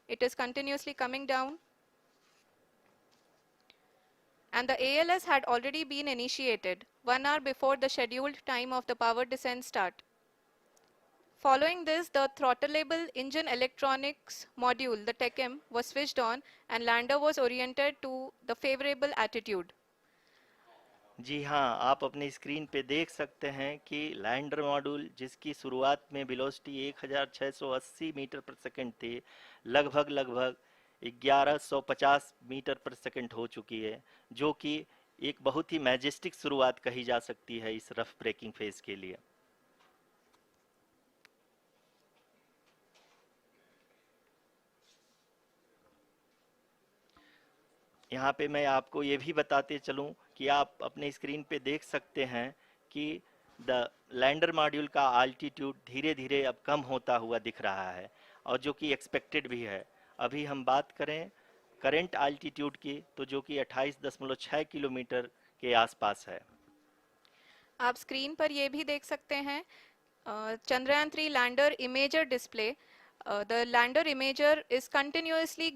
It is continuously coming down. And the ALS had already been initiated 1 hour before the scheduled time of the power descent start. Following this, the throttleable engine electronics module, the TECM, was switched on and lander was oriented to the favorable attitude. जी हाँ, आप अपनी screen पे देख सकते हैं कि lander module जिसकी शुरुआत में वेलोसिटी 1680 मीटर पर सेकंड थी, लगभग 1150 मीटर पर सेकंड हो चुकी है, जो कि एक बहुत ही मैजेस्टिक शुरुआत कही जा सकती है इस रफ ब्रेकिंग फेज के लिए. यहाँ पे मैं आपको ये भी बताते चलूँ कि आप अपने स्क्रीन पे देख सकते हैं कि द लैंडर मॉड्यूल का अल्टीट्यूड धीरे धीरे अब कम होता हुआ दिख रहा है और जो कि एक्सपेक्टेड भी है. अभी हम बात करें करंट आल्टीट्यूड की तो जो कि 28.6 किलोमीटर के आसपास है। आप स्क्रीन पर ये भी देख सकते हैं Chandrayaan 3 lander imager display. The lander imager is continuously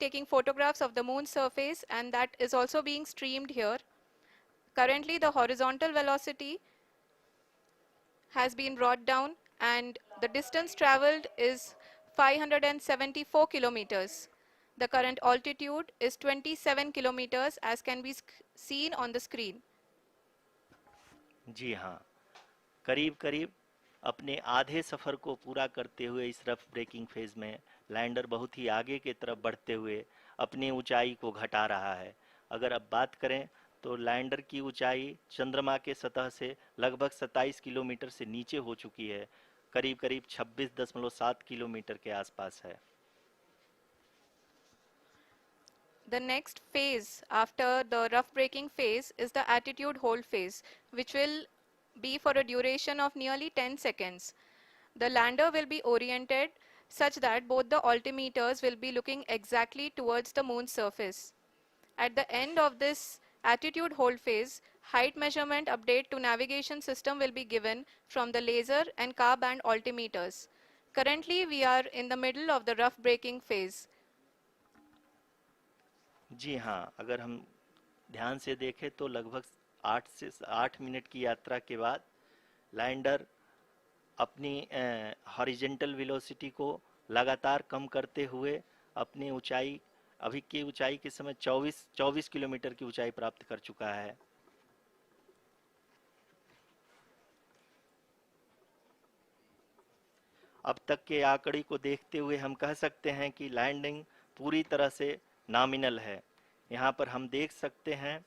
taking photographs of the moon surface, and that is also being streamed here. Currently the horizontal velocity has been brought down and the distance traveled is 574 kilometers. The current altitude is 27 kilometers as can be seen on the screen. जी हाँ, करीब करीब अपने आधे सफ़र को पूरा करते हुए इस रफ ब्रेकिंग फेज़ में लैंडर बहुत ही आगे की तरफ बढ़ते हुए अपनी ऊंचाई को घटा रहा है। अगर अब बात करें तो लैंडर की ऊंचाई चंद्रमा के सतह से लगभग 27 किलोमीटर से नीचे हो चुकी है, करीब करीब 26.7 किलोमीटर के आसपास है। The next phase after the rough braking phase is the attitude hold phase, which will be for a duration of nearly 10 seconds. The lander will be oriented such that both the altimeters will be looking exactly towards the moon's surface. At the end of this attitude hold phase, height measurement update to navigation system will be given from the laser and car band altimeters. Currently, we are in the middle of the rough braking phase. जी हाँ, अगर हम ध्यान से देखें तो लगभग 8 minute की यात्रा के बाद लैंडर अपनी हॉरिजेंटल वेलोसिटी को लगातार कम करते हुए अपनी ऊंचाई अभी की ऊंचाई के समय 24 किलोमीटर की ऊंचाई प्राप्त कर चुका है। अब तक के आंकड़े को देखते हुए हम कह सकते हैं कि लैंडिंग पूरी तरह से नॉमिनल है। यहाँ पर हम देख सकते हैं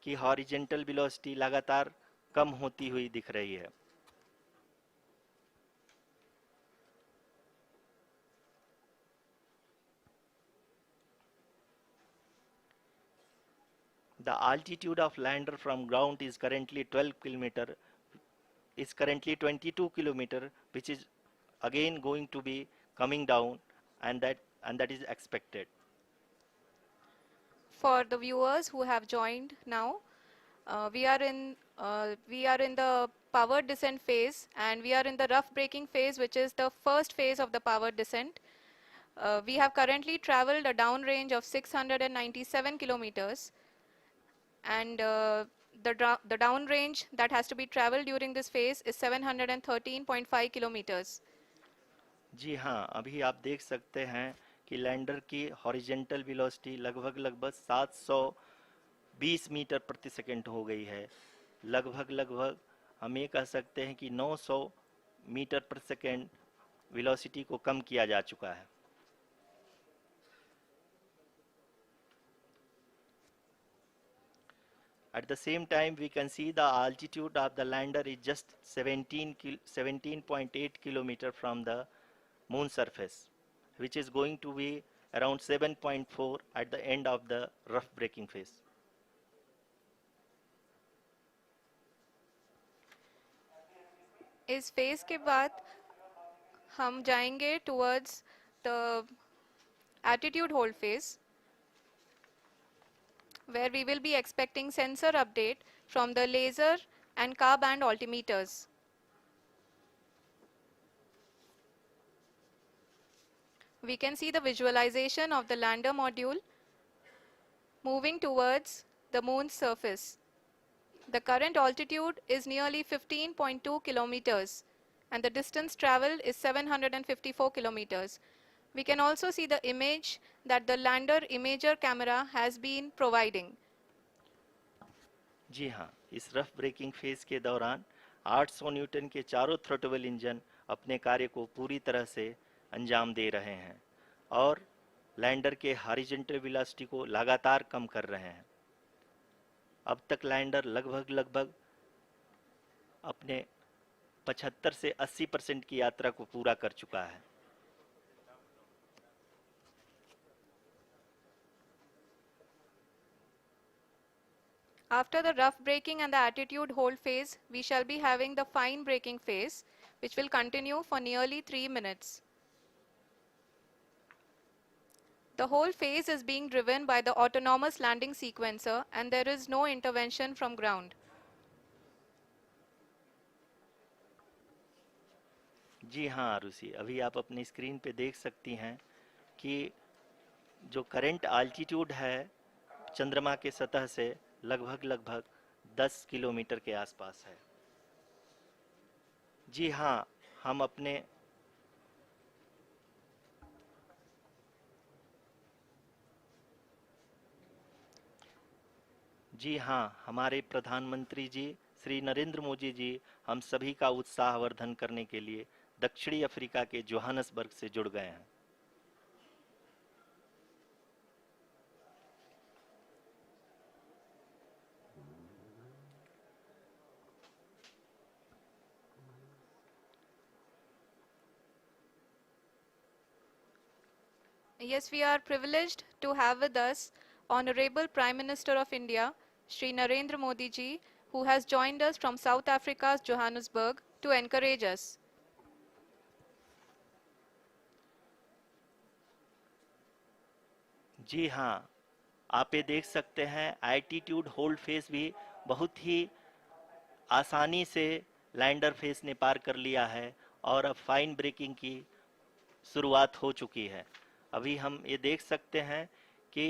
कि हॉरिजेंटल वेलोसिटी लगातार कम होती हुई दिख रही है। The altitude of lander from ground is currently 22 kilometer, which is again going to be coming down, and that is expected. For the viewers who have joined now, we are in the powered descent phase, and we are in the rough braking phase, which is the first phase of the powered descent. We have currently traveled a downrange of 697 kilometers, and the downrange that has to be traveled during this phase is 713.5 kilometers. जी हाँ, अभी आप देख सकते हैं कि lander की horizontal velocity लगभग 720 metre प्रति सेकंड हो गई है। लगभग हम ये कह सकते हैं कि 900 मीटर प्रति सेकंड वेलोसिटी को कम किया जा चुका है। At the same time, we can see the altitude of the lander is just 17.8 kilometer from the moon surface, which is going to be around 7.4 at the end of the rough braking phase. इस phase के बाद हम जाएंगे towards the attitude hold phase, where we will be expecting sensor update from the laser and car band altimeters. We can see the visualization of the lander module moving towards the moon's surface. The current altitude is nearly 15.2 kilometers and the distance traveled is 754 kilometers. We can also see the image that the lander imager camera has been providing. जी हाँ, इस rough breaking phase के दौरान 800 Newton के चारों throttle engine अपने कार्य को पूरी तरह से अंजाम दे रहे हैं और लैंडर के हॉरिजॉन्टल वेलोसिटी को लगातार कम कर रहे हैं। अब तक लैंडर लगभग अपने 75 से 80% की यात्रा को पूरा कर चुका है। After the rough braking and the attitude hold phase, we shall be having the fine braking phase, which will continue for nearly 3 minutes. The whole phase is being driven by the autonomous landing sequencer and there is no intervention from ground. जी हाँ आरुषि, अभी आप अपनी screen पे देख सकती हैं कि जो करंट आल्टीट्यूड है चंद्रमा के सतह से लगभग 10 किलोमीटर के आसपास है। जी हाँ, हम अपने जी हाँ, हमारे प्रधानमंत्री जी श्री नरेंद्र मोदी जी हम सभी का उत्साहवर्धन करने के लिए दक्षिणी अफ्रीका के जोहानसबर्ग से जुड़ गए हैं। Yes, we are privileged to have with us Honorable Prime Minister of India, Shri Narendra Modi ji, who has joined us from South Africa's Johannesburg to encourage us. जी हाँ, आप ये देख सकते हैं एल्टीट्यूड होल्ड फेस भी बहुत ही आसानी से लैंडर फेस ने पार कर लिया है और अब फाइन ब्रेकिंग की शुरुआत हो चुकी है। अभी हम ये देख सकते हैं कि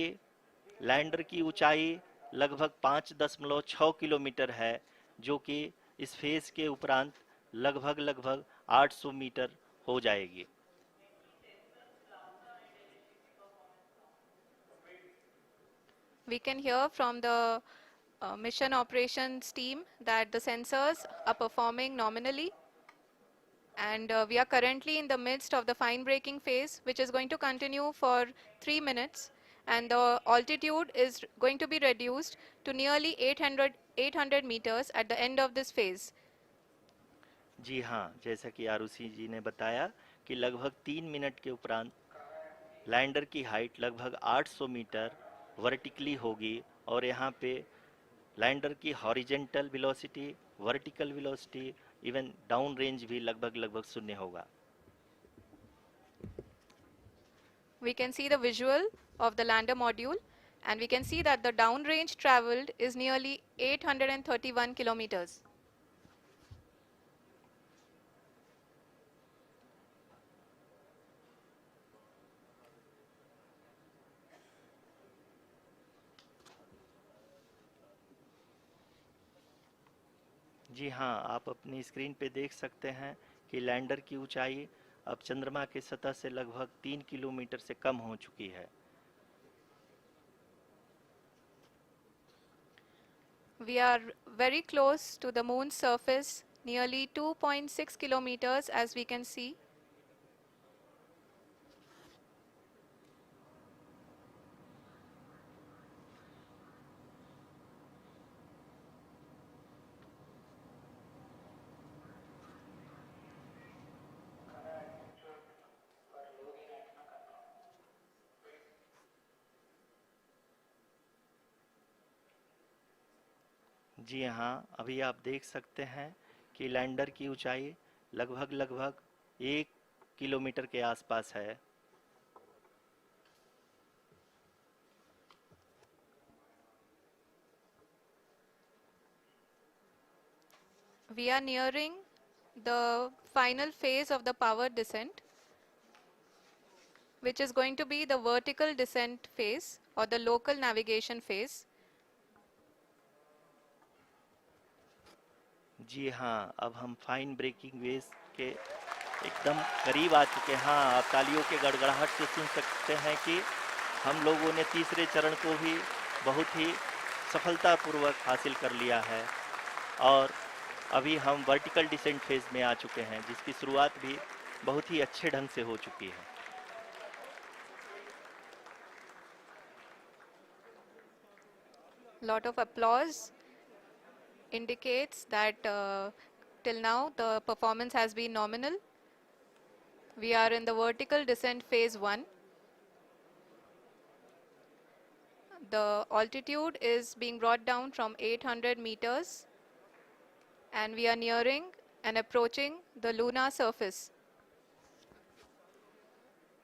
लैंडर की ऊंचाई लगभग 5.6 किलोमीटर है, जो कि इस फेज के उपरांत लगभग 800 मीटर हो जाएगी। We can hear from the mission operations team that the sensors are performing nominally. And we are currently in the midst of the fine braking phase, which is going to continue for 3 minutes. And the altitude is going to be reduced to nearly 800 meters at the end of this phase. जी हाँ, जैसा कि आरुषि जी ने बताया कि लगभग 3 minute के उपरांत lander की हाइट लगभग 800 मीटर वर्टिकली होगी और यहाँ पे लैंडर की horizontal velocity, vertical velocity, even down range भी लगभग शून्य होगा। We can see the visual of the lander module and we can see that the down range traveled is nearly 831 kilometers. जी हाँ, आप अपनी स्क्रीन पे देख सकते हैं कि लैंडर की ऊंचाई अब चंद्रमा के सतह से लगभग 3 किलोमीटर से कम हो चुकी है। We are very close to the moon's surface, nearly 2.6 kilometers as we can see. जी हाँ, अभी आप देख सकते हैं कि लैंडर की ऊंचाई लगभग 1 किलोमीटर के आसपास है। We are nearing the final phase of the power descent, which is going to be the vertical descent phase or the local navigation phase. जी हाँ, अब हम फाइन ब्रेकिंग वेव के एकदम करीब आ चुके हैं। हाँ, आप तालियों के गड़गड़ाहट से सुन सकते हैं कि हम लोगों ने तीसरे चरण को भी बहुत ही सफलतापूर्वक हासिल कर लिया है और अभी हम वर्टिकल डिसेंट फेज में आ चुके हैं, जिसकी शुरुआत भी बहुत ही अच्छे ढंग से हो चुकी है। Lot of applause indicates that till now the performance has been nominal. We are in the vertical descent phase 1. The altitude is being brought down from 800 meters and we are nearing and approaching the lunar surface.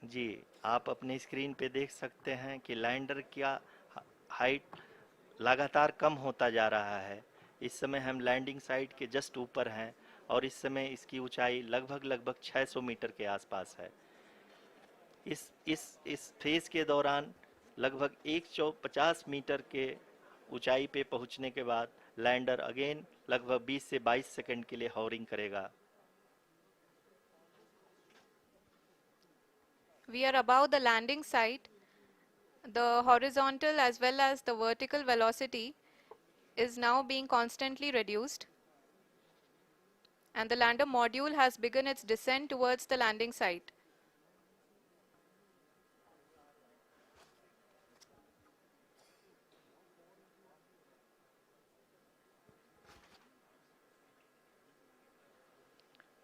जी, आप अपने screen पे देख सकते हैं कि lander का height लगातार कम होता जा रहा है। इस समय हम लैंडिंग साइट के जस्ट ऊपर हैं और इस समय इसकी ऊंचाई लगभग 600 मीटर के आसपास है। इस फेज के दौरान लगभग 150 मीटर के ऊंचाई पे पहुंचने के बाद लैंडर अगेन लगभग 20 से 22 सेकंड के लिए हॉवरिंग करेगा। We are above the landing site. The horizontal as well as the vertical velocity is now being constantly reduced. And the lander module has begun its descent towards the landing site.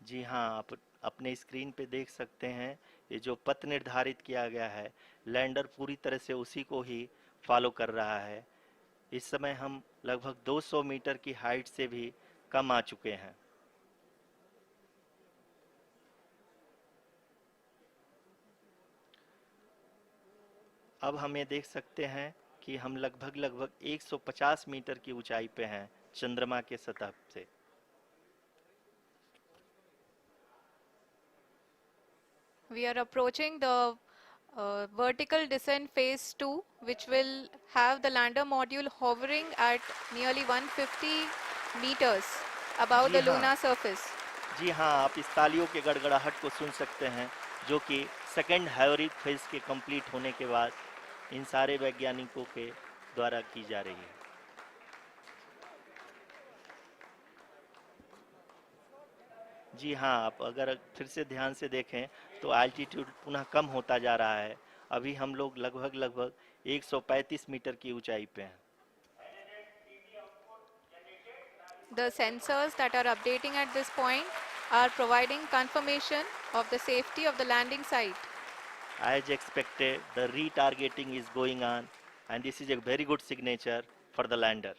जी हाँ, आप अपने screen पे देख सकते हैं ये जो पथ निर्धारित किया गया है, लैंडर पूरी तरह से उसी को ही फॉलो कर रहा है। इस समय हम लगभग 200 मीटर की हाइट से भी कम आ चुके हैं। अब हम ये देख सकते हैं कि हम लगभग 150 मीटर की ऊंचाई पे हैं चंद्रमा के सतह से। We are approaching the vertical descent phase 2, which will have the lander module hovering at nearly 150 meters above the lunar surface. जी हाँ, आप इस तालियों के गड़गड़ाहट को सुन सकते हैं जो कि सेकेंड हैवरिक फेज के कंप्लीट होने के बाद इन सारे वैज्ञानिकों के द्वारा की जा रही है। जी हाँ, आप अगर फिर से ध्यान से देखें तो एल्टीट्यूड पुनः कम होता जा रहा है। अभी हम लोग लगभग 135 मीटर की ऊंचाई पे हैं। The sensors that are updating at this point are providing confirmation of the safety of the landing site. As expected, the retargeting is going on and this is a very good signature for the lander.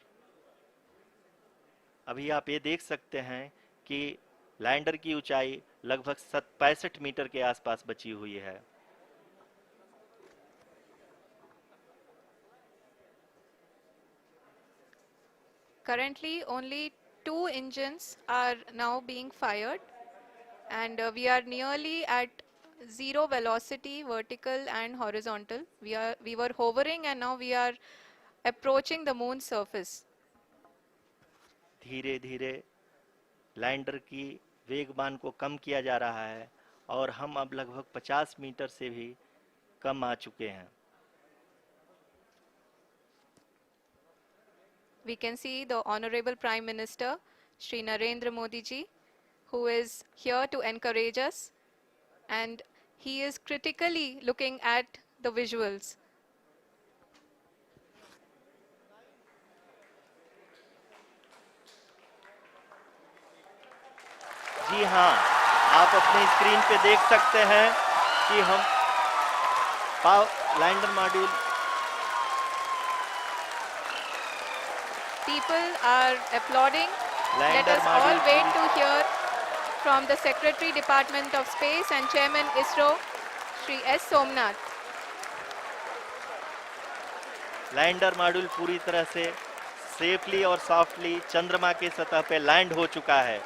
अभी आप ये देख सकते हैं कि lander की ऊंचाई लगभग 65 मीटर के आसपास बची हुई है। Currently, only 2 engines are now being fired, and we are nearly at zero velocity, vertical and horizontal. We were hovering, and now we are approaching the moon's surface. धीरे धीरे लैंडर की वेगमान को कम किया जा रहा है और हम अब लगभग 50 मीटर से भी कम आ चुके हैं। We can see the Honorable Prime Minister, Shri Narendra Modi ji, who is here to encourage us, and he is critically looking at the visuals. जी हाँ, आप अपने स्क्रीन पे देख सकते हैं कि हम lander module People are applauding. Let us all wait to hear from the Secretary Department of Space and Chairman ISRO, Shri S. Somnath. Lander module पूरी तरह से सेफली और सॉफ्टली चंद्रमा के सतह पे लैंड हो चुका है।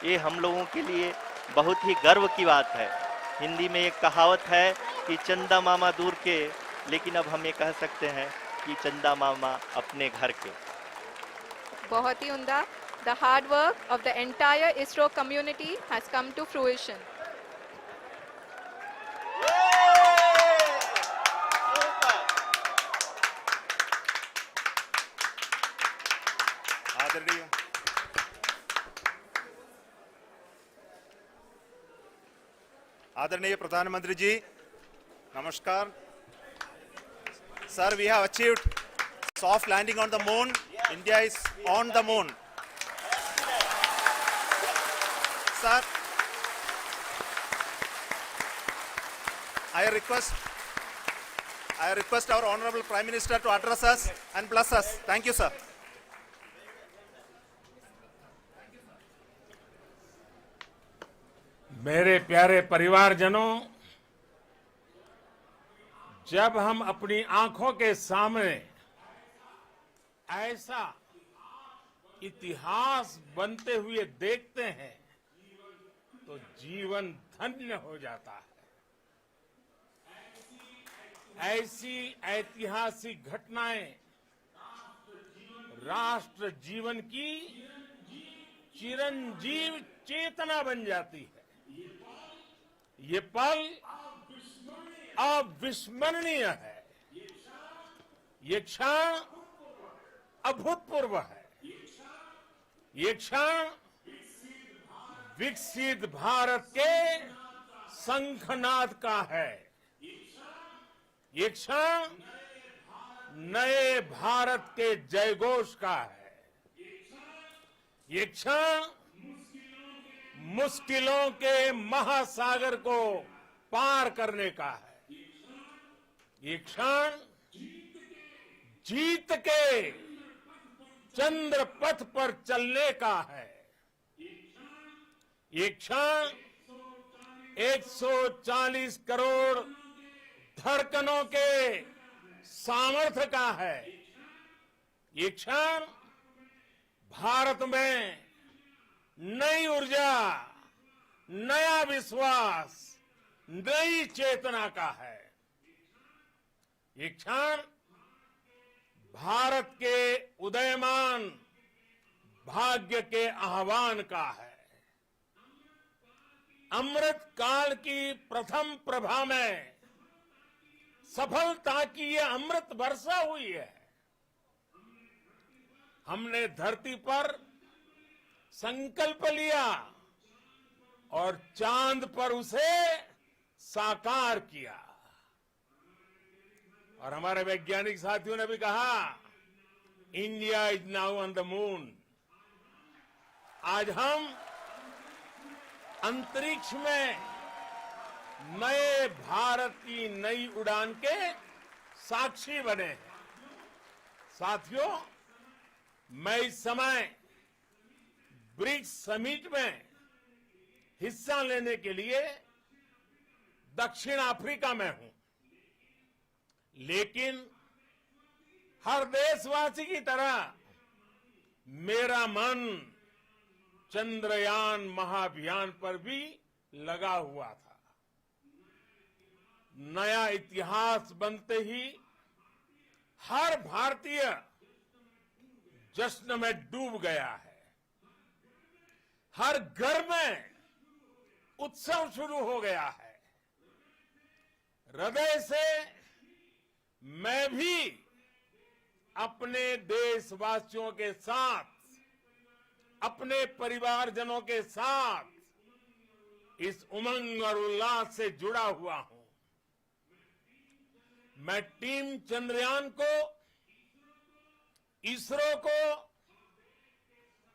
ये हम लोगों के लिए बहुत ही गर्व की बात है। हिंदी में एक कहावत है कि चंदा मामा दूर के, लेकिन अब हम ये कह सकते हैं कि चंदा मामा अपने घर के। बहुत ही उम्दा. The hard work of the entire ISRO community has come to fruition. आदरणीय प्रधानमंत्री जी, नमस्कार। Sir, we have achieved soft landing on the moon. India is on the moon. Sir, I request our Honorable Prime Minister to address us and bless us. Thank you, sir. मेरे प्यारे परिवारजनों, जब हम अपनी आंखों के सामने ऐसा इतिहास बनते हुए देखते हैं तो जीवन धन्य हो जाता है। ऐसी ऐतिहासिक घटनाएं राष्ट्र जीवन की चिरंजीव चेतना बन जाती है। ये पल अविस्मरणीय है। ये क्षण अभूतपूर्व है। ये क्षण विकसित भारत के शंखनाद का है। ये क्षण नए भारत के जयघोष का है। ये क्षण मुश्किलों के महासागर को पार करने का है। ये क्षण जीत के चंद्र पथ पर चलने का है। ये क्षण 140 करोड़ धड़कनों के सामर्थ्य का है। ये क्षण भारत में नई ऊर्जा, नया विश्वास, नई चेतना का है। ये क्षण भारत के उदयमान भाग्य के आह्वान का है। अमृत काल की प्रथम प्रभा में सफलता की ये अमृत वर्षा हुई है। हमने धरती पर संकल्प लिया और चांद पर उसे साकार किया। और हमारे वैज्ञानिक साथियों ने भी कहा, India is now on the moon. आज हम अंतरिक्ष में नए भारत की नई उड़ान के साक्षी बने हैं। साथियों, मैं इस समय ब्रिक्स समिट में हिस्सा लेने के लिए दक्षिण अफ्रीका में हूं, लेकिन हर देशवासी की तरह मेरा मन चंद्रयान महाअभियान पर भी लगा हुआ था। नया इतिहास बनते ही हर भारतीय जश्न में डूब गया है। हर घर में उत्सव शुरू हो गया है। हृदय से मैं भी अपने देशवासियों के साथ, अपने परिवारजनों के साथ इस उमंग और उल्लास से जुड़ा हुआ हूं। मैं टीम चंद्रयान को, इसरो को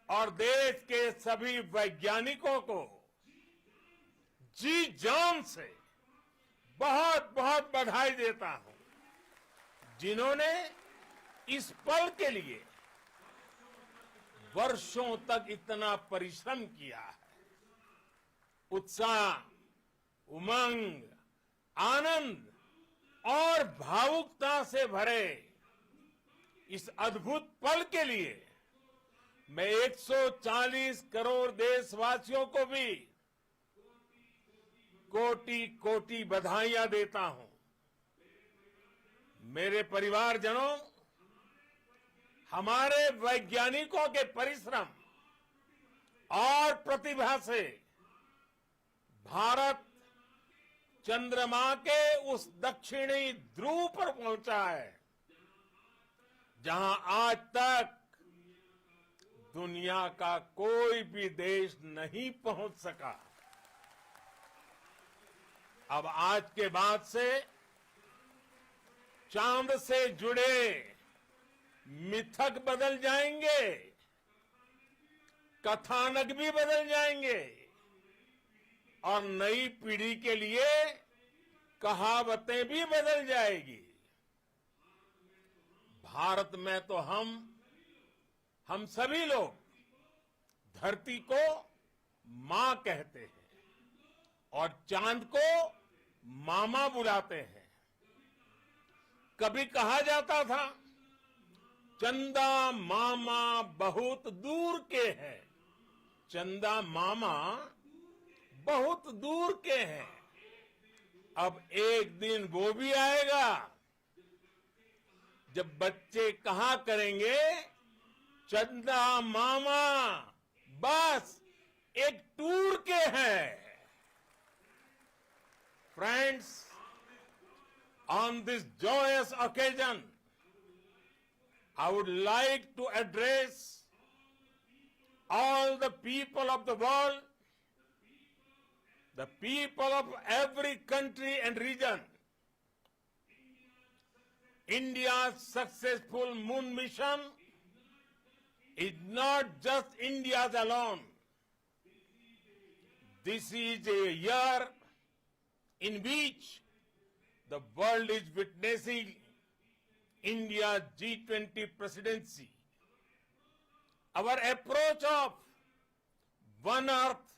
और देश के सभी वैज्ञानिकों को जी जान से बहुत बहुत बधाई देता हूं, जिन्होंने इस पल के लिए वर्षों तक इतना परिश्रम किया है। उत्साह, उमंग, आनंद और भावुकता से भरे इस अद्भुत पल के लिए मैं 140 करोड़ देशवासियों को भी कोटि कोटि बधाइयां देता हूं। मेरे परिवारजनों, हमारे वैज्ञानिकों के परिश्रम और प्रतिभा से भारत चंद्रमा के उस दक्षिणी ध्रुव पर पहुंचा है, जहां आज तक दुनिया का कोई भी देश नहीं पहुंच सका। अब आज के बाद से चांद से जुड़े मिथक बदल जाएंगे, कथानक भी बदल जाएंगे और नई पीढ़ी के लिए कहावतें भी बदल जाएगी। भारत में तो हम सभी लोग धरती को मां कहते हैं और चांद को मामा बुलाते हैं। कभी कहा जाता था चंदा मामा बहुत दूर के हैं, चंदा मामा बहुत दूर के हैं। अब एक दिन वो भी आएगा जब बच्चे कहा करेंगे चंदा मामा बस एक टूर के हैं। Friends, on this joyous occasion, I would like to address all the people of the world, the people of every country and region. India's successful moon mission is not just India's alone. This is a year in which the world is witnessing India's G20 presidency. Our approach of one earth,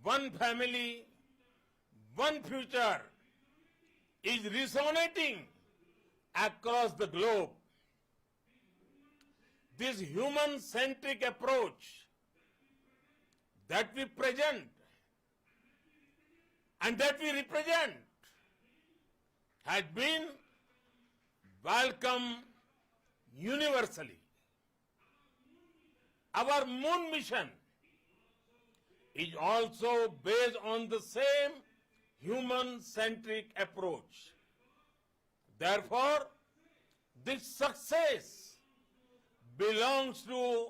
one family, one future is resonating across the globe. This human-centric approach that we present and that we represent has been welcomed universally. Our moon mission is also based on the same human-centric approach. Therefore, this success belongs to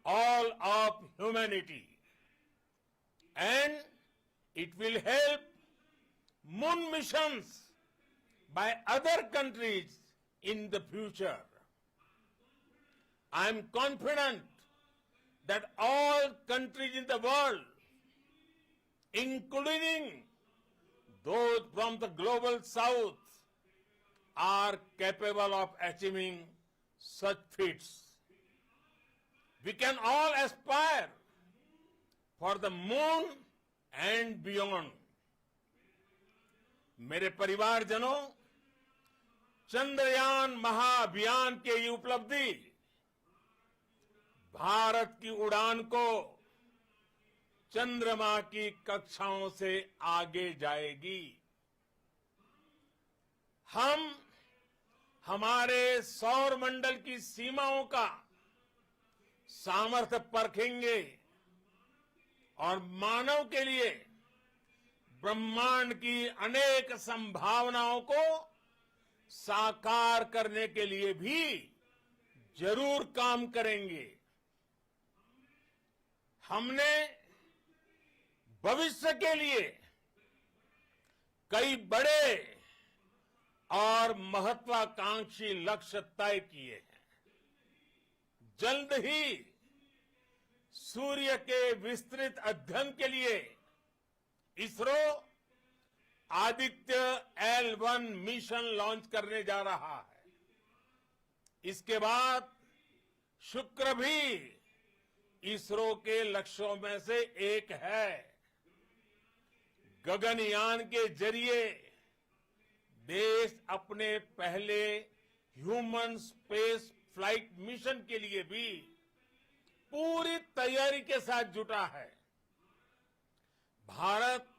all of humanity, and it will help moon missions by other countries in the future. I am confident that all countries in the world, including those from the global south, are capable of achieving such feats. We can all aspire for the moon and beyond. मेरे परिवारजनों, चंद्रयान महाअभियान के ये उपलब्धि भारत की उड़ान को चंद्रमा की कक्षाओं से आगे जाएगी। हम हमारे सौर मंडल की सीमाओं का सामर्थ्य परखेंगे और मानव के लिए ब्रह्मांड की अनेक संभावनाओं को साकार करने के लिए भी जरूर काम करेंगे। हमने भविष्य के लिए कई बड़े और महत्वाकांक्षी लक्ष्य तय किए हैं। जल्द ही सूर्य के विस्तृत अध्ययन के लिए ISRO Aditya L1 mission launch करने जा रहा है। इसके बाद शुक्र भी इसरो के लक्ष्यों में से एक है। गगनयान के जरिए देश अपने पहले ह्यूमन स्पेस फ्लाइट मिशन के लिए भी पूरी तैयारी के साथ जुटा है। भारत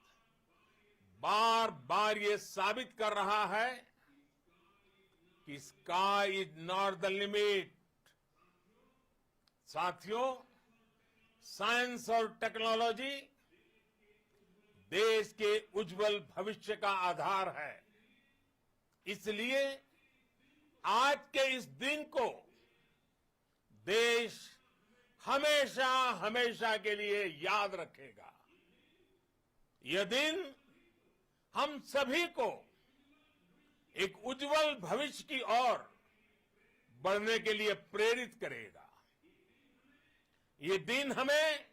बार बार ये साबित कर रहा है कि sky is not the limit. साथियों, साइंस और टेक्नोलॉजी देश के उज्जवल भविष्य का आधार है। इसलिए आज के इस दिन को देश हमेशा हमेशा के लिए याद रखेगा। यह दिन हम सभी को एक उज्जवल भविष्य की ओर बढ़ने के लिए प्रेरित करेगा। ये दिन हमें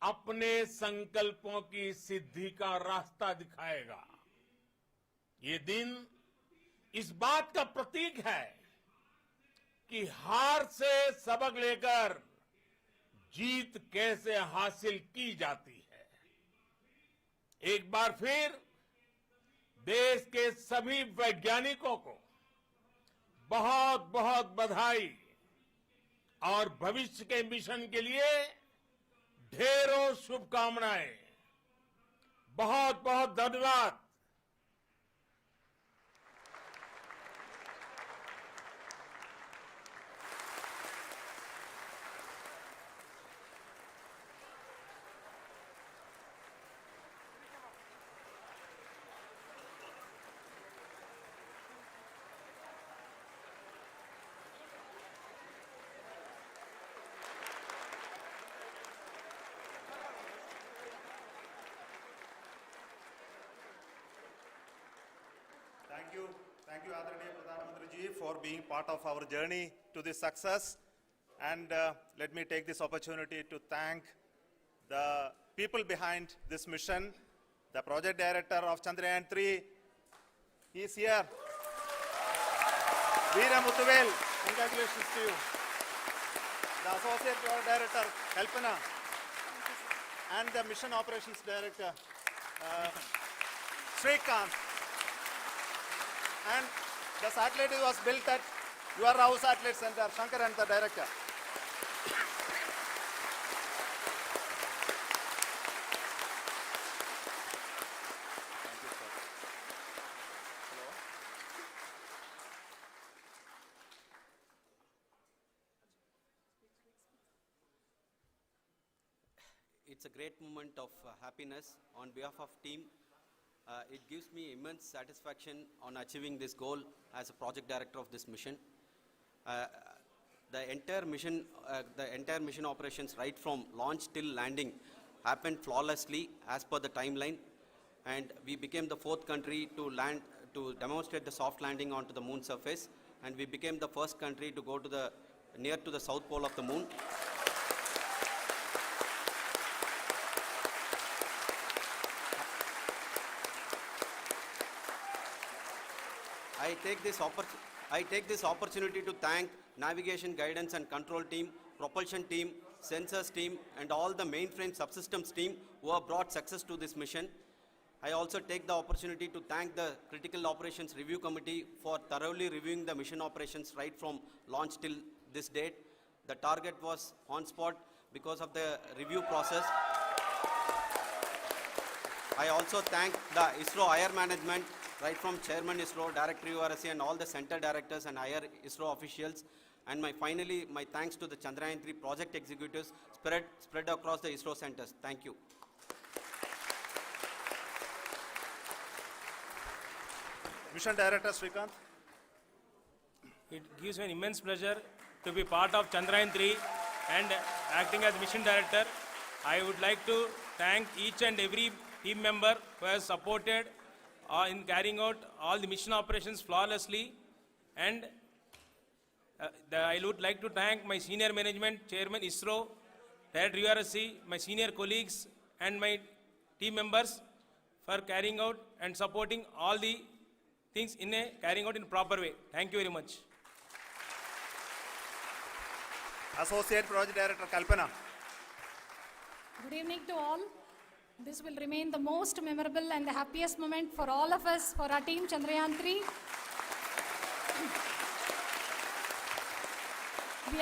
अपने संकल्पों की सिद्धि का रास्ता दिखाएगा। ये दिन इस बात का प्रतीक है कि हार से सबक लेकर जीत कैसे हासिल की जाती है। एक बार फिर देश के सभी वैज्ञानिकों को बहुत बहुत बधाई और भविष्य के मिशन के लिए ढेरों शुभकामनाएं। बहुत बहुत धन्यवाद। Thank you, Adharaniya Pradhan Mantri ji, for being part of our journey to this success. And let me take this opportunity to thank the people behind this mission. The project director of Chandrayaan-3, he is here. Veera Muthuvel, congratulations to you. The associate project director, Kalpana, and the mission operations director, Srikanth. And the satellite was built at your house satellite center, Shankaran, the director. Thank you, sir. Hello. It's a great moment of happiness on behalf of team. It gives me immense satisfaction on achieving this goal as a project director of this mission. The entire mission operations right from launch till landing happened flawlessly as per the timeline, and we became the 4th country to demonstrate the soft landing onto the moon surface, and we became the first country to go to near to the south pole of the moon. I take this opportunity to thank navigation, guidance and control team, propulsion team, sensors team and all the mainframe subsystems team who have brought success to this mission. I also take the opportunity to thank the Critical Operations Review Committee for thoroughly reviewing the mission operations right from launch till this date. The target was on spot because of the review process. I also thank the ISRO higher management, right from Chairman ISRO, Director URSC and all the center directors and higher ISRO officials. And finally, my thanks to the Chandrayaan-3 project executives spread across the ISRO centers. Thank you. Mission Director Srikanth. It gives me an immense pleasure to be part of Chandrayaan-3 and acting as Mission Director. I would like to thank each and every team member who has supported in carrying out all the mission operations flawlessly, and I would like to thank my senior management, Chairman ISRO, Director URSC, my senior colleagues and my team members for carrying out and supporting all the things carrying out in a proper way. Thank you very much. Associate Project Director Kalpana. Good evening to all. This will remain the most memorable and the happiest moment for all of us, for our team Chandrayaan-3. We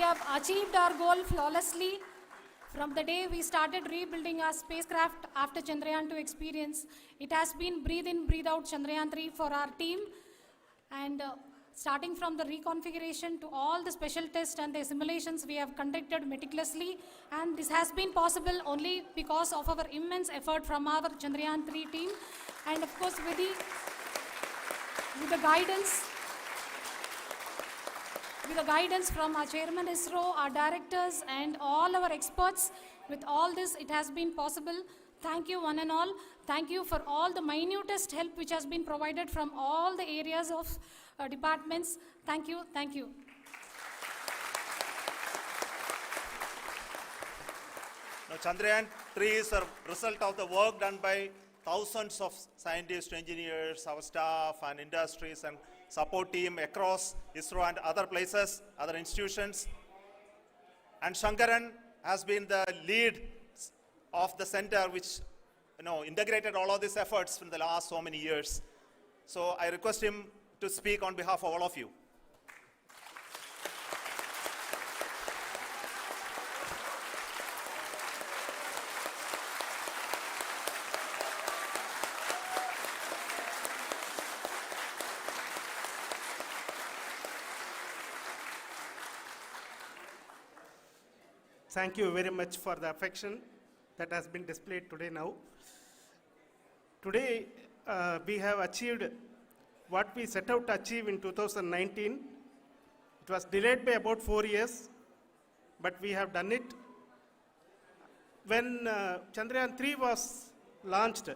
have achieved our goal flawlessly. From the day we started rebuilding our spacecraft after Chandrayaan-2 experience, it has been breathe in, breathe out Chandrayaan-3 for our team. And starting from the reconfiguration to all the special tests and the simulations we have conducted meticulously, and this has been possible only because of our immense effort from our Chandrayaan-3 team, and of course with the guidance from our Chairman ISRO, our directors and all our experts. With all this, it has been possible. Thank you one and all. Thank you for all the minutest help which has been provided from all the areas of departments. Thank you. Thank you. Now, Chandrayaan-3 is a result of the work done by thousands of scientists, engineers, our staff and industries and support team across ISRO and other places, other institutions. And Shankaran has been the lead of the center which integrated all of these efforts in the last so many years. So I request him to speak on behalf of all of you. Thank you very much for the affection that has been displayed today now. Today, we have achieved what we set out to achieve in 2019. It was delayed by about 4 years, but we have done it. When Chandrayaan-3 was launched,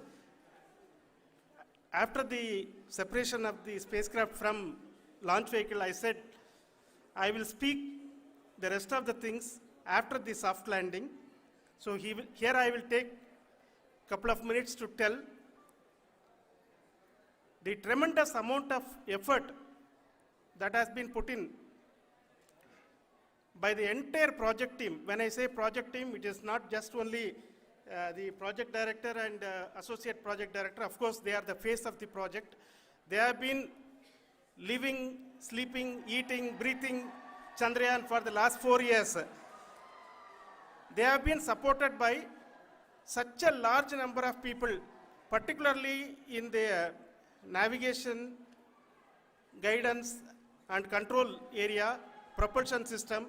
after the separation of the spacecraft from launch vehicle, I said, I will speak the rest of the things after the soft landing. So here I will take a couple of minutes to tell the tremendous amount of effort that has been put in by the entire project team. When I say project team, it is not just only the project director and associate project director. Of course, they are the face of the project. They have been living, sleeping, eating, breathing Chandrayaan for the last 4 years. They have been supported by such a large number of people, particularly in the navigation, guidance and control area, propulsion system.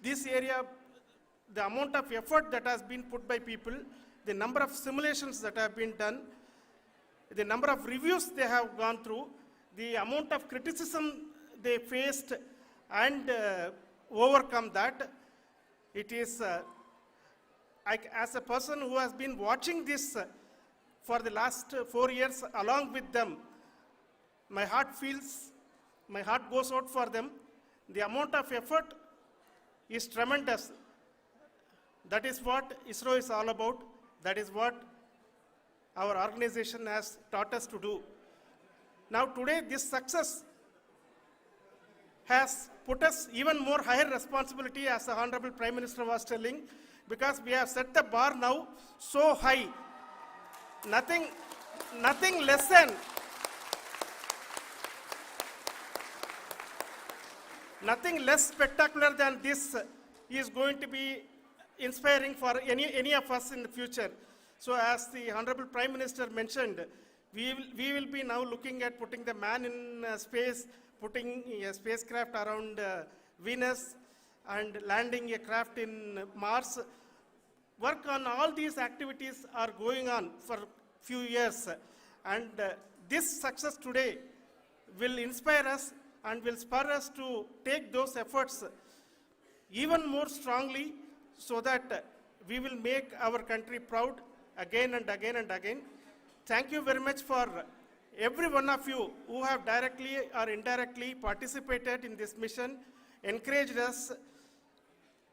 This area, the amount of effort that has been put by people, the number of simulations that have been done, the number of reviews they have gone through, the amount of criticism they faced and overcome that. It is, as a person who has been watching this for the last 4 years along with them, my heart goes out for them. The amount of effort is tremendous. That is what ISRO is all about. That is what our organization has taught us to do. Now today, this success has put us even more higher responsibility, as the Honorable Prime Minister was telling, because we have set the bar now so high. Nothing less spectacular than this is going to be inspiring for any of us in the future. So as the Honorable Prime Minister mentioned, we will be now looking at putting the man in space, putting a spacecraft around Venus and landing a craft in Mars. Work on all these activities are going on for few years, and this success today will inspire us and will spur us to take those efforts even more strongly, so that we will make our country proud again and again and again. Thank you very much for every one of you who have directly or indirectly participated in this mission, encouraged us,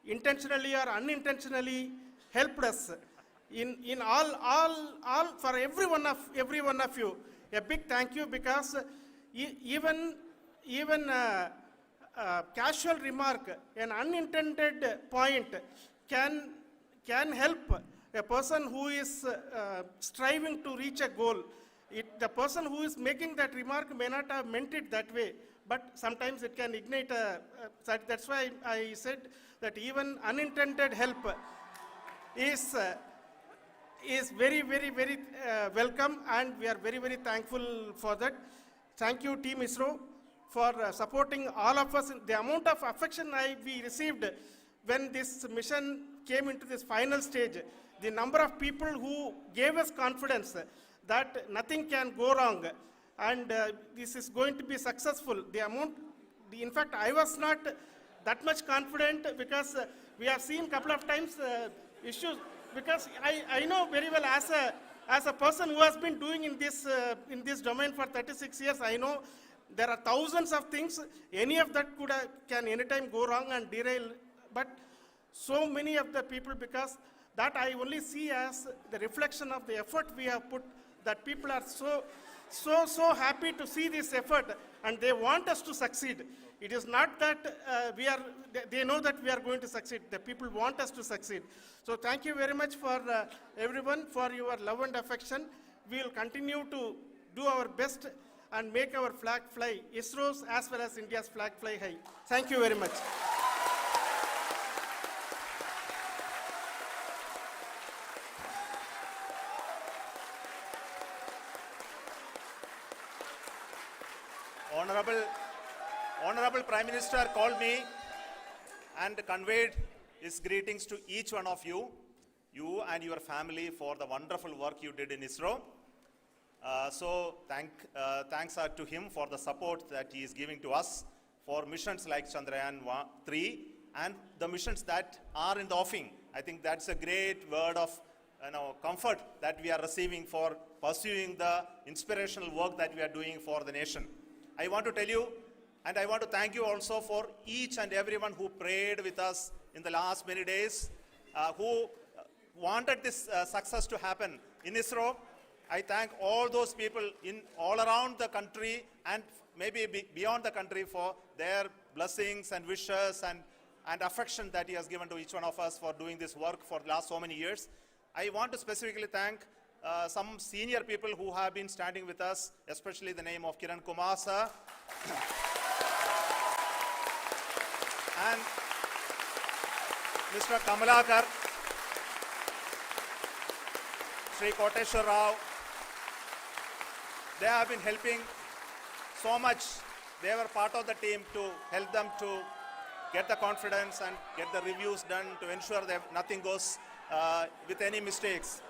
intentionally or unintentionally helped us in all for every one of you. A big thank you, because even casual remark, an unintended point can help a person who is striving to reach a goal. The person who is making that remark may not have meant it that way, but sometimes it can ignite that's why I said that even unintended help is very, very, very welcome, and we are very, very thankful for that. Thank you, Team ISRO, for supporting all of us. The amount of affection we received when this mission came into this final stage, the number of people who gave us confidence that nothing can go wrong and this is going to be successful. In fact, I was not that much confident, because we have seen a couple of times issues, because I know very well as a person who has been doing in this domain for 36 years, I know there are thousands of things. Any of that can anytime go wrong and derail, but so many of the people, because that I only see as the reflection of the effort we have put, that people are so happy to see this effort, and they want us to succeed. It is not that they know that we are going to succeed. The people want us to succeed. So thank you very much for everyone for your love and affection. We will continue to do our best and make our flag fly, ISRO's as well as India's flag fly high. Thank you very much. Honorable Prime Minister called me and conveyed his greetings to each one of you and your family for the wonderful work you did in ISRO. Thanks are to him for the support that he is giving to us for missions like Chandrayaan-3 and the missions that are in the offing. I think that's a great word of comfort that we are receiving for pursuing the inspirational work that we are doing for the nation. I want to tell you, and I want to thank you also for each and everyone who prayed with us in the last many days, who wanted this success to happen in ISRO. I thank all those people all around the country and maybe beyond the country for their blessings and wishes and affection that he has given to each one of us for doing this work for the last so many years. I want to specifically thank some senior people who have been standing with us, especially the name of Kiran Kumar sir and Mr. Kamalakar, Sri Koteshwar Rao. They have been helping so much. They were part of the team to help them to get the confidence and get the reviews done to ensure that nothing goes with any mistakes.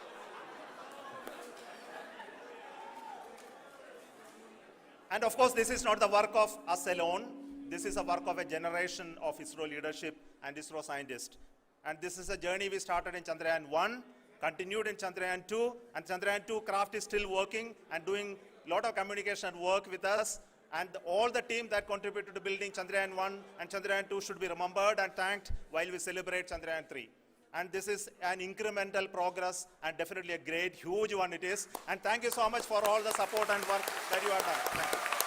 And of course, this is not the work of us alone. This is a work of a generation of ISRO leadership and ISRO scientists. And this is a journey we started in Chandrayaan-1, continued in Chandrayaan-2, and Chandrayaan-2 craft is still working and doing a lot of communication work with us. And all the team that contributed to building Chandrayaan-1 and Chandrayaan-2 should be remembered and thanked while we celebrate Chandrayaan-3. And this is an incremental progress and definitely a great, huge one it is. And thank you so much for all the support and work that you have done. Thank you.